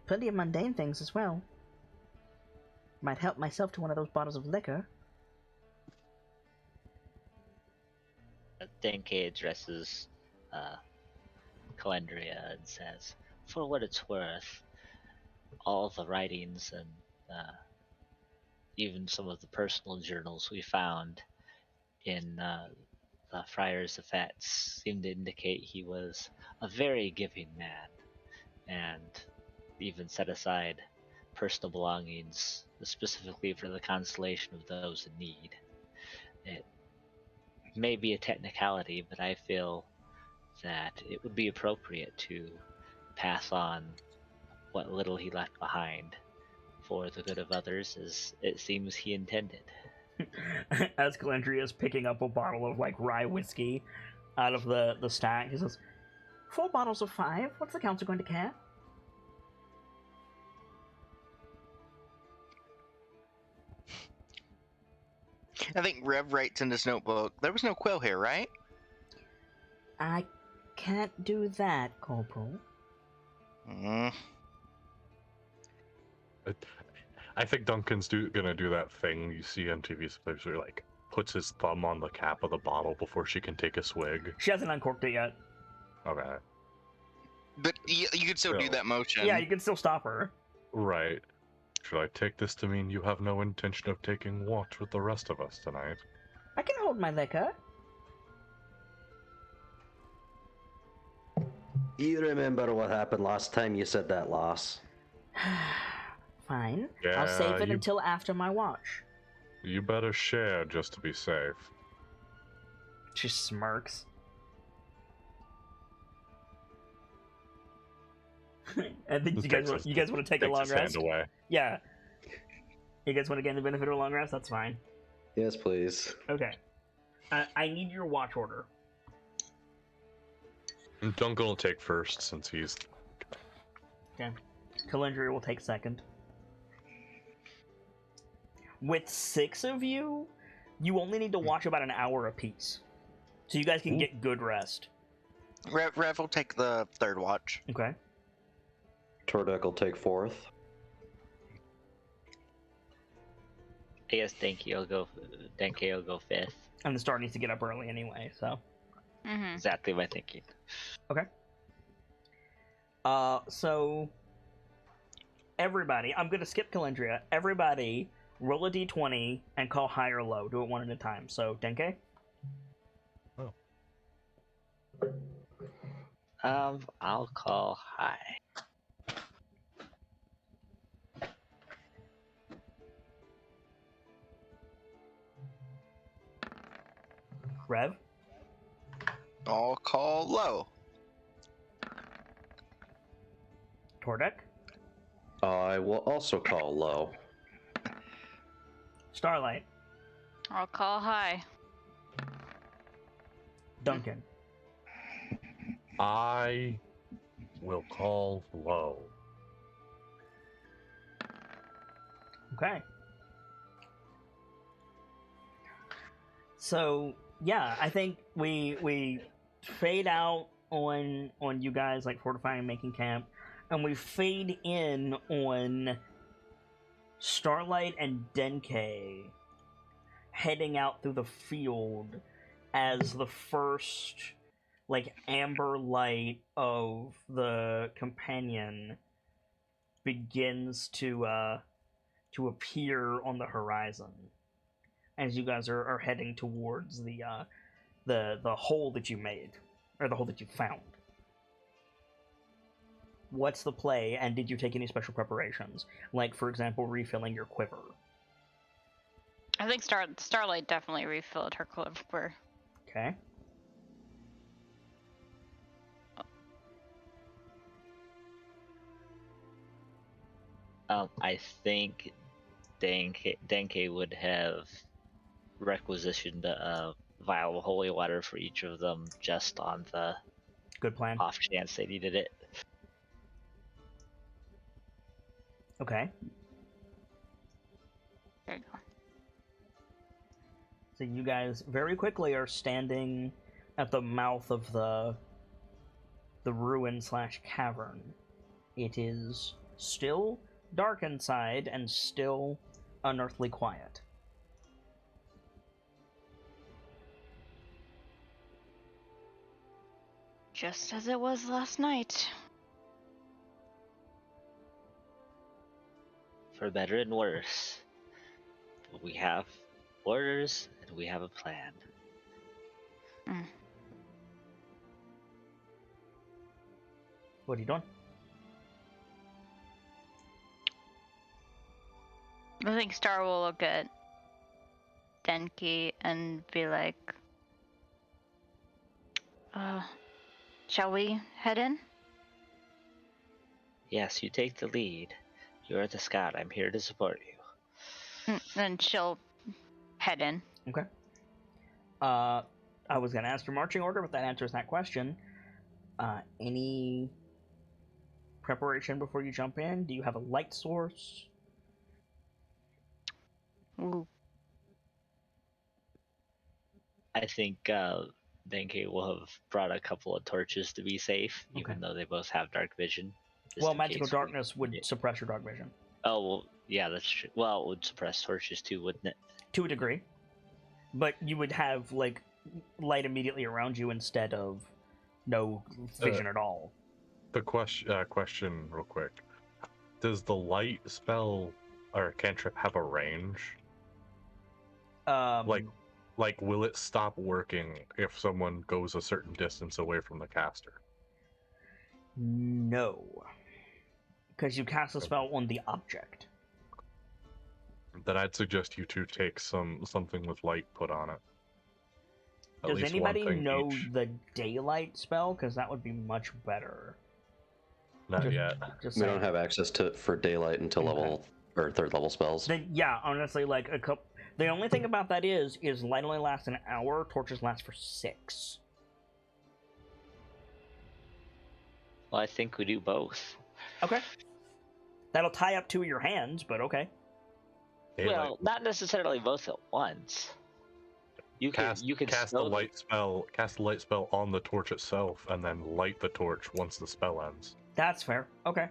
Plenty of mundane things as well. Might help myself to one of those bottles of liquor. Denke addresses Calendria and says, "For what it's worth, all the writings and even some of the personal journals we found in the Friars of Fats seem to indicate he was a very giving man, and even set aside personal belongings specifically for the consolation of those in need. It may be a technicality, but I feel that it would be appropriate to pass on what little he left behind for the good of others, as it seems he intended." As Calendria is picking up a bottle of, like, rye whiskey out of the stack, he says, 4 bottles of 5. What's the council going to care? I think Rev writes in his notebook, there was no quill here, right? I can't do that, Corporal. I think Duncan's gonna do that thing you see on TV sometimes where he, like, puts his thumb on the cap of the bottle before she can take a swig. She hasn't uncorked it yet. Okay. But you can still do that motion. Yeah, you can still stop her. Right. Should I take this to mean you have no intention of taking watch with the rest of us tonight? I can hold my liquor. You remember what happened last time you said that, Loss? Fine. Yeah, I'll save it until after my watch. You better share just to be safe. She smirks. I think you guys want to take a long rest. Hand away. Yeah. You guys want to gain the benefit of a long rest? That's fine. Yes, please. Okay. I need your watch order. Duncan will take first since he's. Okay. Calendria will take second. With 6 of you, you only need to watch about an hour apiece. So you guys can get good rest. Rev will take the third watch. Okay. Tordek will take 4th. I guess Denke will go 5th. And the star needs to get up early anyway, so. Mm-hmm. Exactly my thinking. Okay. So everybody, I'm gonna skip Calendria. Everybody, roll a d20 and call high or low. Do it one at a time. So Denke. I'll call high. Rev. I'll call low. Tordek. I will also call low. Starlight. I'll call high. Duncan. I will call low. Okay. So yeah, I think we fade out on you guys like fortifying and making camp, and we fade in on Starlight and Denke heading out through the field as the first like amber light of the companion begins to appear on the horizon. as you guys are heading towards the hole that you made, or the hole that you found. What's the play, and did you take any special preparations? Like, for example, refilling your quiver. I think Starlight definitely refilled her quiver. Okay. I think Denke would have requisitioned a vial of holy water for each of them, just on the Good plan. off chance they needed it. Okay. There you go. So you guys very quickly are standing at the mouth of the ruin / cavern. It is still dark inside and still unearthly quiet. Just as it was last night. For better and worse. But we have orders and we have a plan. What are you doing? I think Star will look at Denki and be like, shall we head in? Yes, you take the lead. You're the scout. I'm here to support you. Then she'll head in. Okay. I was gonna ask your marching order, but that answers that question. Any preparation before you jump in? Do you have a light source? Ooh. I think Denke will have brought a couple of torches to be safe, even though they both have dark vision. Well, magical darkness would suppress your dark vision. Oh, well, yeah, that's true. Well, it would suppress torches too, wouldn't it? To a degree. But you would have, like, light immediately around you instead of no vision at all. The question real quick. Does the light spell or cantrip have a range? Like, will it stop working if someone goes a certain distance away from the caster? No. Because you cast a spell on the object. Then I'd suggest you two take something with light put on it. At Does least anybody one thing know each. the daylight spell? Because that would be much better. Not yet. Just We saying. don't have access to it for daylight until level or third level spells. Then, yeah, honestly, like a couple. The only thing about that is light only lasts an hour. Torches last for 6. Well, I think we do both. Okay. That'll tie up 2 of your hands, but okay. Daylight. Well, not necessarily both at once. You can cast the light spell. Cast the light spell on the torch itself, and then light the torch once the spell ends. That's fair. Okay.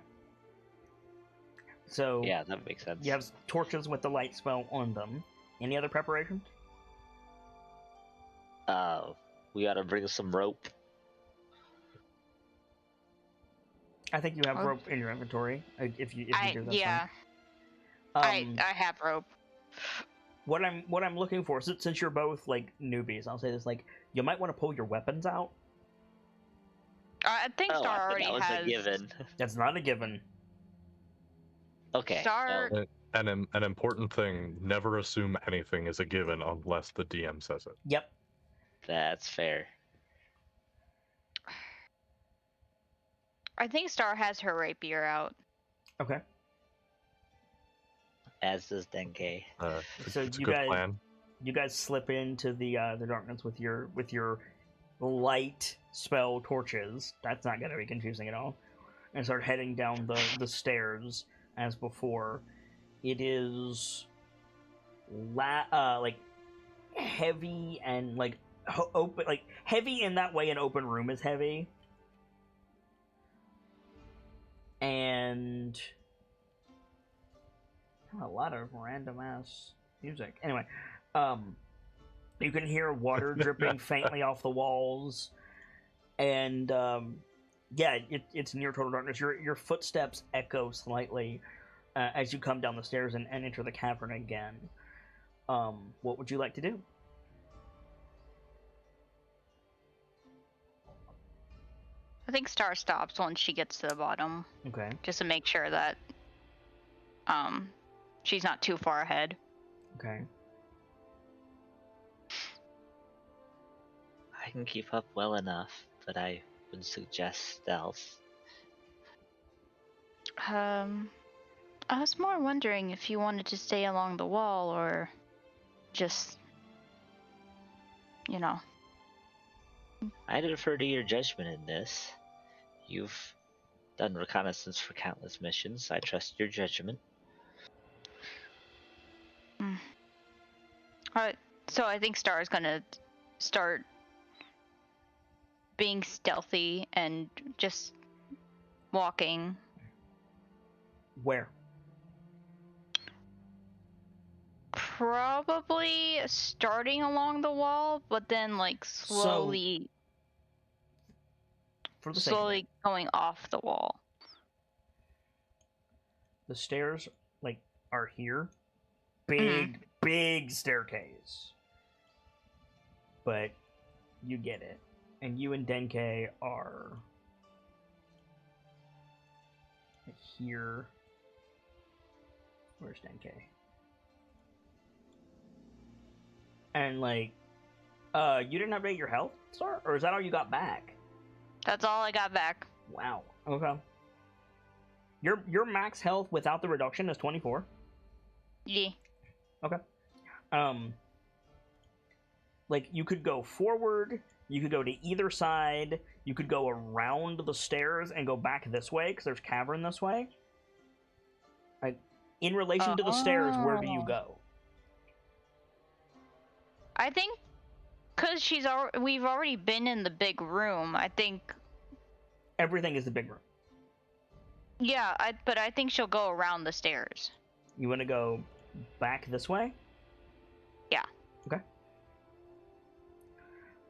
So Yeah, that makes sense. you have torches with the light spell on them. Any other preparations? We gotta bring some rope. I think you have rope in your inventory. If you do that. Yeah. I I have rope. What I'm looking for, since you're both like newbies, I'll say this: like, you might want to pull your weapons out. I think I Star thought already that was has. a given. That's not a given. Okay. Star. well, An important thing: never assume anything is a given unless the DM says it. Yep. that's fair. I think Star has her rapier out. Okay. As does Denke. So It's a you good guys- plan. You guys slip into the darkness with your light spell torches. That's not going to be confusing at all. And start heading down the stairs as before. It is like heavy and like open, like heavy in that way an open room is heavy. And a lot of random ass music. Anyway, you can hear water dripping faintly off the walls, and yeah, it's near total darkness. Your footsteps echo slightly as you come down the stairs and enter the cavern again. What would you like to do? I think Star stops once she gets to the bottom, Okay. just to make sure that she's not too far ahead. Okay. I can keep up well enough, but I would suggest stealth. I was more wondering if you wanted to stay along the wall or just, you know. I defer to your judgment in this. You've done reconnaissance for countless missions. I trust your judgment. Alright, so I think Star is gonna start being stealthy and just walking. Where? Probably starting along the wall, but then like slowly For the sake of it, going off the wall. the stairs like are here. Big staircase. But you get it. And you and Denke are here. Where's Denke? And like, you didn't update your health, Star? Or is that all you got back? That's all I got back. Wow. Okay. Your max health without the reduction is 24. Yeah. Okay. Like you could go forward, you could go to either side, you could go around the stairs and go back this way because there's cavern this way. Like in relation to the stairs, where do you go? I think because we've already been in the big room. I think Everything is the big room. yeah. But I think she'll go around the stairs. You want to go back this way? Yeah. Okay.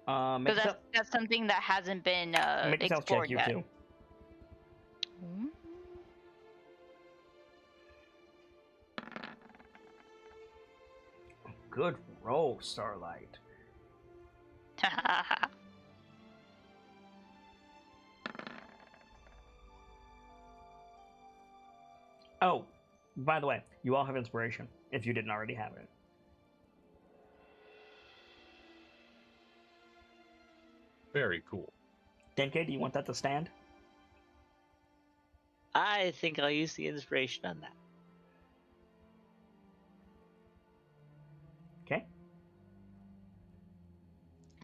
Because that's something that hasn't been make a stealth check, explored you yet. two. Good roll, Starlight. Oh, by the way, you all have inspiration, if you didn't already have it. Very cool. Denke, do you want that to stand? I think I'll use the inspiration on that. Okay.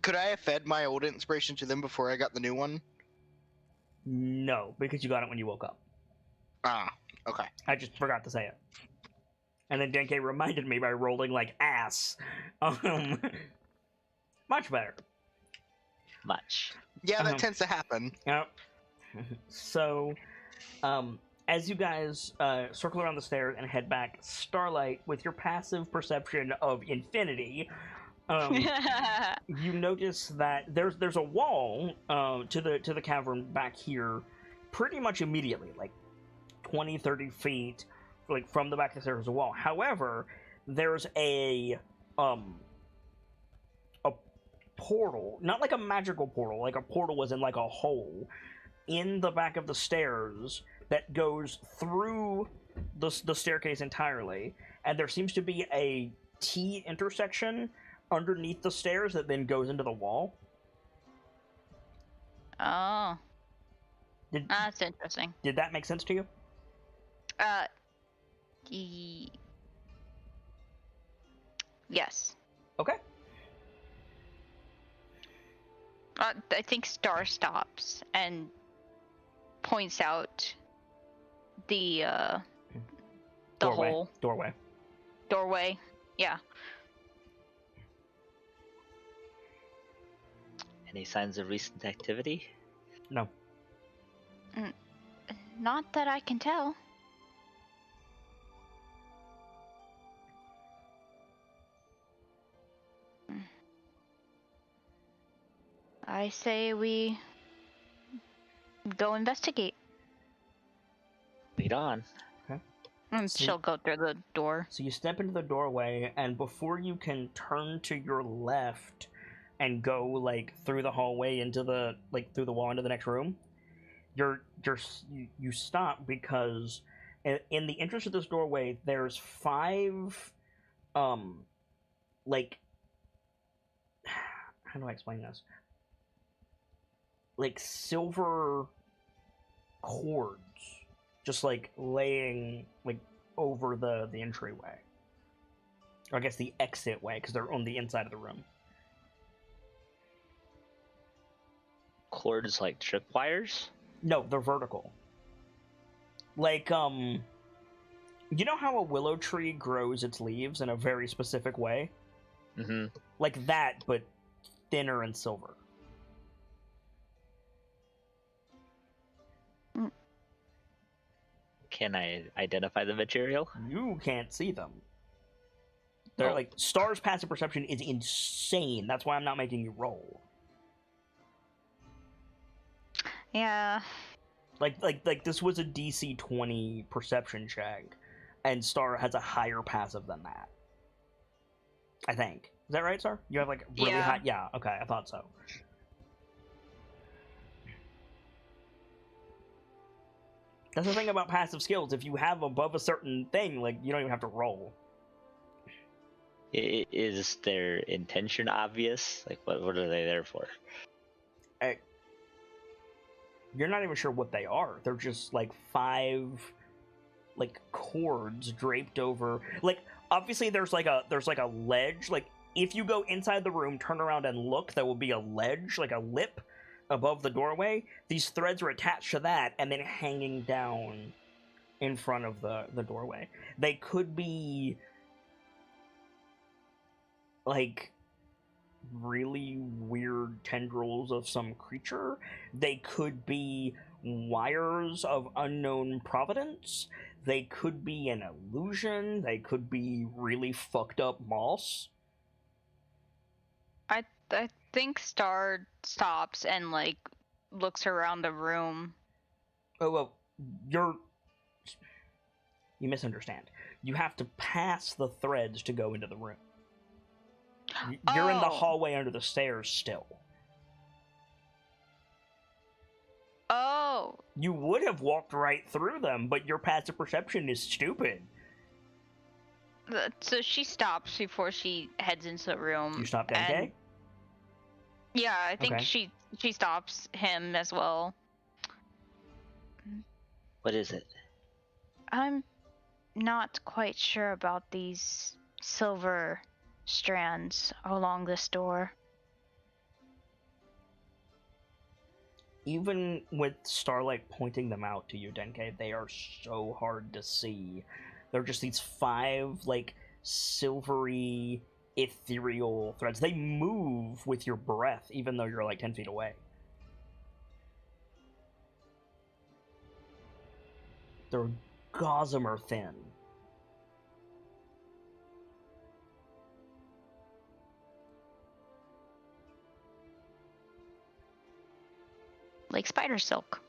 Could I have fed my old inspiration to them before I got the new one? No, because you got it when you woke up. Ah, okay. I just forgot to say it. And then Denke reminded me by rolling like ass. Much better. Much. Yeah, that tends to happen. Yep. So, as you guys circle around the stairs and head back, Starlight, with your passive perception of infinity, you notice that there's a wall to the cavern back here, pretty much immediately, like 20-30 feet, like from the back of the stairs, a wall. However, there's a portal, not like a magical portal, like a portal was in like a hole in the back of the stairs that goes through the staircase entirely, and there seems to be a T intersection underneath the stairs that then goes into the wall. Oh. That's interesting. Did that make sense to you? Yes. Okay. I think Star stops and points out the doorway. Yeah. Any signs of recent activity? No. Not that I can tell. I say we go investigate. Lead on. Okay. And So- she'll go through the door. So you step into the doorway, and before you can turn to your left and go like through the hallway into the through the wall into the next room, you stop because in the entrance of this doorway there's 5 like how do I explain this? Like silver cords just like laying like over the entryway. Or I guess the exit way, because they're on the inside of the room. Cords like tripwires? No, they're vertical. Like, you know how a willow tree grows its leaves in a very specific way? Mm-hmm. Like that, but thinner and silver. Can I identify the material? You can't see them. They're like, Star's passive perception is insane. That's why I'm not making you roll. Yeah. Like this was a DC 20 perception check, and Star has a higher passive than that. I think. Is that right, Star? You have like really Yeah. high. Yeah. Okay, I thought so. That's the thing about passive skills. If you have above a certain thing, like you don't even have to roll. Is their intention obvious? Like, what are they there for? You're not even sure what they are. They're just like 5 like cords draped over. Like obviously there's like a ledge. Like if you go inside the room, turn around and look, there will be a ledge, like a lip above the doorway. These threads are attached to that and then hanging down in front of the doorway. They could be like really weird tendrils of some creature. They could be wires of unknown providence. They could be an illusion. They could be really fucked up moss. I think Star stops and like looks around the room. Oh, well, you misunderstand. You have to pass the threads to go into the room. You're in the Oh. hallway under the stairs still. Oh. You would have walked right through them, but your passive perception is stupid. So she stops before she heads into the room. You stopped and- NK? Yeah, I think Okay. she stops him as well. What is it? I'm not quite sure about these silver strands along this door. Even with Starlight pointing them out to you, Denke, they are so hard to see. They're just these 5, like, silvery, ethereal threads. They move with your breath, even though you're, like, 10 feet away. They're gossamer thin. Like spider silk.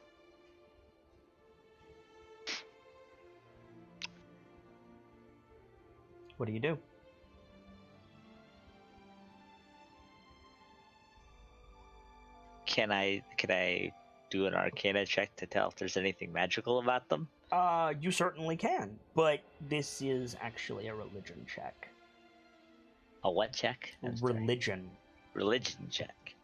What do you do? Can I do an Arcana check to tell if there's anything magical about them? You certainly can, but this is actually a religion check. A what check? I'm sorry. Religion. Religion check.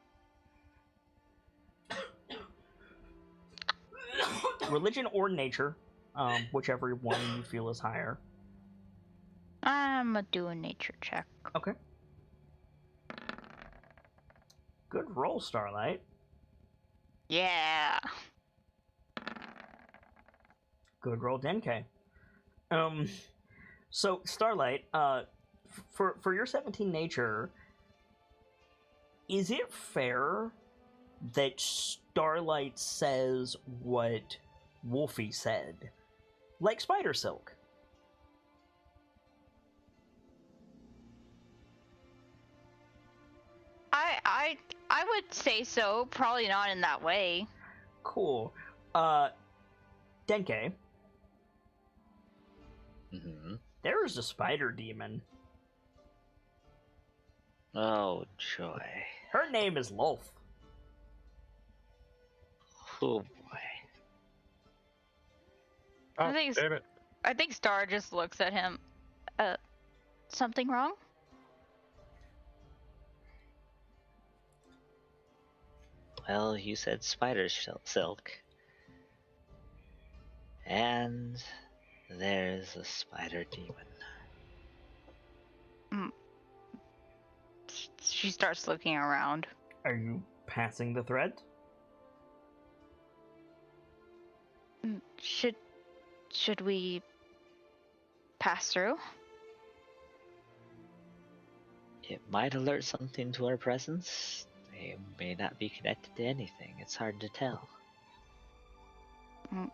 Religion or nature, whichever one you feel is higher. I'm gonna do a nature check. Okay. Good roll, Starlight. Yeah. Good roll, Denke. So Starlight, for your 17 nature, is it fair that Starlight says what Wolfie said, like spider silk? I would say so. Probably not in that way. Cool. Denke, There is a spider demon. Oh, joy. Her name is Lolth. Oh, boy. Oh, think it's- damn it. I think Star just looks at him. Something wrong? Well, you said spider silk. And there's a spider demon. She starts looking around. Are you passing the thread? Should we pass through? It might alert something to our presence. They may not be connected to anything. It's hard to tell. Mm.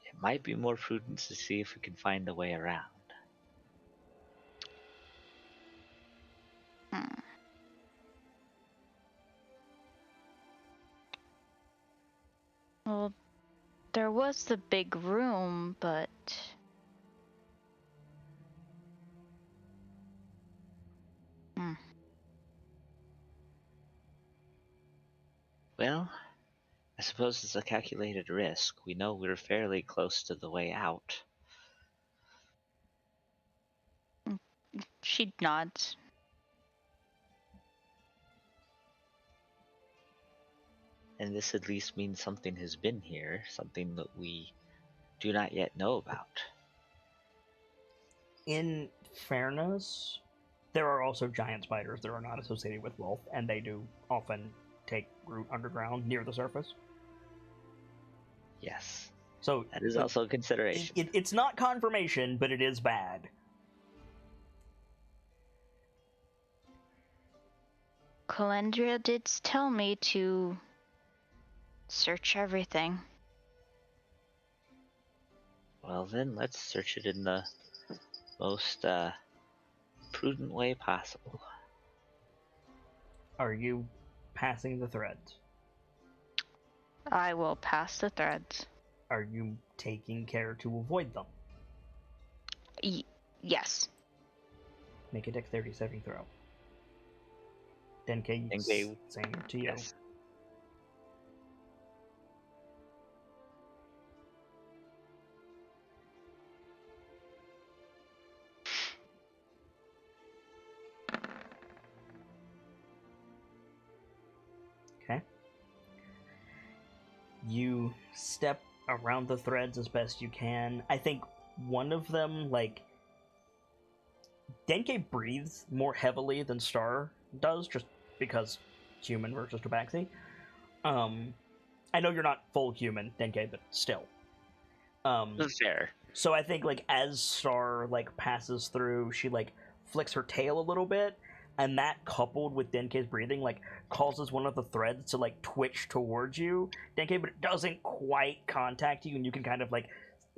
It might be more prudent to see if we can find a way around. Well, there was the big room, but Well, I suppose it's a calculated risk. We know we're fairly close to the way out. she nods. And this at least means something has been here, something that we do not yet know about. In fairness, there are also giant spiders that are not associated with Lolth, and they do often take root underground near the surface. Yes, So that is also a consideration. it's not confirmation, but it is bad. Calendria did tell me to search everything. Well then, let's search it in the most prudent way possible. Are you passing the threads? I will pass the threads. Are you taking care to avoid them? Yes. Make a dexterity saving throw. Denke, Denke, same to you. Yes. Okay. You step around the threads as best you can. I think one of them, like, Denke breathes more heavily than Star does, just because human versus Tabaxi. I know you're not full human, Denke, but still. Fair. So I think, like, as Star, like, passes through, she, like, flicks her tail a little bit, and that, coupled with Denke's breathing, like, causes one of the threads to, like, twitch towards you, Denke, but it doesn't quite contact you, and you can kind of, like,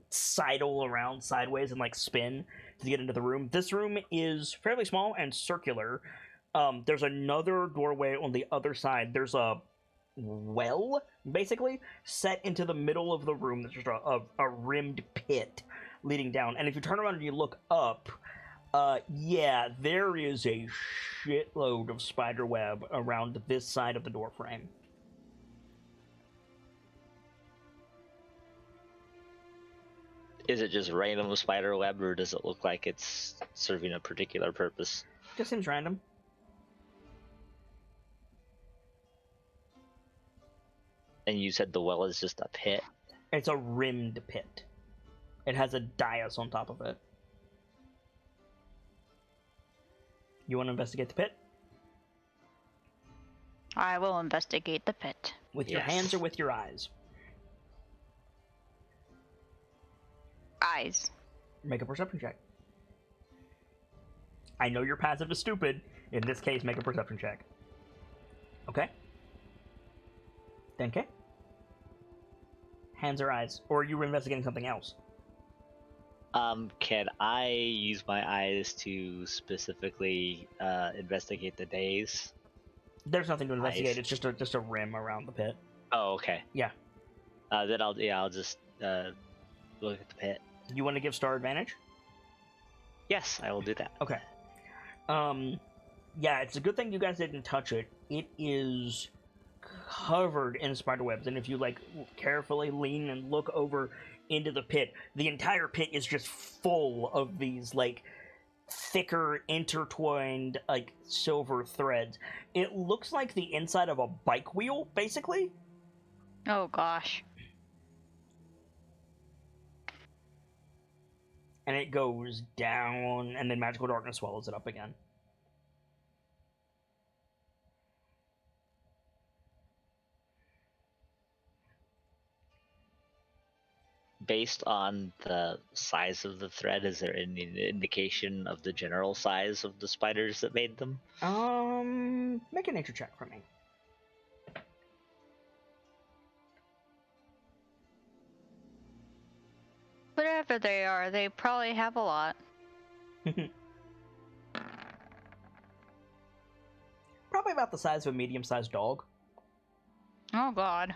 sidle around sideways and, like, spin to get into the room. This room is fairly small and circular. There's another doorway on the other side. There's a well, basically, set into the middle of the room. There's just a rimmed pit leading down. And if you turn around and you look up, yeah, there is a shitload of spider web around this side of the door frame. Is it just random spider web, or does it look like it's serving a particular purpose? Just seems random. And you said the well is just a pit? It's a rimmed pit. It has a dais on top of it. You want to investigate the pit? I will investigate the pit. With your Yes. hands or with your eyes? Eyes. Make a perception check. I know your passive is stupid. In this case, make a perception check. Okay. Denke? Hands or eyes? Or are you investigating something else? Can I use my eyes to specifically investigate the days? There's nothing to investigate. Eyes. It's just a rim around the pit. Oh, okay. Yeah. Then I'll just look at the pit. You want to give Star advantage? Yes, I will do that. Okay. Yeah, it's a good thing you guys didn't touch it. It is covered in spider webs, and if you like carefully lean and look over into the pit, the entire pit is just full of these like thicker intertwined like silver threads. It looks like the inside of a bike wheel, basically. Oh gosh. And it goes down, and then magical darkness swallows it up again. Based on the size of the thread, is there any indication of the general size of the spiders that made them? Make a nature check for me. Whatever they are, they probably have a lot. Probably about the size of a medium-sized dog. Oh god.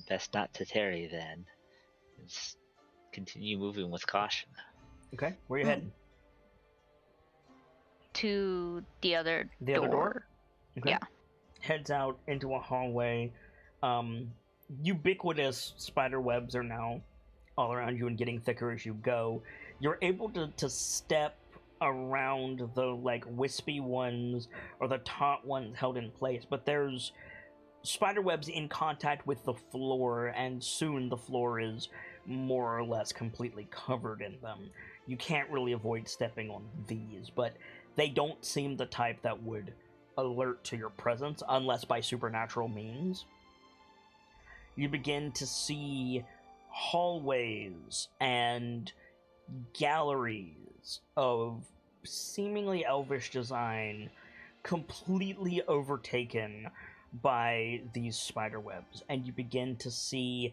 Best not to tarry then. Let's continue moving with caution. Okay, where are you heading? To the other Other door? Okay. Yeah. Heads out into a hallway. Ubiquitous spider webs are now all around you and getting thicker as you go. You're able to step around the like wispy ones or the taut ones held in place, but there's spider webs in contact with the floor, and soon the floor is more or less completely covered in them. You can't really avoid stepping on these, but they don't seem the type that would alert to your presence unless by supernatural means. You begin to see hallways and galleries of seemingly elvish design completely overtaken by these spider webs, and you begin to see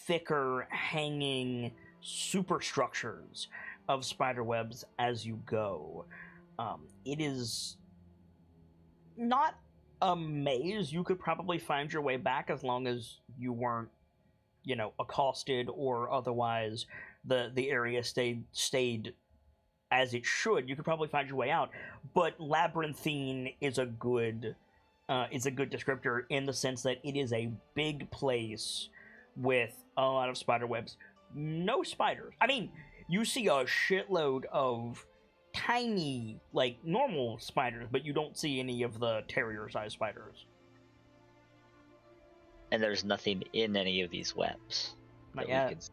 thicker hanging superstructures of spider webs as you go. It is not a maze. You could probably find your way back as long as you weren't, accosted or otherwise the area stayed as it should. You could probably find your way out, but labyrinthine is a good descriptor in the sense that it is a big place with a lot of spider webs. No spiders. I mean, you see a shitload of tiny, like, normal spiders, but you don't see any of the terrier-sized spiders. And there's nothing in any of these webs. Not that we yet. can see.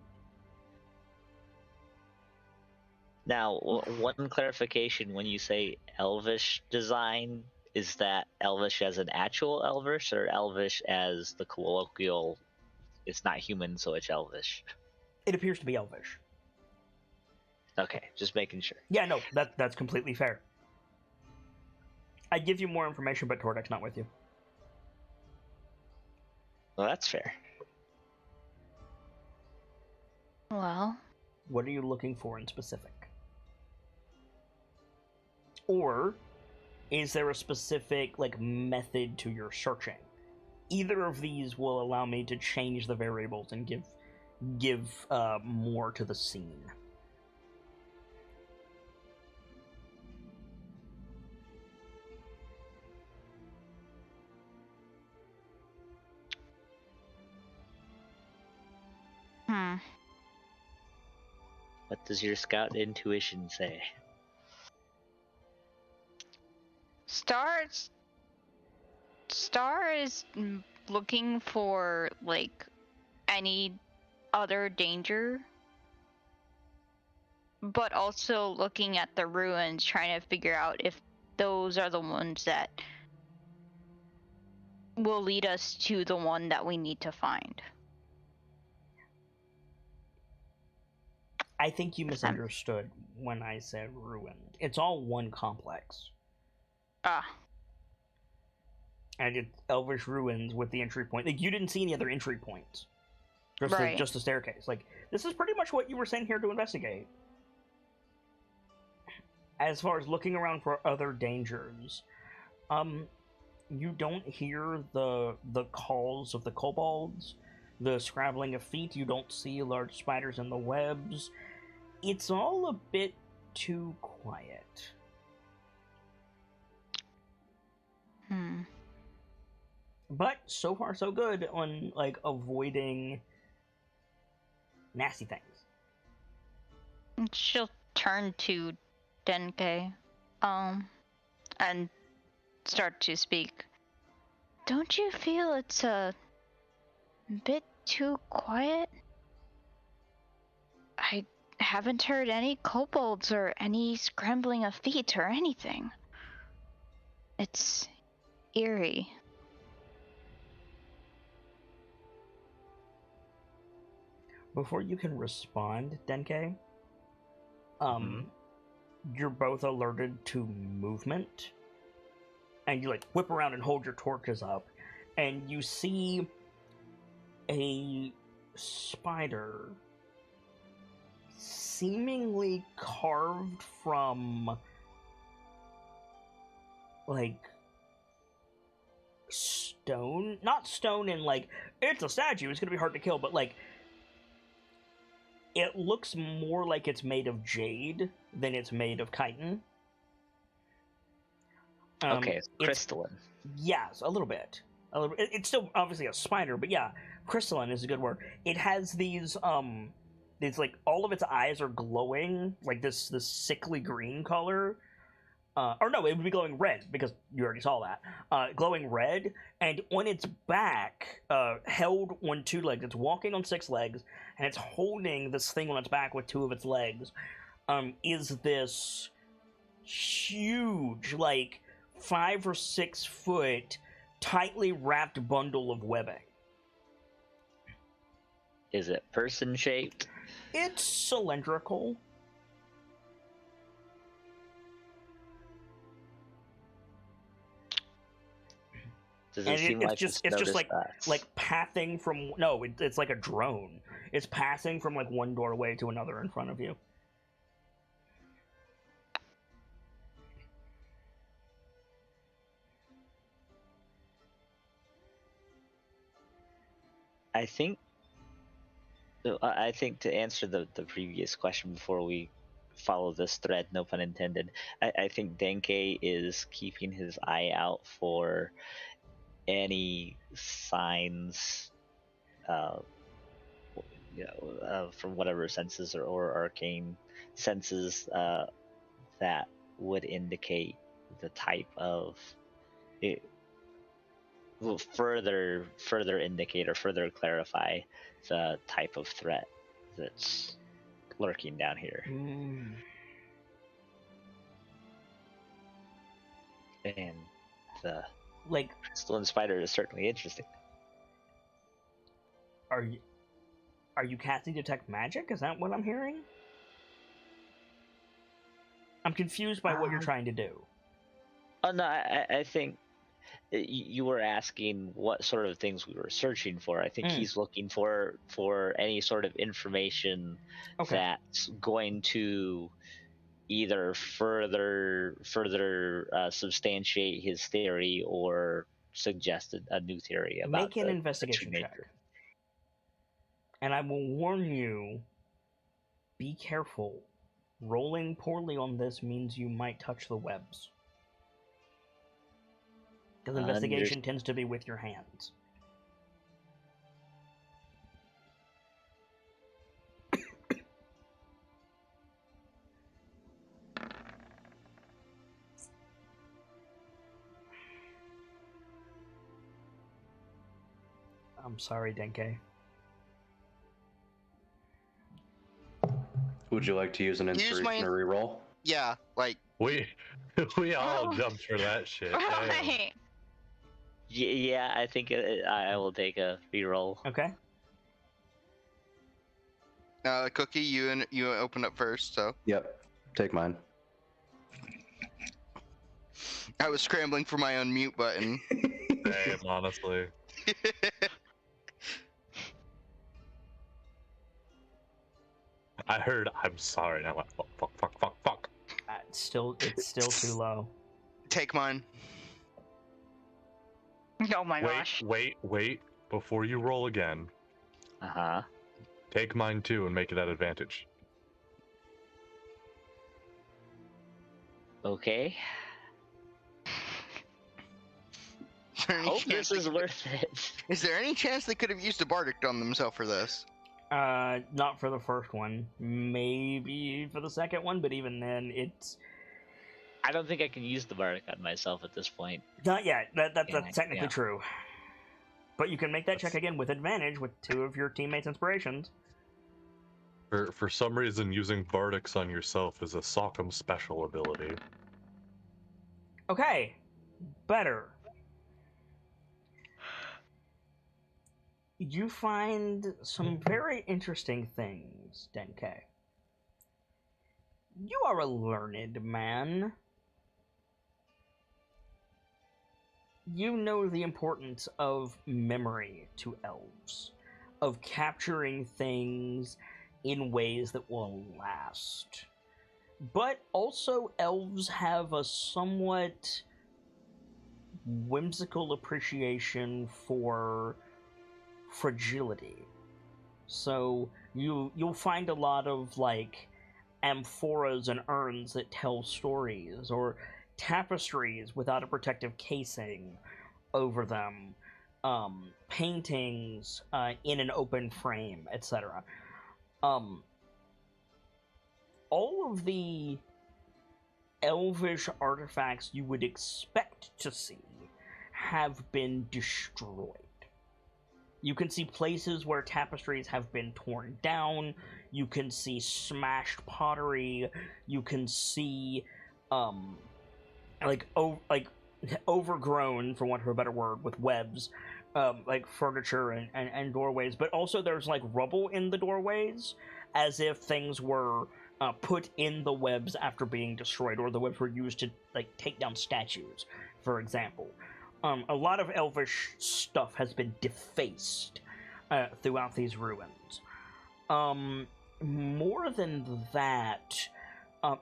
Now, one clarification, when you say elvish design, is that elvish as an actual elvish, or elvish as the colloquial, it's not human, so it's elvish? It appears to be elvish. Okay, just making sure. Yeah, no, that's completely fair. I'd give you more information, but Tordek's not with you. Well, that's fair. Well, What are you looking for in specific? Or is there a specific, like, method to your searching? Either of these will allow me to change the variables and give more to the scene. What does your scout intuition say? Star is looking for, like, any other danger, but also looking at the ruins, trying to figure out if those are the ones that will lead us to the one that we need to find. I think you misunderstood when I said ruined. It's all one complex. And it's Elvish Ruins with the entry point. Like, you didn't see any other entry points. Just the staircase. Like, this is pretty much what you were sent here to investigate. as far as looking around for other dangers, you don't hear the calls of the kobolds, the scrabbling of feet. You don't see large spiders in the webs. It's all a bit too quiet. But so far so good on like avoiding nasty things. She'll turn to Denke, and start to speak. Don't you feel it's a bit too quiet? I haven't heard any kobolds or any scrambling of feet or anything. It's eerie. Before you can respond, Denke, you're both alerted to movement, and you like whip around and hold your torches up, and you see a spider seemingly carved from like stone, not stone in like it's a statue, it's gonna be hard to kill, but like it looks more like it's made of jade than it's made of chitin. Okay, it's crystalline. Yes, a little bit. It's still obviously a spider, but yeah, crystalline is a good word. It has these it's like all of its eyes are glowing like this sickly green color. Or no, it would be glowing red because you already saw that. Glowing red, and on its back, held on two legs. It's walking on 6 legs, and it's holding this thing on its back with 2 of its legs. Is this huge, like 5 or 6 foot, tightly wrapped bundle of webbing? Is it person shaped? It's cylindrical. Does it And seem it's like just like pathing from it's like a drone. It's passing from like one doorway to another in front of you. I think to answer the previous question before we follow this thread, no pun intended, I think Denke is keeping his eye out for any signs from whatever senses or arcane senses that would indicate the type of it will further indicate or further clarify the type of threat that's lurking down here. And the like crystalline spider is certainly interesting. Are you casting detect magic? Is that what I'm hearing? I'm confused by what you're trying to do. Oh no, I think you were asking what sort of things we were searching for. I think he's looking for any sort of information that's going to either further substantiate his theory or suggest a new theory about Make an investigation check. And I will warn you, be careful. Rolling poorly on this means you might touch the webs. Because investigation tends to be with your hands. I'm sorry, Denke. Would you like to use an inspiration or reroll? Yeah, like we all jumped for that shit. Right. Yeah, I think I will take a reroll. Okay. Cookie, you open up first, so. Yep, take mine. I was scrambling for my unmute button. Damn, honestly. I heard I'm sorry, and I'm like, fuck. It's still too low. Take mine. Oh my gosh. Wait. Before you roll again, Uh-huh. take mine too and make it at advantage. Okay. Is there any Hope chance this is worth it. Is there any chance they could have used a bardic on themselves for this? Not for the first one. Maybe for the second one, but even then, it's I don't think I can use the bardic on myself at this point. not yet. That's Yeah, technically yeah. true. But you can make that check again with advantage with 2 of your teammates' inspirations. For some reason, using bardics on yourself is a Sockham special ability. Okay, better. You find some very interesting things, Denke. You are a learned man. You know the importance of memory to elves, of capturing things in ways that will last. But also, elves have a somewhat whimsical appreciation for fragility. So you'll find a lot of like amphoras and urns that tell stories, or tapestries without a protective casing over them, paintings in an open frame, etc. All of the elvish artifacts you would expect to see have been destroyed. You can see places where tapestries have been torn down. You can see smashed pottery. You can see, overgrown, for want of a better word, with webs, like furniture and doorways. But also there's like rubble in the doorways, as if things were put in the webs after being destroyed, or the webs were used to like take down statues, for example. A lot of elvish stuff has been defaced throughout these ruins. More than that,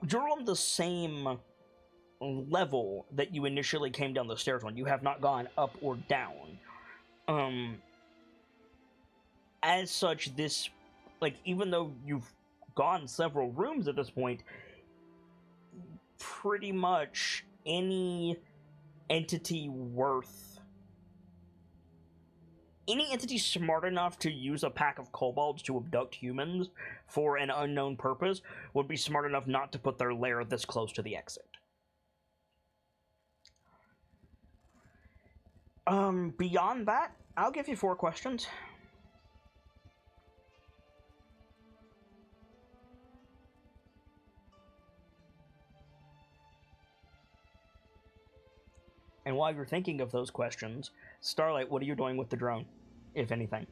you're on the same level that you initially came down the stairs on. You have not gone up or down. As such, this, like, even though you've gone several rooms at this point, pretty much any entity smart enough to use a pack of kobolds to abduct humans for an unknown purpose would be smart enough not to put their lair this close to the exit. Beyond that, I'll give you 4 questions. And while you're thinking of those questions, Starlight, what are you doing with the drone, if anything?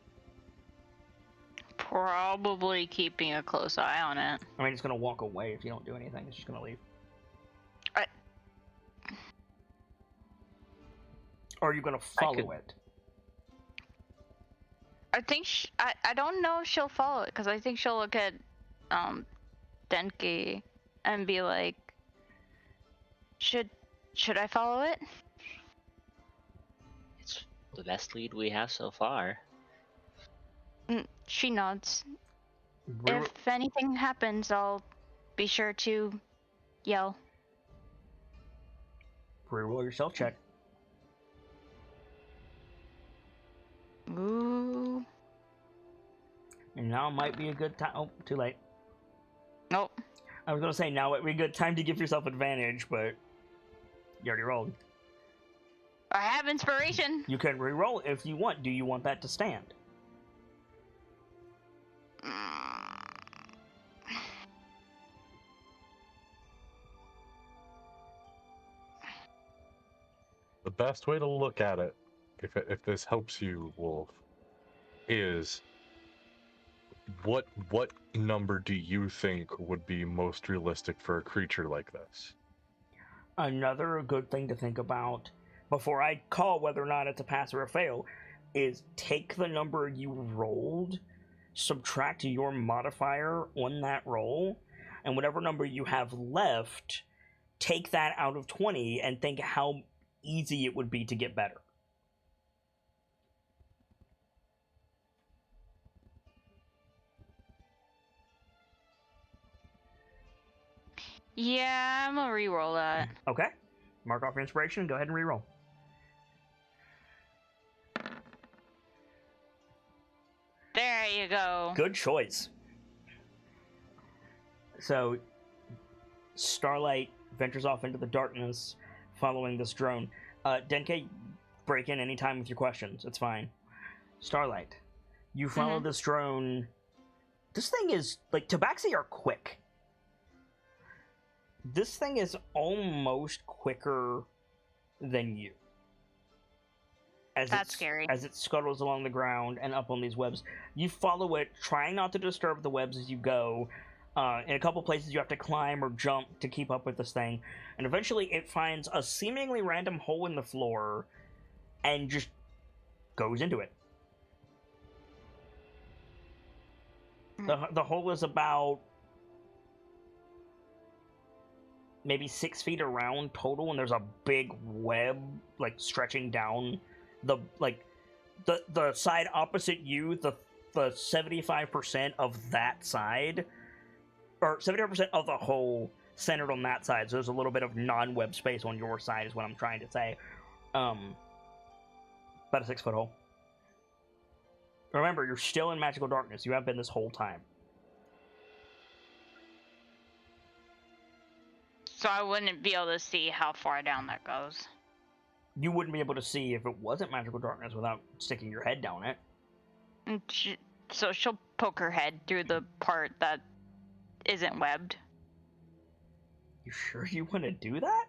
Probably keeping a close eye on it. I mean, it's gonna walk away if you don't do anything. It's just gonna leave. Or are you gonna follow it? I think I don't know if she'll follow it, because I think she'll look at Denki and be like, should I follow it? It's the best lead we have so far. She nods. If anything happens, I'll be sure to yell. Reroll your self check. Ooh. And now might be a good time. Oh, too late. Nope. I was gonna say now might be a good time to give yourself advantage, but you already rolled. I have inspiration. You can re-roll if you want. Do you want that to stand? The best way to look at it, if this helps you, Wolf, is what number do you think would be most realistic for a creature like this? Another good thing to think about before I call whether or not it's a pass or a fail is take the number you rolled, subtract your modifier on that roll, and whatever number you have left, take that out of 20 and think how easy it would be to get better. Yeah, I'm gonna reroll that. Okay. Mark off your inspiration. Go ahead and reroll. There you go. Good choice. So, Starlight ventures off into the darkness, following this drone. Denke, break in anytime with your questions. It's fine. Starlight, you follow this drone. This thing is, like, Tabaxi are quick. This thing is almost quicker than you. That's scary. As it scuttles along the ground and up on these webs. You follow it, trying not to disturb the webs as you go. In a couple places you have to climb or jump to keep up with this thing. And eventually it finds a seemingly random hole in the floor and just goes into it. The hole is about maybe 6 feet around total, and there's a big web like stretching down the side opposite you. The 75% of that side, or 75% of the hole centered on that side. So there's a little bit of non-web space on your side, is what I'm trying to say. About a 6-foot hole. Remember, you're still in magical darkness. You have been this whole time. So I wouldn't be able to see how far down that goes. You wouldn't be able to see if it wasn't magical darkness without sticking your head down it. So she'll poke her head through the part that isn't webbed. You sure you want to do that?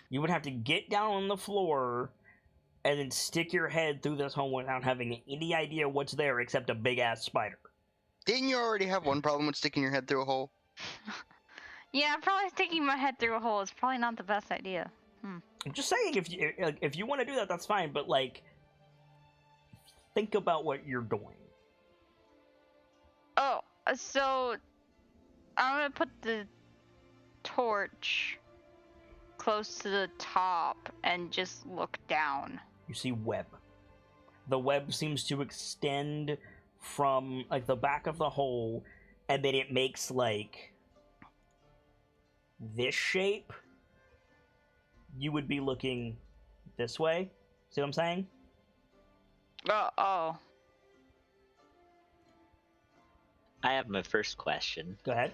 You would have to get down on the floor and then stick your head through this hole without having any idea what's there except a big-ass spider. Didn't you already have one problem with sticking your head through a hole? Yeah, probably sticking my head through a hole is probably not the best idea. I'm just saying, if you want to do that, that's fine, but, like, think about what you're doing. Oh, so I'm gonna put the torch close to the top and just look down. You see web. The web seems to extend from, like, the back of the hole, and then it makes, like, this shape. You would be looking this way. See what I'm saying? Oh. I have my first question. Go ahead.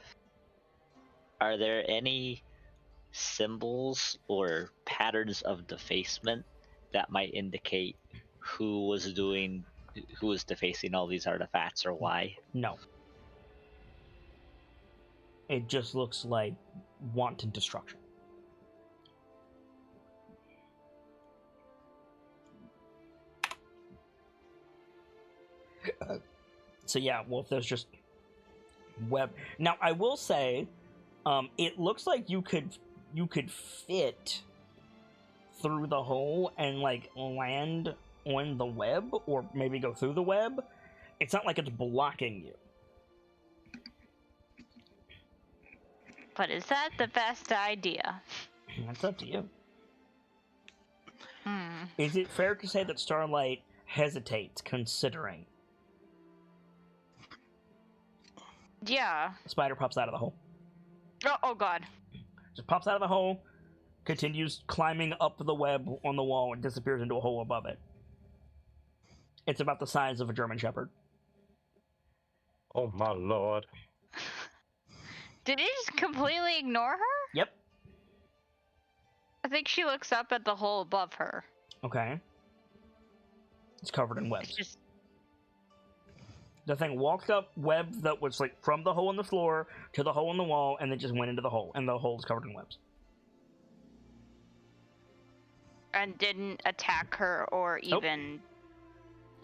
Are there any symbols or patterns of defacement that might indicate who was defacing all these artifacts or why? No. It just looks like wanton destruction. So yeah, well, if there's just web. Now, I will say, it looks like you could fit through the hole and, like, land on the web, or maybe go through the web. It's not like it's blocking you. But is that the best idea? That's up to you. Is it fair to say that Starlight hesitates, considering? Yeah. The spider pops out of the hole. Oh god. Just pops out of the hole, continues climbing up the web on the wall, and disappears into a hole above it. It's about the size of a German Shepherd. Oh my lord. Did he just completely ignore her? Yep. I think she looks up at the hole above her. Okay. It's covered in webs. It's just... The thing walked up web that was, like, from the hole in the floor to the hole in the wall, and then just went into the hole, and the hole is covered in webs. And didn't attack her or even...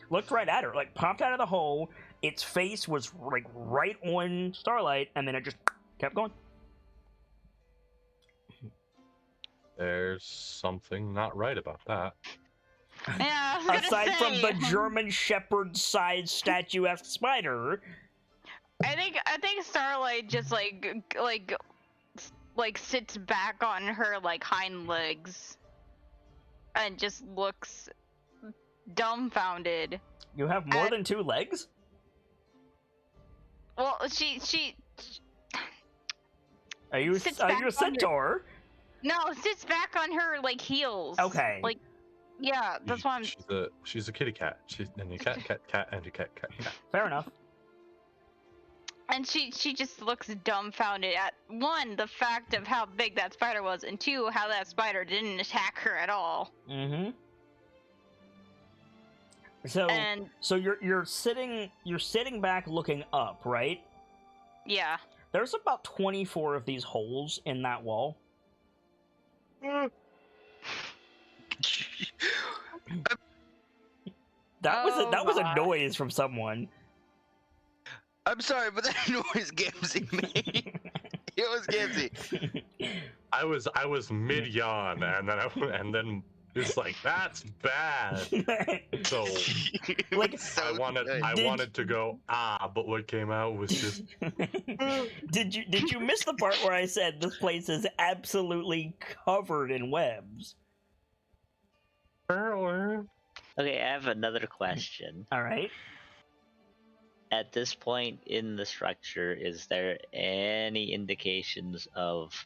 Looked right at her, like, popped out of the hole, its face was, like, right on Starlight, and then it just kept going. There's something not right about that. Yeah, I was gonna Aside say. from the German Shepherd-sized statuesque spider. I think Starlight just like like sits back on her like hind legs and just looks dumbfounded. You have more than 2 legs? Well, she Are you sits a back on centaur? no, sits back on her like heels. Okay. Like, yeah, that's why I'm. She's a kitty cat. She's and you cat and you cat. Fair enough. And she just looks dumbfounded at, one, the fact of how big that spider was, and 2, how that spider didn't attack her at all. Mm-hmm. So you're sitting back looking up, right? Yeah. There's about 24 of these holes in that wall. That was a noise from someone. I'm sorry, but that noise Gamsey made. It was Gamsey. I was mid yawn, and then it's like that's bad. So like so I wanted to go but what came out was just. Did you miss the part where I said this place is absolutely covered in webs? Okay, I have another question. All right. At this point in the structure, is there any indications of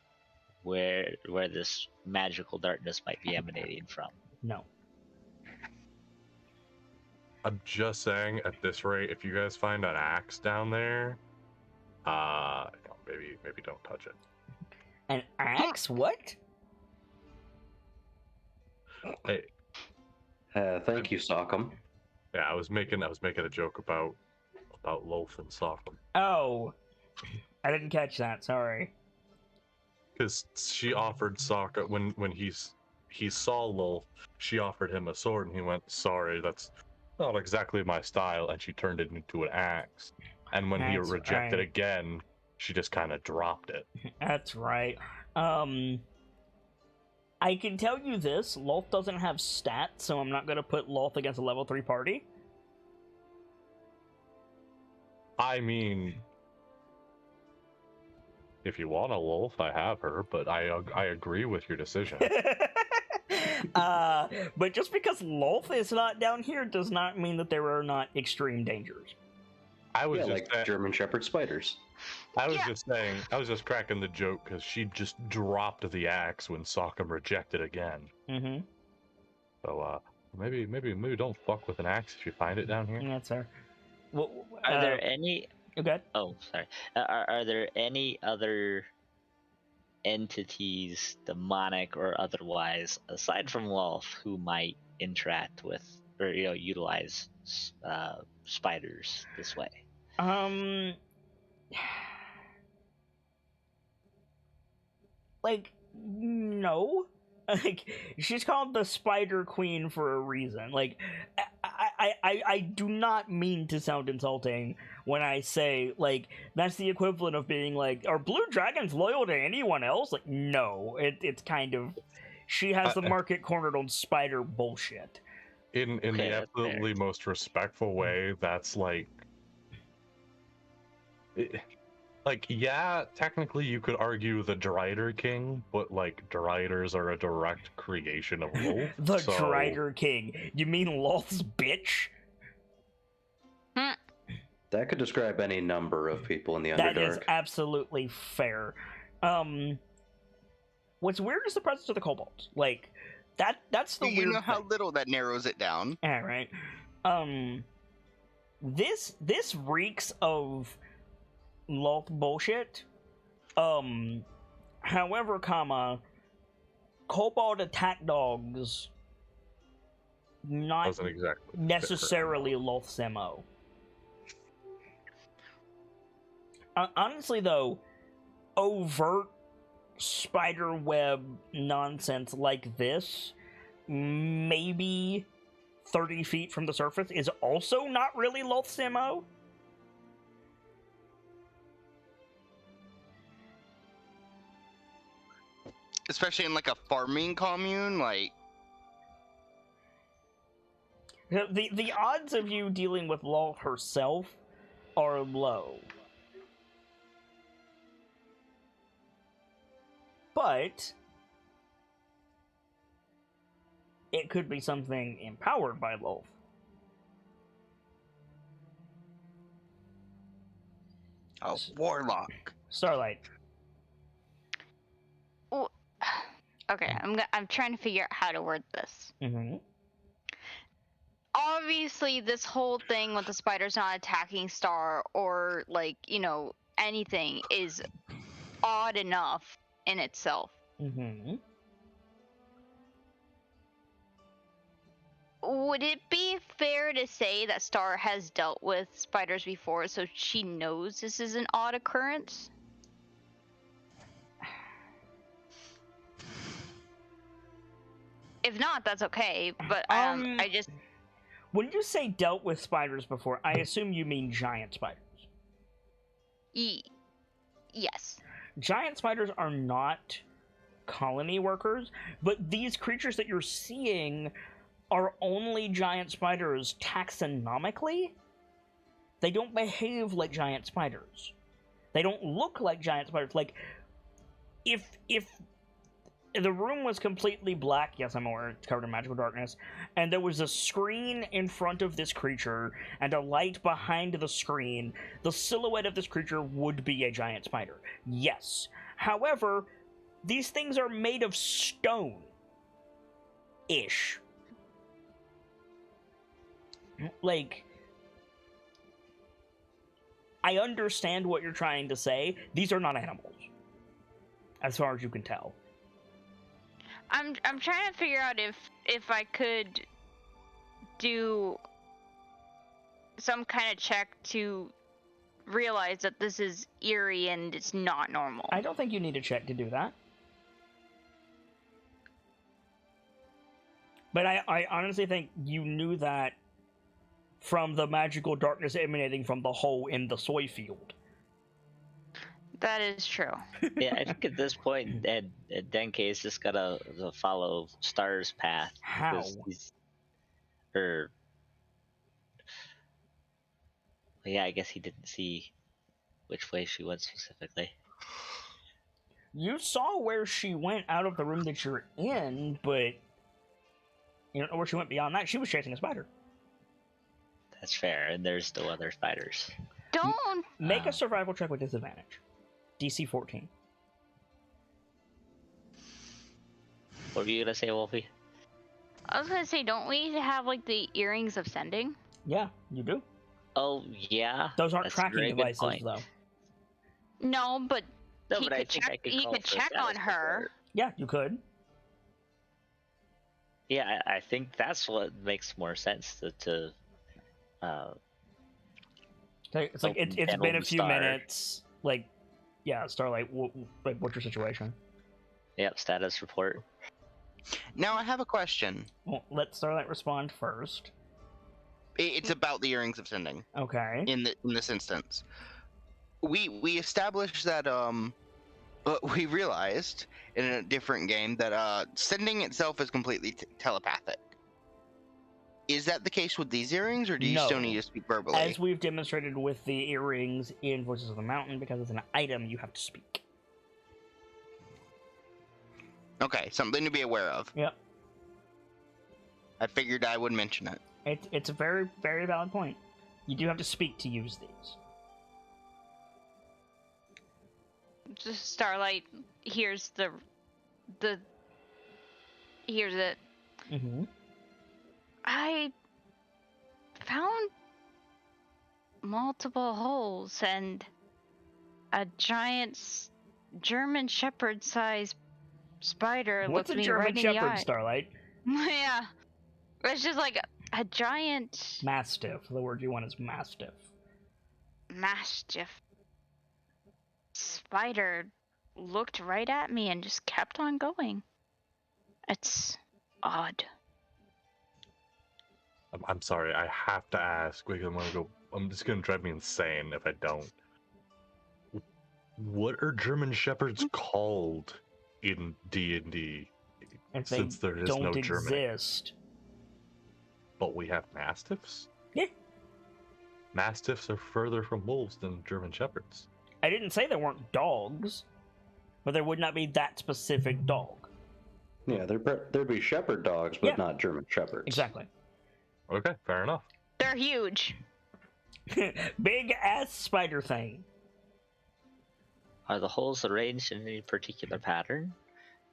where this magical darkness might be emanating from? No. I'm just saying, at this rate, if you guys find an axe down there, maybe don't touch it. An axe? What? Hey, Thank you, Sockham. yeah, I was making a joke about Loth and Sockham. Oh, I didn't catch that. Sorry. Because she offered Sokka when he saw Loth, she offered him a sword, and he went, "Sorry, that's not exactly my style," and she turned it into an axe. And when he That's rejected right. again, she just kind of dropped it. That's right. I can tell you this: Loth doesn't have stats, so I'm not gonna put Loth against a level 3 party. I mean, if you want a Loth, I have her, but I agree with your decision. But just because Loth is not down here does not mean that there are not extreme dangers. I was Yeah, just like saying, German Shepherd spiders. I was just cracking the joke because she just dropped the axe when Sokka rejected again. Mm-hmm. So maybe don't fuck with an axe if you find it down here. That's fair. Well, Are there any? Okay. Oh, sorry. Are there any other entities, demonic or otherwise, aside from Loth, who might interact with or utilize spiders this way? Like, no. Like, she's called the Spider Queen for a reason. Like, I do not mean to sound insulting when I say, like, that's the equivalent of being like, are blue dragons loyal to anyone else? Like, no. It's kind of, she has the market cornered on spider bullshit. In Okay, the that's absolutely most respectful way, that's like... Like, yeah, technically you could argue the Drider King, but, like, Driders are a direct creation of Loth. The so... Drider King. You mean Loth's bitch? That could describe any number of people in the That Underdark. is absolutely fair. What's weird is the presence of the kobolds. Like, that's the Do weird you know how thing. little that narrows it down? Yeah, right. This reeks of Loth bullshit. However, kobold attack dogs not Doesn't exactly fit her. necessarily Loth's MO. Honestly, though, overt spiderweb nonsense like this, maybe 30 feet from the surface, is also not really Loth's MO. Especially in like a farming commune, like The odds of you dealing with Loth herself are low. but it could be something empowered by Lolth. A warlock. Starlight. Oh, okay, I'm trying to figure out how to word this. Mm-hmm. Obviously, this whole thing with the spiders not attacking Star or, like, you know, anything is odd enough in itself. Mm-hmm. Would it be fair to say that Star has dealt with spiders before, so she knows this is an odd occurrence? If not, that's okay, but I just... When you say dealt with spiders before, I assume you mean giant spiders. Yes. Giant spiders are not colony workers, but these creatures that you're seeing are only giant spiders taxonomically. They don't behave like giant spiders. They don't look like giant spiders. Like, if the room was completely black, yes, I'm aware it's covered in magical darkness, and there was a screen in front of this creature and a light behind the screen, the silhouette of this creature would be a giant spider. Yes. However, these things are made of stone. Ish. Like, I understand what you're trying to say. These are not animals, as far as you can tell. I'm trying to figure out if I could do some kind of check to realize that this is eerie and it's not normal. I don't think you need a check to do that. But I honestly think you knew that from the magical darkness emanating from the hole in the soy field. That is true. Yeah, I think at this point, Denke is just gotta follow Star's path. How? Yeah, I guess he didn't see which way she went specifically. You saw where she went out of the room that you're in, but you don't know where she went beyond that. She was chasing a spider. That's fair, and there's still other spiders. Don't Make a survival check with disadvantage. DC 14. What were you gonna say, Wolfie? I was gonna say, don't we have like the earrings of sending? Yeah, you do. Oh yeah. Those aren't that's a tracking very good devices, point. though. No, but No, he but I could think I check. could He call could for check on status her. report. Yeah, you could. Yeah, I think that's what makes more sense to Okay, it's like Open it's panel been a to few Star. minutes. Like, yeah, Starlight. Like, what's your situation? Yep, status report. Now I have a question. Well, let Starlight respond first. It's about the earrings of sending. Okay. In this instance, we established that we realized in a different game that sending itself is completely telepathic. Is that the case with these earrings, or do you still No. need to speak verbally? As we've demonstrated with the earrings in Voices of the Mountain, because it's an item, you have to speak. Okay, something to be aware of. Yep. I figured I would mention it. It's a very, very valid point. You do have to speak to use these. Just Starlight hears hears it. Mm-hmm. I found multiple holes and a giant German Shepherd-sized spider What's looked a me German right in the Shepherd, eye. Starlight? Yeah, it's just like a giant Mastiff. The word you want is mastiff. mastiff spider looked right at me and just kept on going. It's odd. I'm sorry, I have to ask because I'm just gonna drive me insane if I don't. What are German Shepherds called in D&D? If they Since there is don't no Germany. exist. But we have Mastiffs? Yeah. Mastiffs are further from wolves than German Shepherds. I didn't say there weren't dogs. but there would not be that specific dog. Yeah, there'd be shepherd dogs, but Yeah. not German shepherds. Exactly. Okay, fair enough. They're huge. Big ass spider thing. Are the holes arranged in any particular pattern?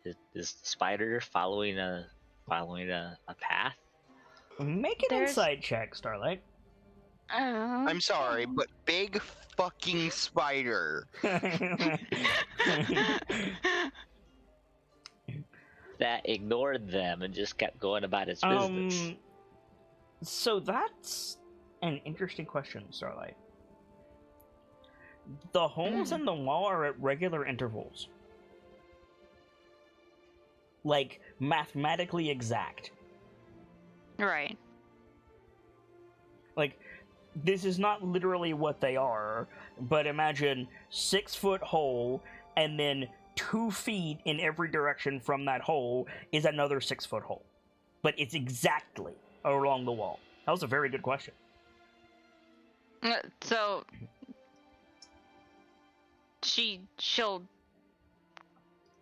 Is the spider following a path? Make an There's- insight check, Starlight. I'm sorry, but big fucking spider. That ignored them and just kept going about its business. So that's an interesting question, Starlight. The holes in the wall are at regular intervals. Like, mathematically exact. Right. Like, this is not literally what they are, but imagine 6-foot hole, and then 2 feet in every direction from that hole is another 6-foot hole. But it's exactly along the wall. That was a very good question. So she'll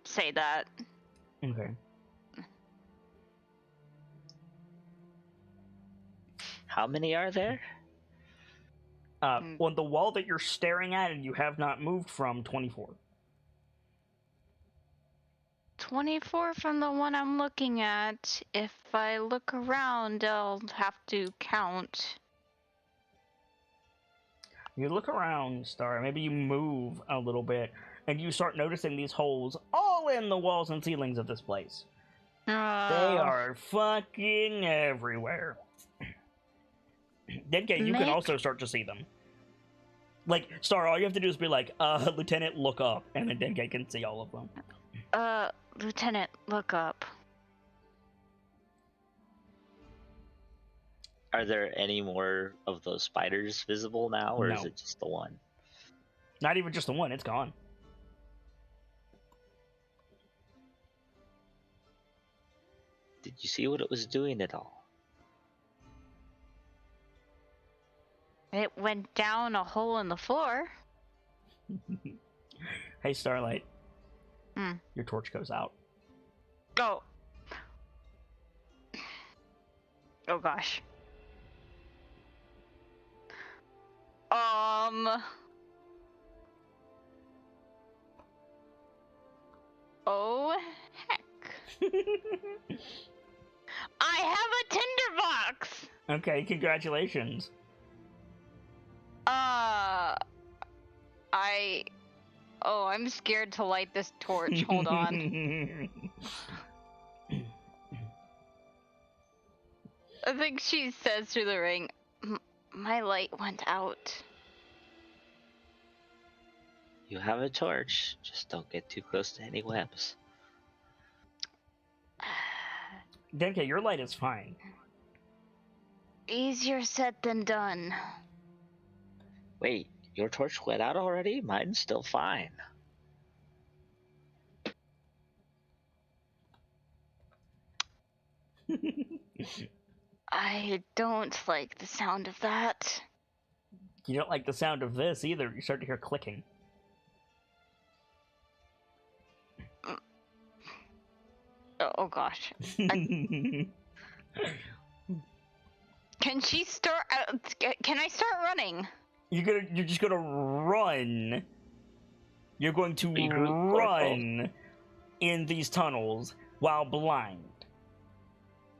say that. Okay. How many are there? On the wall that you're staring at and you have not moved from, 24. 24 from the one I'm looking at. If I look around, I'll have to count. You look around, Star, maybe you move a little bit, and you start noticing these holes all in the walls and ceilings of this place. They are fucking everywhere. Denke, you can Make- also start to see them. Like, Star, all you have to do is be like, Lieutenant, look up, and then Denke can see all of them. Lieutenant, look up. Are there any more of those spiders visible now, or is No. it just the one? Not even just the one, it's gone. Did you see what it was doing at all? It went down a hole in the floor. Hey, Starlight. Hmm. Your torch goes out. Oh. Oh gosh. Oh heck. I have a tinderbox. Okay, congratulations. I'm scared to light this torch. Hold on. I think she says through the ring, my light went out. You have a torch, just don't get too close to any webs. Denke, your light is fine. Easier said than done. Wait, your torch went out already? Mine's still fine. I don't like the sound of that. You don't like the sound of this either. You start to hear clicking. Oh gosh. Can she start? Can I start running? You're just gonna run. You're going to run in these tunnels while blind.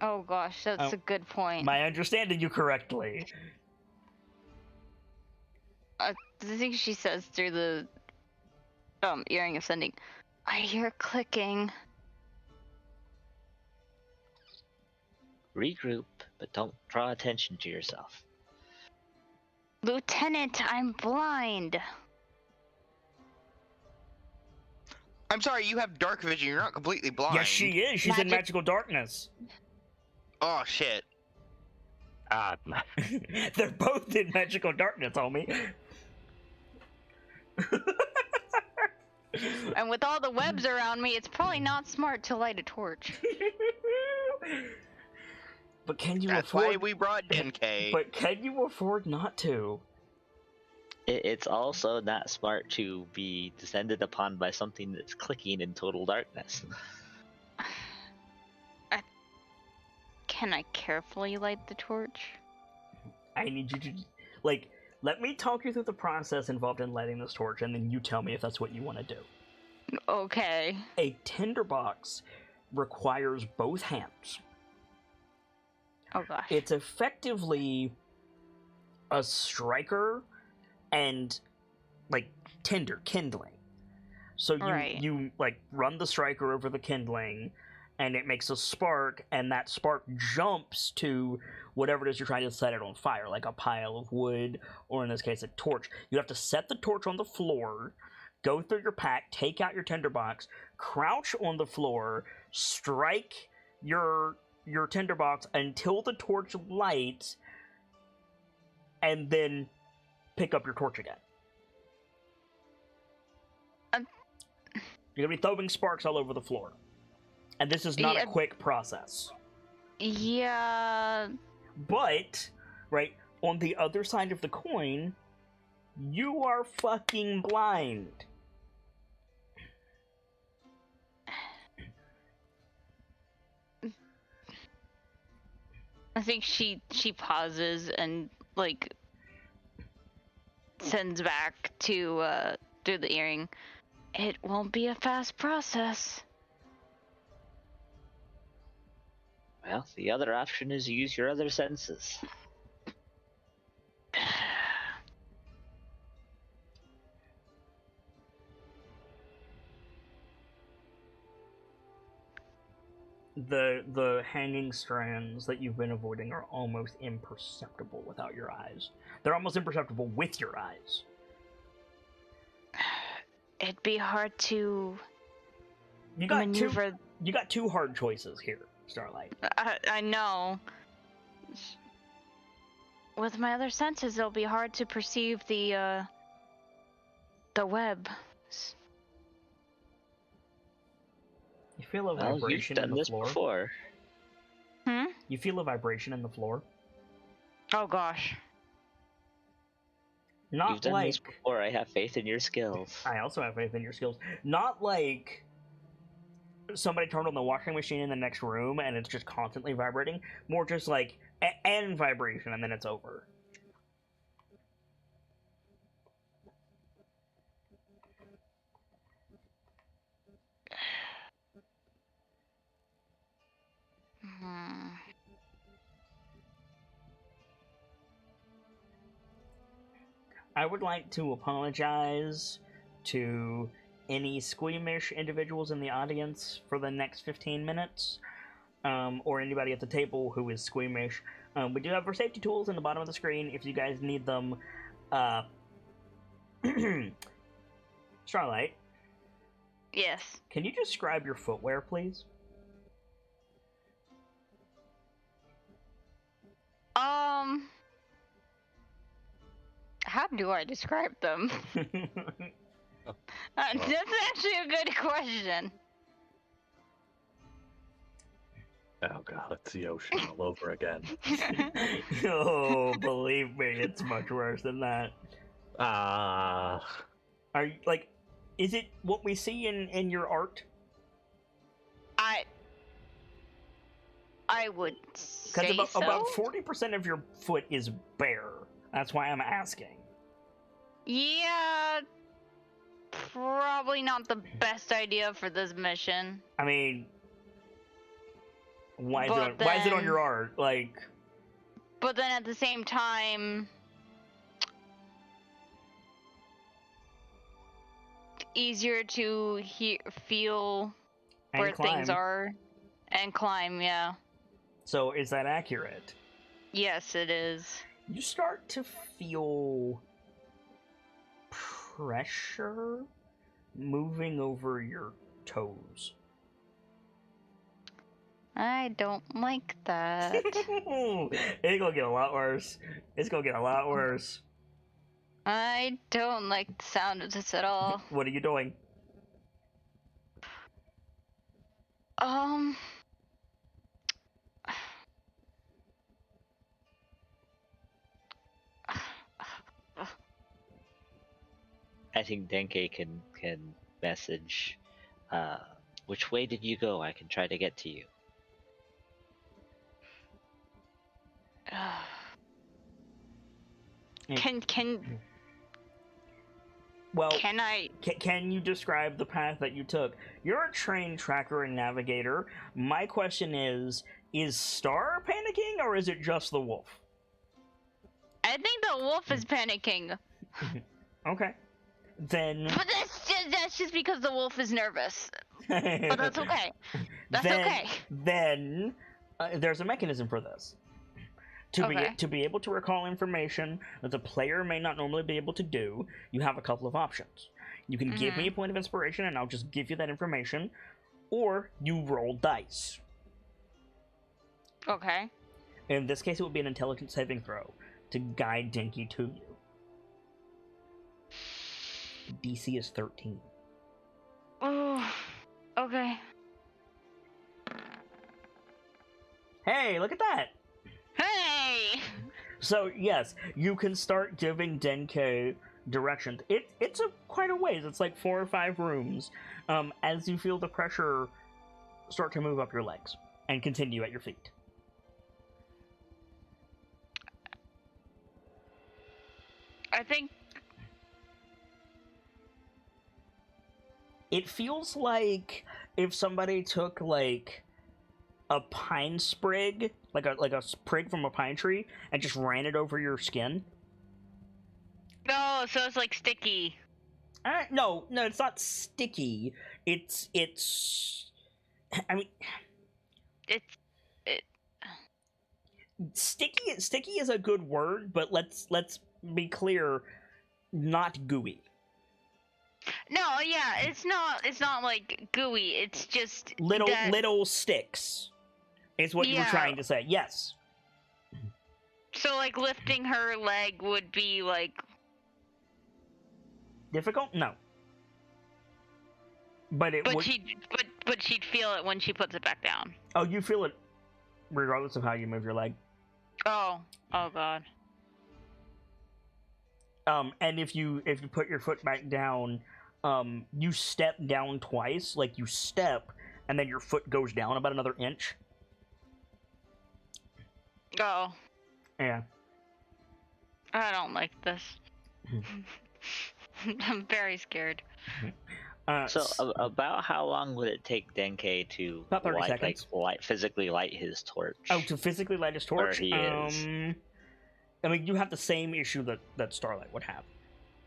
Oh gosh, that's a good point. Am I understanding you correctly? I think she says through the earring of sending, I hear clicking. Regroup, but don't draw attention to yourself. Lieutenant, I'm blind. I'm sorry, you have dark vision. You're not completely blind. Yes, she is. She's in magical darkness. Oh shit. Ah, They're both in magical darkness, homie. And with all the webs around me, it's probably not smart to light a torch. But can you That's afford? why we brought Denke. But can you afford not to? It's also not smart to be descended upon by something that's clicking in total darkness. Can I carefully light the torch? I need you to, like, let me talk you through the process involved in lighting this torch, and then you tell me if that's what you want to do. Okay. A tinderbox requires both hands. Oh gosh. It's effectively a striker and, like, tinder, kindling. So you like run the striker over the kindling, and it makes a spark, and that spark jumps to whatever it is you're trying to set it on fire, like a pile of wood, or in this case, a torch. You have to set the torch on the floor, go through your pack, take out your tinderbox, crouch on the floor, strike your tinderbox until the torch lights, and then pick up your torch again. You're going to be throwing sparks all over the floor. And this is not a quick process. Yeah. But, right, on the other side of the coin, you are fucking blind. I think she pauses and, like, sends back to, through the earring. It won't be a fast process. Well, the other option is use your other senses. The hanging strands that you've been avoiding are almost imperceptible without your eyes. They're almost imperceptible with your eyes. It'd be hard to You got maneuver. You got two hard choices here, Starlight. I know. With my other senses, it'll be hard to perceive the web. You feel a Well, you've vibration in done the this floor. before. You feel a vibration in the floor. Oh gosh. Not You've done like this before. I have faith in your skills. I also have faith in your skills. Not like somebody turned on the washing machine in the next room and it's just constantly vibrating. More just like and vibration, and then it's over. I would like to apologize to any squeamish individuals in the audience for the next 15 minutes, or anybody at the table who is squeamish. We do have our safety tools in the bottom of the screen if you guys need them. Starlight, Yes. can you describe your footwear, please? How do I describe them? That's actually a good question. Oh god, it's the ocean all over again. Oh, believe me, it's much worse than that. Are you, like, is it what we see in your art? I would say Because so. about 40% of your foot is bare. That's why I'm asking. Yeah, probably not the best idea for this mission. I mean, why is But it on your art? Like, But then at the same time, easier to feel and where climb. things are and climb, yeah. So is that accurate? Yes, it is. You start to feel pressure moving over your toes. I don't like that. It's gonna get a lot worse. It's gonna get a lot worse. I don't like the sound of this at all. What are you doing? I think Denke can message. Which way did you go? I can try to get to you. Well, Can I? Can you describe the path that you took? You're a trained tracker and navigator. My question is Star panicking or is it just the wolf? I think the wolf is panicking. Okay. Then. But that's just because the wolf is nervous. But that's okay. That's okay. Then there's a mechanism for this. To be able to recall information that the player may not normally be able to do, you have a couple of options. You can give me a point of inspiration and I'll just give you that information, or you roll dice. Okay. In this case, it would be an intelligence saving throw to guide Dinky to you. DC is 13. Oh, okay. Hey, look at that! Hey! So, yes, you can start giving Denke directions. It's quite a ways. It's like 4 or 5 rooms as you feel the pressure start to move up your legs and continue at your feet. I think it feels like if somebody took like a pine sprig, like a sprig from a pine tree, and just ran it over your skin. No, so it's like sticky. No, it's not sticky. It's. I mean, sticky is a good word, but let's be clear, not gooey. No, yeah, it's not like gooey. It's just little sticks. Is what you were trying to say. Yes. So like lifting her leg would be like difficult? No. But she'd feel it when she puts it back down. Oh, you feel it regardless of how you move your leg. Oh god. And if you put your foot back down, you step down twice, like you step and then your foot goes down about another inch. Oh. Yeah. I don't like this. I'm very scared. So about how long would it take Denke to about 30 seconds. Physically light his torch? Oh, to physically light his torch? Where he is. I mean, you have the same issue that Starlight would have.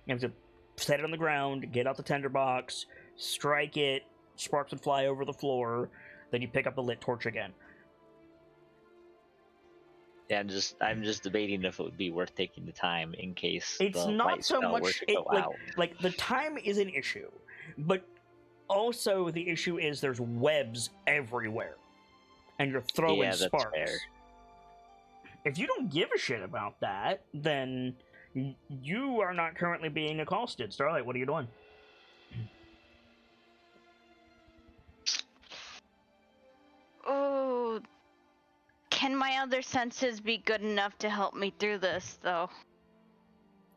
You have to set it on the ground, get out the tinderbox, strike it, sparks would fly over the floor, then you pick up the lit torch again. Yeah, I'm just debating if it would be worth taking the time in case it's the not light so spell much were to go out. like the time is an issue, but also the issue is there's webs everywhere, and you're throwing sparks. Fair. If you don't give a shit about that, then you are not currently being accosted. Starlight, what are you doing? Oh, can my other senses be good enough to help me through this, though?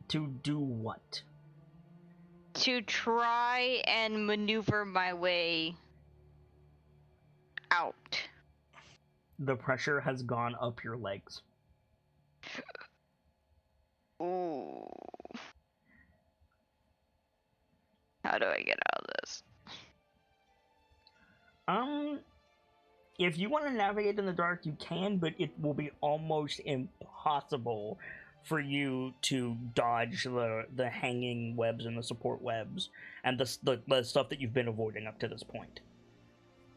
To do what? To try and maneuver my way out. The pressure has gone up your legs. Ooh. How do I get out of this? If you want to navigate in the dark, you can, but it will be almost impossible for you to dodge the hanging webs and the support webs and the stuff that you've been avoiding up to this point.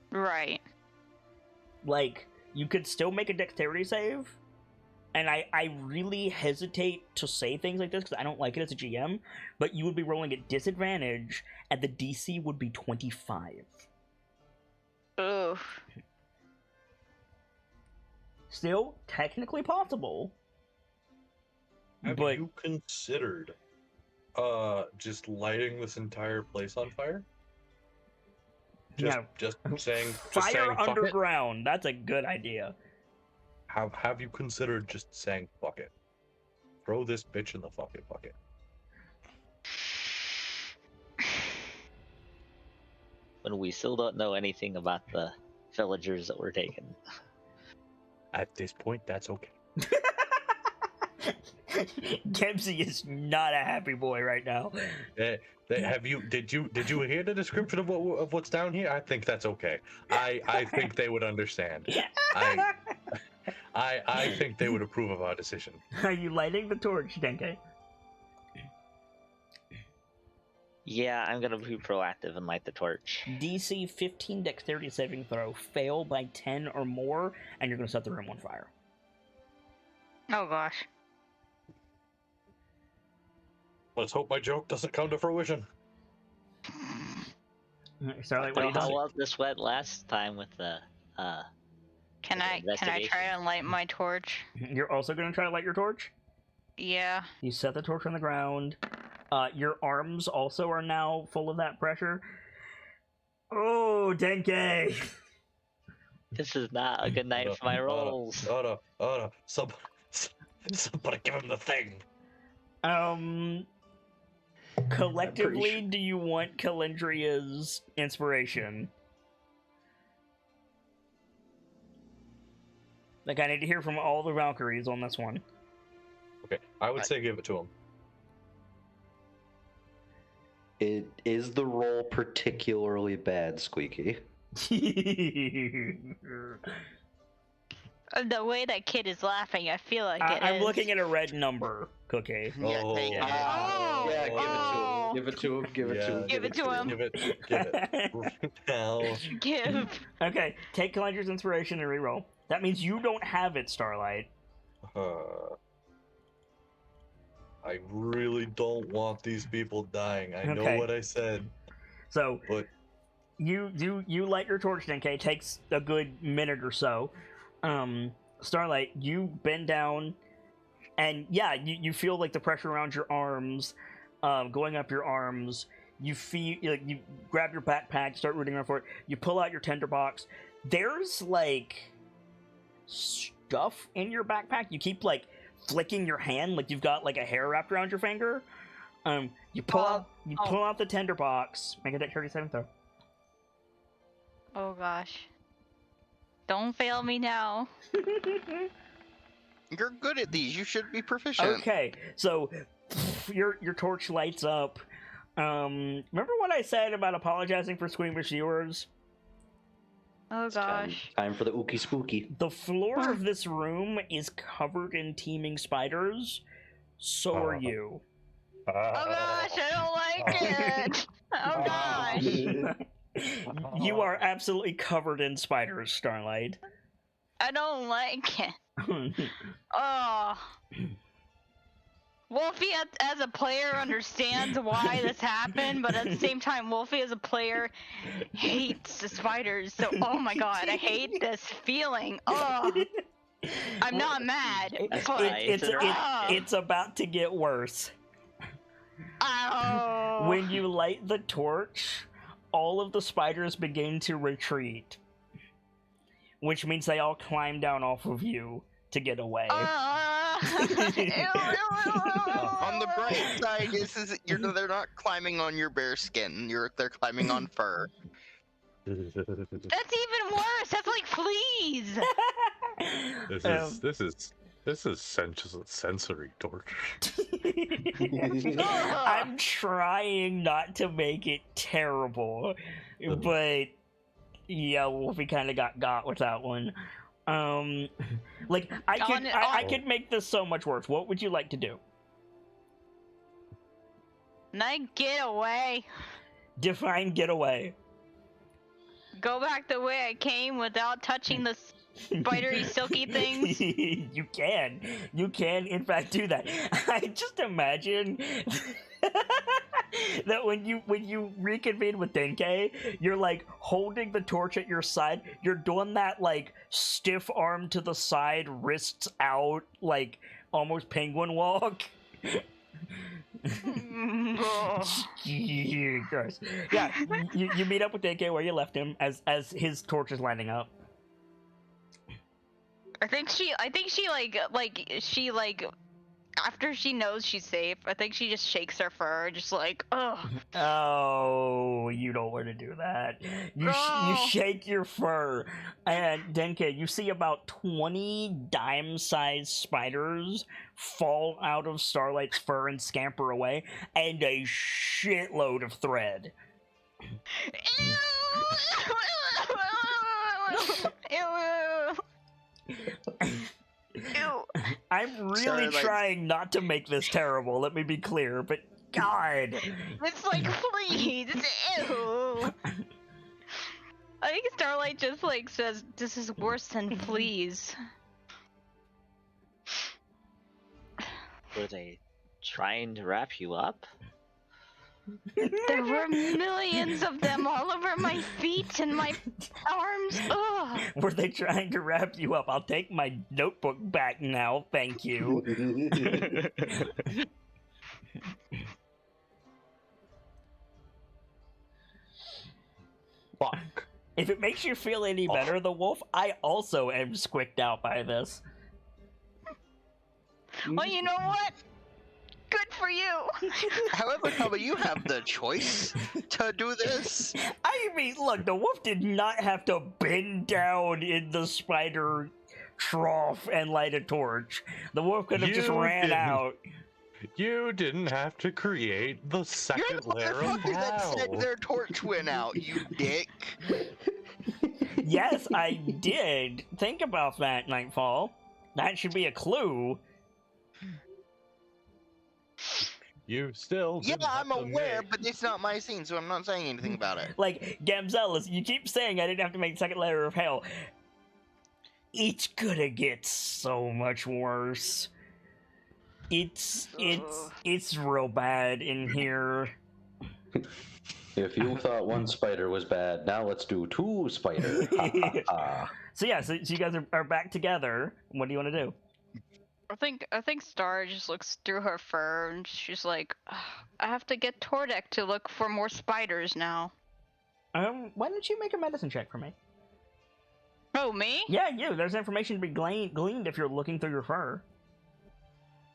Right. Like, you could still make a dexterity save, and I really hesitate to say things like this because I don't like it as a GM, but you would be rolling at disadvantage, and the DC would be 25. Ugh. Still technically possible. Have you considered just lighting this entire place on fire? Just saying fire underground. That's a good idea. Have you considered just saying fuck it? Throw this bitch in the fucking bucket. when we still don't know anything about the villagers that were taken. At this point, that's okay. Dempsey is not a happy boy right now. Did you hear the description of what's down here? I think that's okay. I think they would understand. I think they would approve of our decision. Are you lighting the torch, Denke? Yeah, I'm gonna be proactive and light the torch. DC 15 dexterity saving throw. Fail by 10 or more, and you're going to set the room on fire. Oh gosh. Let's hope my joke doesn't come to fruition. Starlight, what are you How doing? well this went last time with the Can I try and light my torch? You're also going to try to light your torch? Yeah. You set the torch on the ground. Your arms also are now full of that pressure. Oh, Denke! This is not a good night for my rolls. Somebody give him the thing. Collectively, do you want Calendria's inspiration? Like, I need to hear from all the Valkyries on this one. Okay, I would say give it to him. Is the roll particularly bad, Squeaky? The way that kid is laughing, I feel like I'm looking at a red number, Cookie. Yeah, take it. Oh, Yeah, oh. give it to him. Give it to him. Give it to him. Give it. Now. Give. Okay, take Calendria's inspiration and reroll. That means you don't have it, Starlight. I really don't want these people dying. I know Okay. what I said, So but you light your torch, Denke. It takes a good minute or so. Starlight, you bend down, and yeah, you feel like the pressure around your arms, going up your arms. You feel like you grab your backpack, start rooting around for it. You pull out your tinderbox. There's like stuff in your backpack. You keep like flicking your hand like you've got like a hair wrapped around your finger. You pull out the tinderbox. Make a dexterity saving throw. Oh gosh. Don't fail me now. You're good at these. You should be proficient. Okay, so your torch lights up. Remember what I said about apologizing for squeamish viewers? Oh gosh. Time for the ookie spooky. The floor of this room is covered in teeming spiders. So are you. Oh gosh, I don't like it. Oh gosh. You are absolutely covered in spiders, Starlight. I don't like it. Oh. Wolfie as a player understands why this happened, but at the same time, Wolfie as a player hates the spiders. So, oh my god, I hate this feeling. Oh. I'm not mad, but it's about to get worse. Ow. When you light the torch, all of the spiders begin to retreat, which means they all climb down off of you to get away. On the bright side, they're not climbing on your bare skin. They're climbing on fur. That's even worse. That's like fleas. This is sensory torture. I'm trying not to make it terrible, but yeah, Wolfie kind of got with that one. Like I could make this so much worse. What would you like to do? Can I get away? Define get away. Go back the way I came without touching the spidery, silky things? You can in fact do that. I just imagine that when you reconvene with Denke, you're like holding the torch at your side. You're doing that like stiff arm to the side, wrists out, like almost penguin walk. Gross. Yeah, you meet up with Denke where you left him as his torch is lining up. I think she after she knows she's safe, I think she just shakes her fur, just like, ugh. Oh, you don't want to do that. You No. shake your fur, and Denke, you see about 20 dime-sized spiders fall out of Starlight's fur and scamper away, and a shitload of thread. Ew. I'm really Starlight- trying not to make this terrible, let me be clear, but God. It's like, please, ew. I think Starlight just like says, this is worse than fleas. Were they trying to wrap you up? There were millions of them all over my feet and my arms. Ugh. Were they trying to wrap you up? I'll take my notebook back now, thank you. Fuck. If it makes you feel any better, the wolf, I also am squicked out by this. Well, you know what? Good for you. However, Toby, you have the choice to do this. I mean, look, the wolf did not have to bend down in the spider trough and light a torch. The wolf could have just You ran didn't. out. You didn't have to create the You're second the layer of motherfucker that said hell. their torch went out, you dick. Yes, I did. Think about that, Nightfall. That should be a clue. You still Yeah, didn't have I'm to aware, make- but it's not my scene, so I'm not saying anything about it. Like, Gamzelis, you keep saying I didn't have to make the second layer of hell. It's gonna get so much worse. It's real bad in here. If you thought one spider was bad, now let's do two spider. Ha, ha, ha. So yeah, so you guys are back together. What do you want to do? I think Star just looks through her fur and she's like, "Ugh, I have to get Tordek to look for more spiders now." Why don't you make a medicine check for me? Oh, me? Yeah, you. There's information to be gleaned if you're looking through your fur.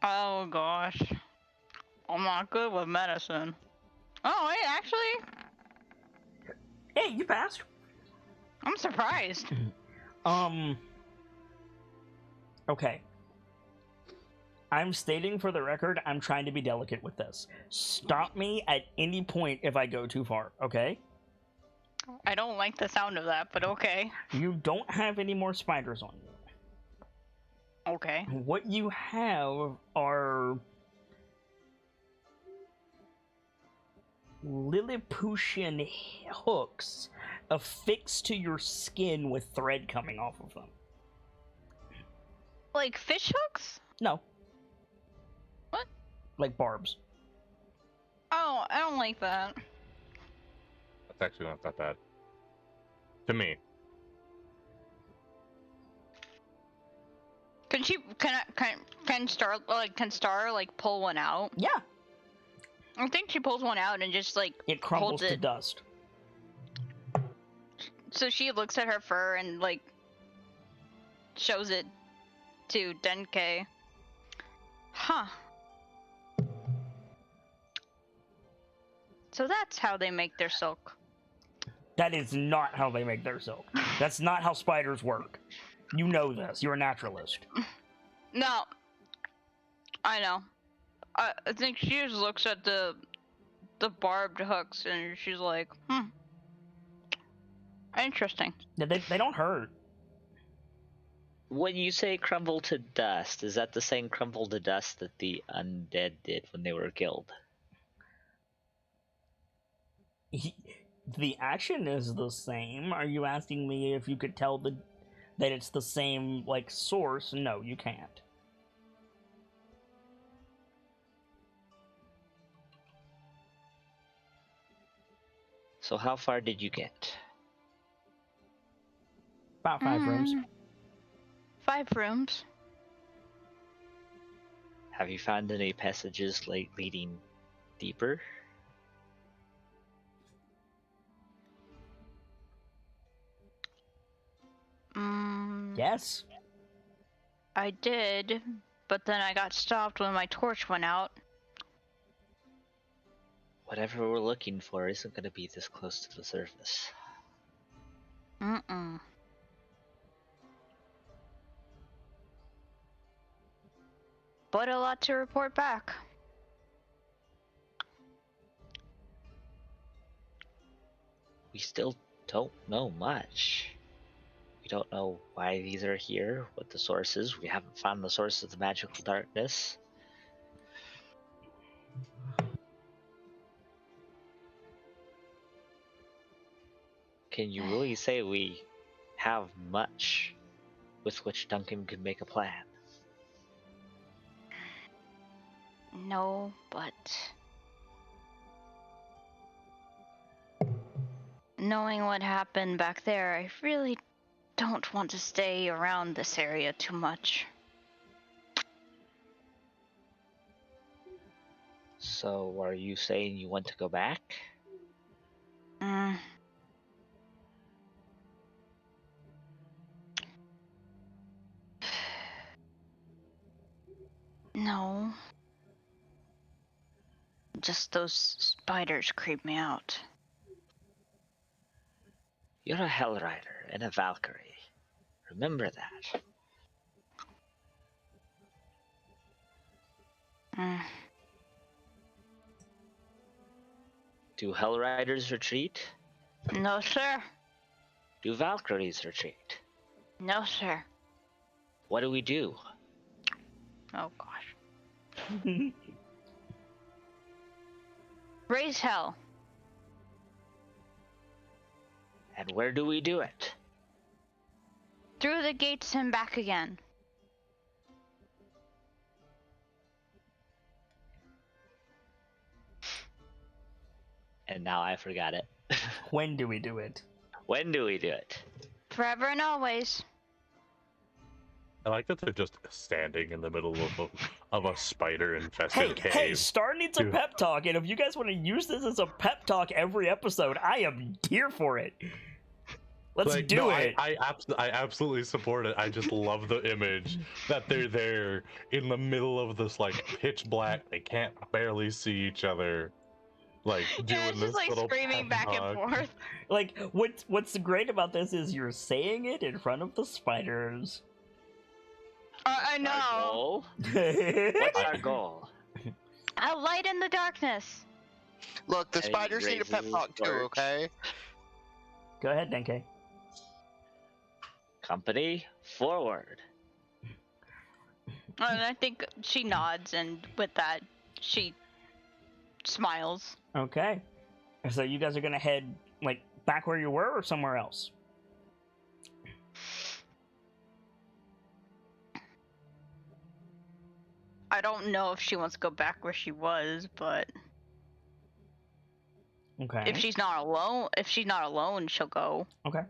Oh gosh, I'm not good with medicine. Oh wait, actually, Hey, you passed. I'm surprised. Okay. I'm stating for the record, I'm trying to be delicate with this. Stop me at any point if I go too far, okay? I don't like the sound of that, but okay. You don't have any more spiders on you. Okay. What you have are Lilliputian hooks affixed to your skin with thread coming off of them. Like fish hooks? No. What? Like barbs. Oh, I don't like that. That's actually not that bad. To me. Can Star like pull one out? Yeah, I think she pulls one out and just like it crumbles holds to it. dust. So she looks at her fur and like shows it to Denke. Huh. So that's how they make their silk. That is not how they make their silk. That's not how spiders work. You know this. You're a naturalist. No. I know. I think she just looks at the barbed hooks and she's like, interesting. Yeah, they don't hurt. When you say crumble to dust, is that the same crumble to dust that the undead did when they were killed? The action is the same. Are you asking me if you could tell that it's the same, like, source? No, you can't. So how far did you get? About 5 rooms. 5 rooms. Have you found any passages leading deeper? Yes. I did, but then I got stopped when my torch went out. Whatever we're looking for isn't going to be this close to the surface. Mm-mm. But a lot to report back. We still don't know much. We don't know why these are here, what the source is. We haven't found the source of the magical darkness. Can you really say we have much with which Duncan could make a plan? No, but knowing what happened back there, I really don't want to stay around this area too much. So, are you saying you want to go back? Mm. No. Just those spiders creep me out. You're a Hell Rider and a Valkyrie. Remember that. Mm. Do Hell Riders retreat? No, sir. Do Valkyries retreat? No, sir. What do we do? Oh, gosh. Raise hell. And where do we do it? Through the gates and back again. And now I forgot it. When do we do it? When do we do it? Forever and always. I like that they're just standing in the middle of a spider-infested cave. Hey, Star needs a Dude. pep talk, and if you guys want to use this as a pep talk every episode, I am here for it. Let's Like, do no, it. I absolutely support it. I just love the image that they're there in the middle of this like pitch black. They can't barely see each other. Like doing Yeah, it's this just like little screaming pep back talk. and forth. Like, what's great about this is you're saying it in front of the spiders. I Our know. goal? What's our goal? A light in the darkness. Look, the And he spiders need a pep raises talk his too, torch. okay? Go ahead, Denke. Company, forward. And I think she nods, and with that, she smiles. Okay. So you guys are gonna head like back where you were or somewhere else? I don't know if she wants to go back where she was, but Okay. if she's not alone, she'll go. Okay.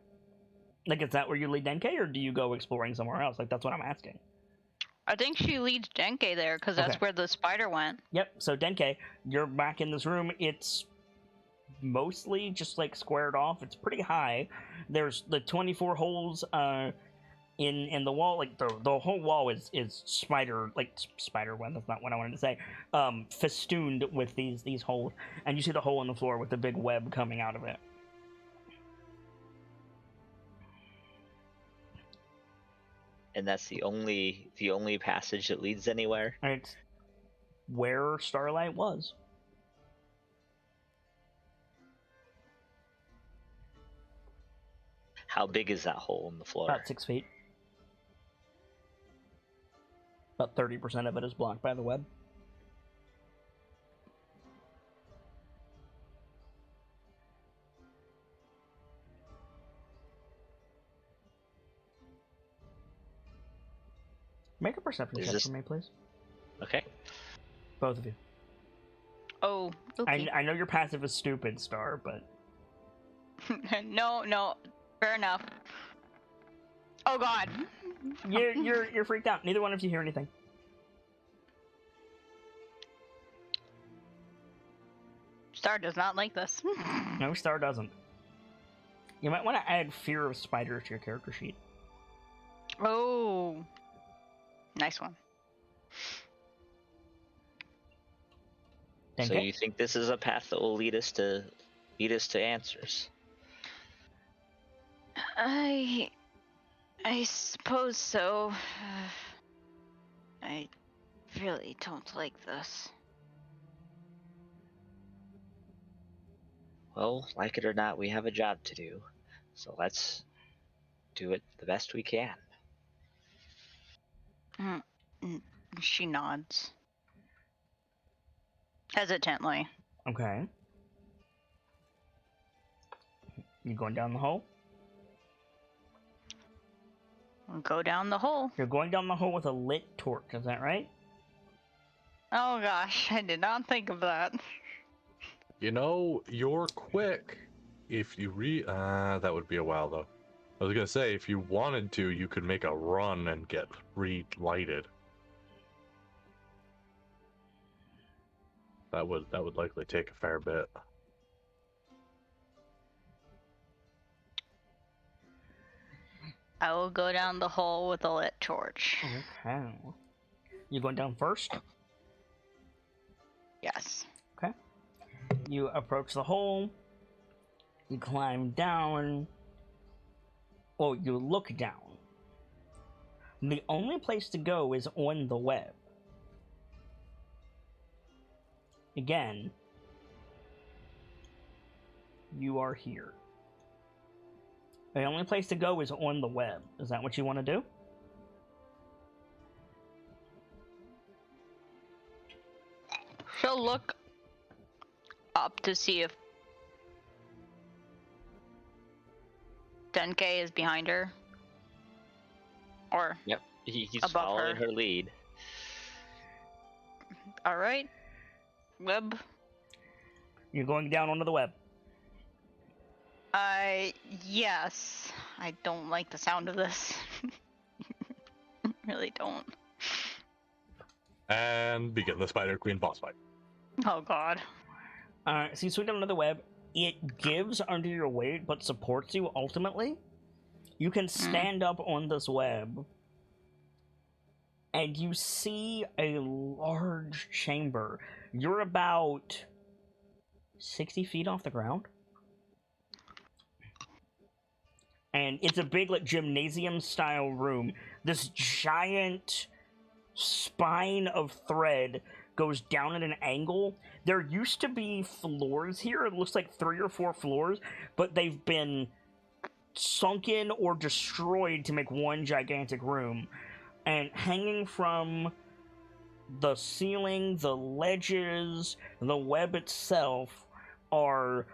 Like, is that where you lead Denke, or do you go exploring somewhere else? Like, that's what I'm asking. I think she leads Denke there, because that's Okay. where the spider went. Yep. So Denke, you're back in this room. It's mostly just like squared off. It's pretty high. There's the 24 holes in the wall. Like the whole wall is spider web. That's not what I wanted to say. Festooned with these holes, and you see the hole in the floor with the big web coming out of it. And that's the only passage that leads anywhere. And it's where Starlight was. How big is that hole in the floor? About 6 feet. About 30% of it is blocked by the web. Make a perception Is check this- for me, please. Okay. Both of you. Oh, okay. I know your passive is stupid, Star, but No, fair enough. Oh God. you're freaked out. Neither one of you hear anything. Star does not like this. No, Star doesn't. You might want to add fear of spiders to your character sheet. Oh, nice one. 10K? So you think this is a path that will lead us to answers? I suppose so. I really don't like this. Well, like it or not, we have a job to do. So let's do it the best we can. She nods. Hesitantly. Okay. You going down the hole? Go down the hole. You're going down the hole with a lit torch, is that right? Oh gosh, I did not think of that. You know, you're quick. If you that would be a while though. I was gonna say, if you wanted to, you could make a run and get relighted. That would likely take a fair bit. I will go down the hole with a lit torch. Okay. You going down first? Yes. Okay. You approach the hole. You climb down. Well, you look down. The only place to go is on the web. Again, you are here. The only place to go is on the web. Is that what you want to do? She'll look up to see if 10K is behind her. Or, Yep, he's Above following her. her lead. alright. Web. You're going down onto the web. Yes. I don't like the sound of this. Really don't. And begin the Spider Queen boss fight. Oh god. Alright, so you swing down onto the web. It gives under your weight, but supports you ultimately. You can stand up on this web, and you see a large chamber. You're about 60 feet off the ground. And it's a big, like, gymnasium-style room. This giant spine of thread goes down at an angle. There used to be floors here. It looks like 3 or 4 floors, but they've been sunken or destroyed to make one gigantic room. And hanging from the ceiling, the ledges, the web itself are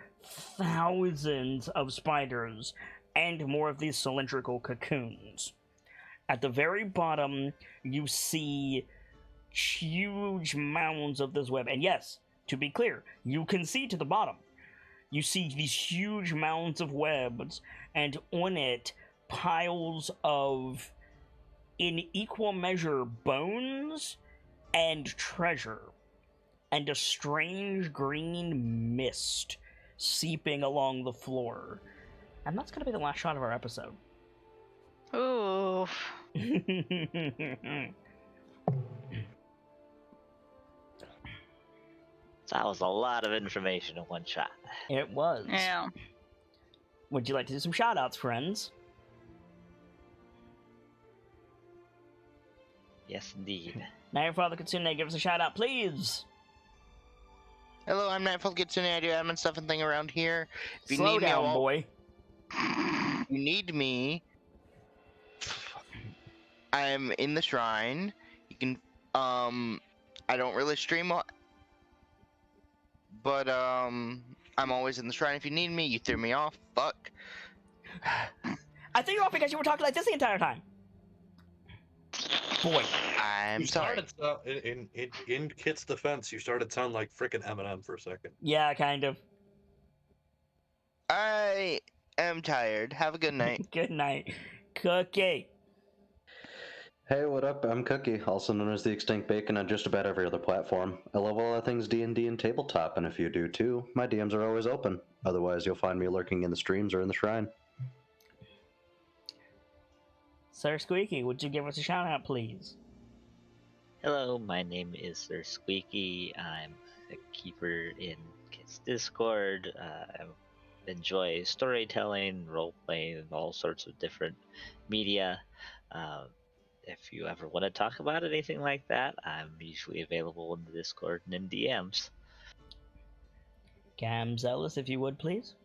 thousands of spiders and more of these cylindrical cocoons. At the very bottom, you see huge mounds of this web. And yes, to be clear, you can see to the bottom. You see these huge mounds of webs, and on it, piles of, in equal measure, bones and treasure, and a strange green mist seeping along the floor. And that's going to be the last shot of our episode. Ooh. That was a lot of information in one shot. It was. Yeah. Would you like to do some shout-outs, friends? Yes, indeed. Nightfall Kitsune, give us a shout-out, please! Hello, I'm Nightfall Kitsune. I do admin stuff and thing around here. If you Slow need down, me, boy. If you need me, I'm in the shrine. You can, I don't really stream, but, I'm always in the shrine. If you need me, you threw me off. Fuck. I threw you off because you were talking like this the entire time. Boy. I'm You sorry. started in Kit's defense, you started sounding like frickin' Eminem for a second. Yeah, kind of. I am tired. Have a good night. Good night. Cookie. Hey, what up? I'm Cookie, also known as the Extinct Bacon on just about every other platform. I love all the things D&D and tabletop, and if you do too, my DMs are always open. Otherwise, you'll find me lurking in the streams or in the shrine. Sir Squeaky, would you give us a shout-out, please? Hello, my name is Sir Squeaky. I'm a keeper in Kids Discord. I enjoy storytelling, role playing, and all sorts of different media. Um, if you ever want to talk about anything like that, I'm usually available in the Discord and in DMs. Gamzelis, if you would, please.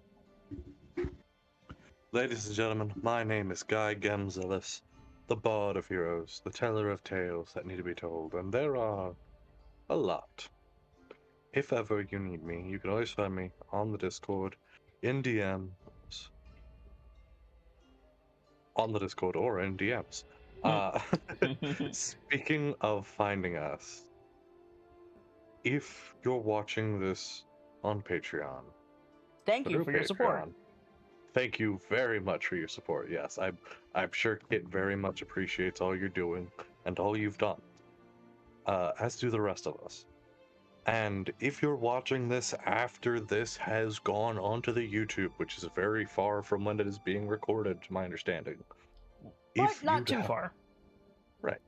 Ladies and gentlemen, my name is Guy Gemzelis, the Bard of Heroes, the teller of tales that need to be told, and there are a lot. If ever you need me, you can always find me on the Discord, in DMs, on the Discord or in DMs. Speaking of finding us, if you're watching this on Patreon, Thank you through for your support. Patreon, thank you very much for your support. Yes, I'm sure Kit very much appreciates all you're doing and all you've done, as do the rest of us. And if you're watching this after this has gone onto the YouTube, which is very far from when it is being recorded, to my understanding, But not too far. Right.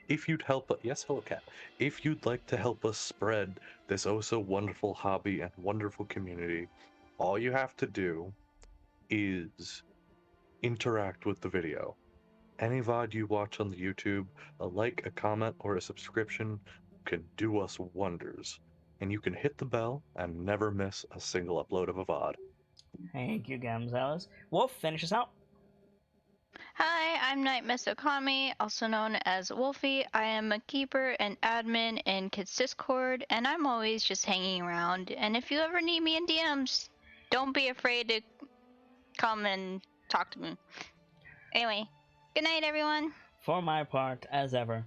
If you'd help, yes, hello cat. If you'd like to help us spread this oh so wonderful hobby and wonderful community, all you have to do is interact with the video. Any VOD you watch on the YouTube, a like, a comment, or a subscription can do us wonders. And you can hit the bell and never miss a single upload of a VOD. Thank you, Gamzelis. Wolf, finish us out. Hi, I'm Night Miss Okami, also known as Wolfie. I am a keeper and admin in Kids Discord, and I'm always just hanging around. And if you ever need me in DMs, don't be afraid to come and talk to me. Anyway, good night, everyone. For my part, as ever,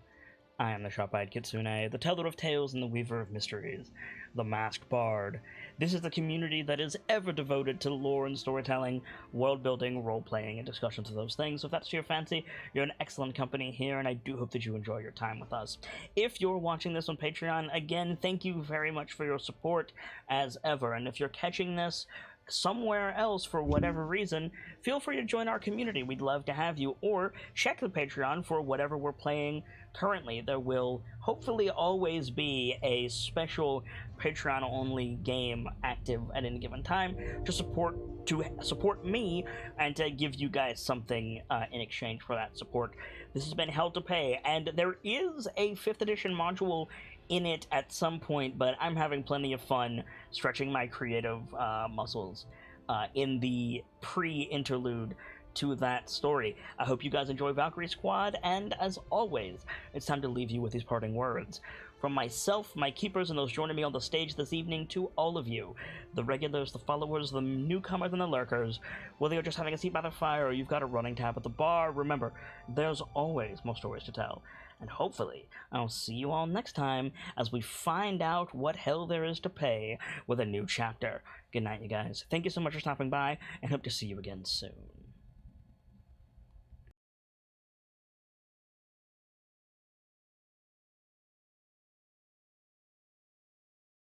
I am the Sharp-Eyed Kitsune, the teller of tales and the weaver of mysteries, the masked bard. This is the community that is ever devoted to lore and storytelling, world-building, role-playing, and discussions of those things. So if that's your fancy, you're in excellent company here, and I do hope that you enjoy your time with us. If you're watching this on Patreon, again, thank you very much for your support, as ever. And if you're catching this somewhere else for whatever reason, feel free to join our community. We'd love to have you, or check the Patreon for whatever we're playing currently. There will hopefully always be a special Patreon only game active at any given time to support me and to give you guys something in exchange for that support. This has been hell to pay, and there is a 5th edition module in it at some point, but I'm having plenty of fun stretching my creative muscles in the pre-interlude to that story. I hope you guys enjoy Valkyrie Squad, and as always, it's time to leave you with these parting words. From myself, my keepers, and those joining me on the stage this evening, to all of you, the regulars, the followers, the newcomers, and the lurkers, whether you're just having a seat by the fire or you've got a running tab at the bar, remember, there's always more stories to tell. And hopefully, I'll see you all next time as we find out what hell there is to pay with a new chapter. Good night, you guys. Thank you so much for stopping by, and hope to see you again soon.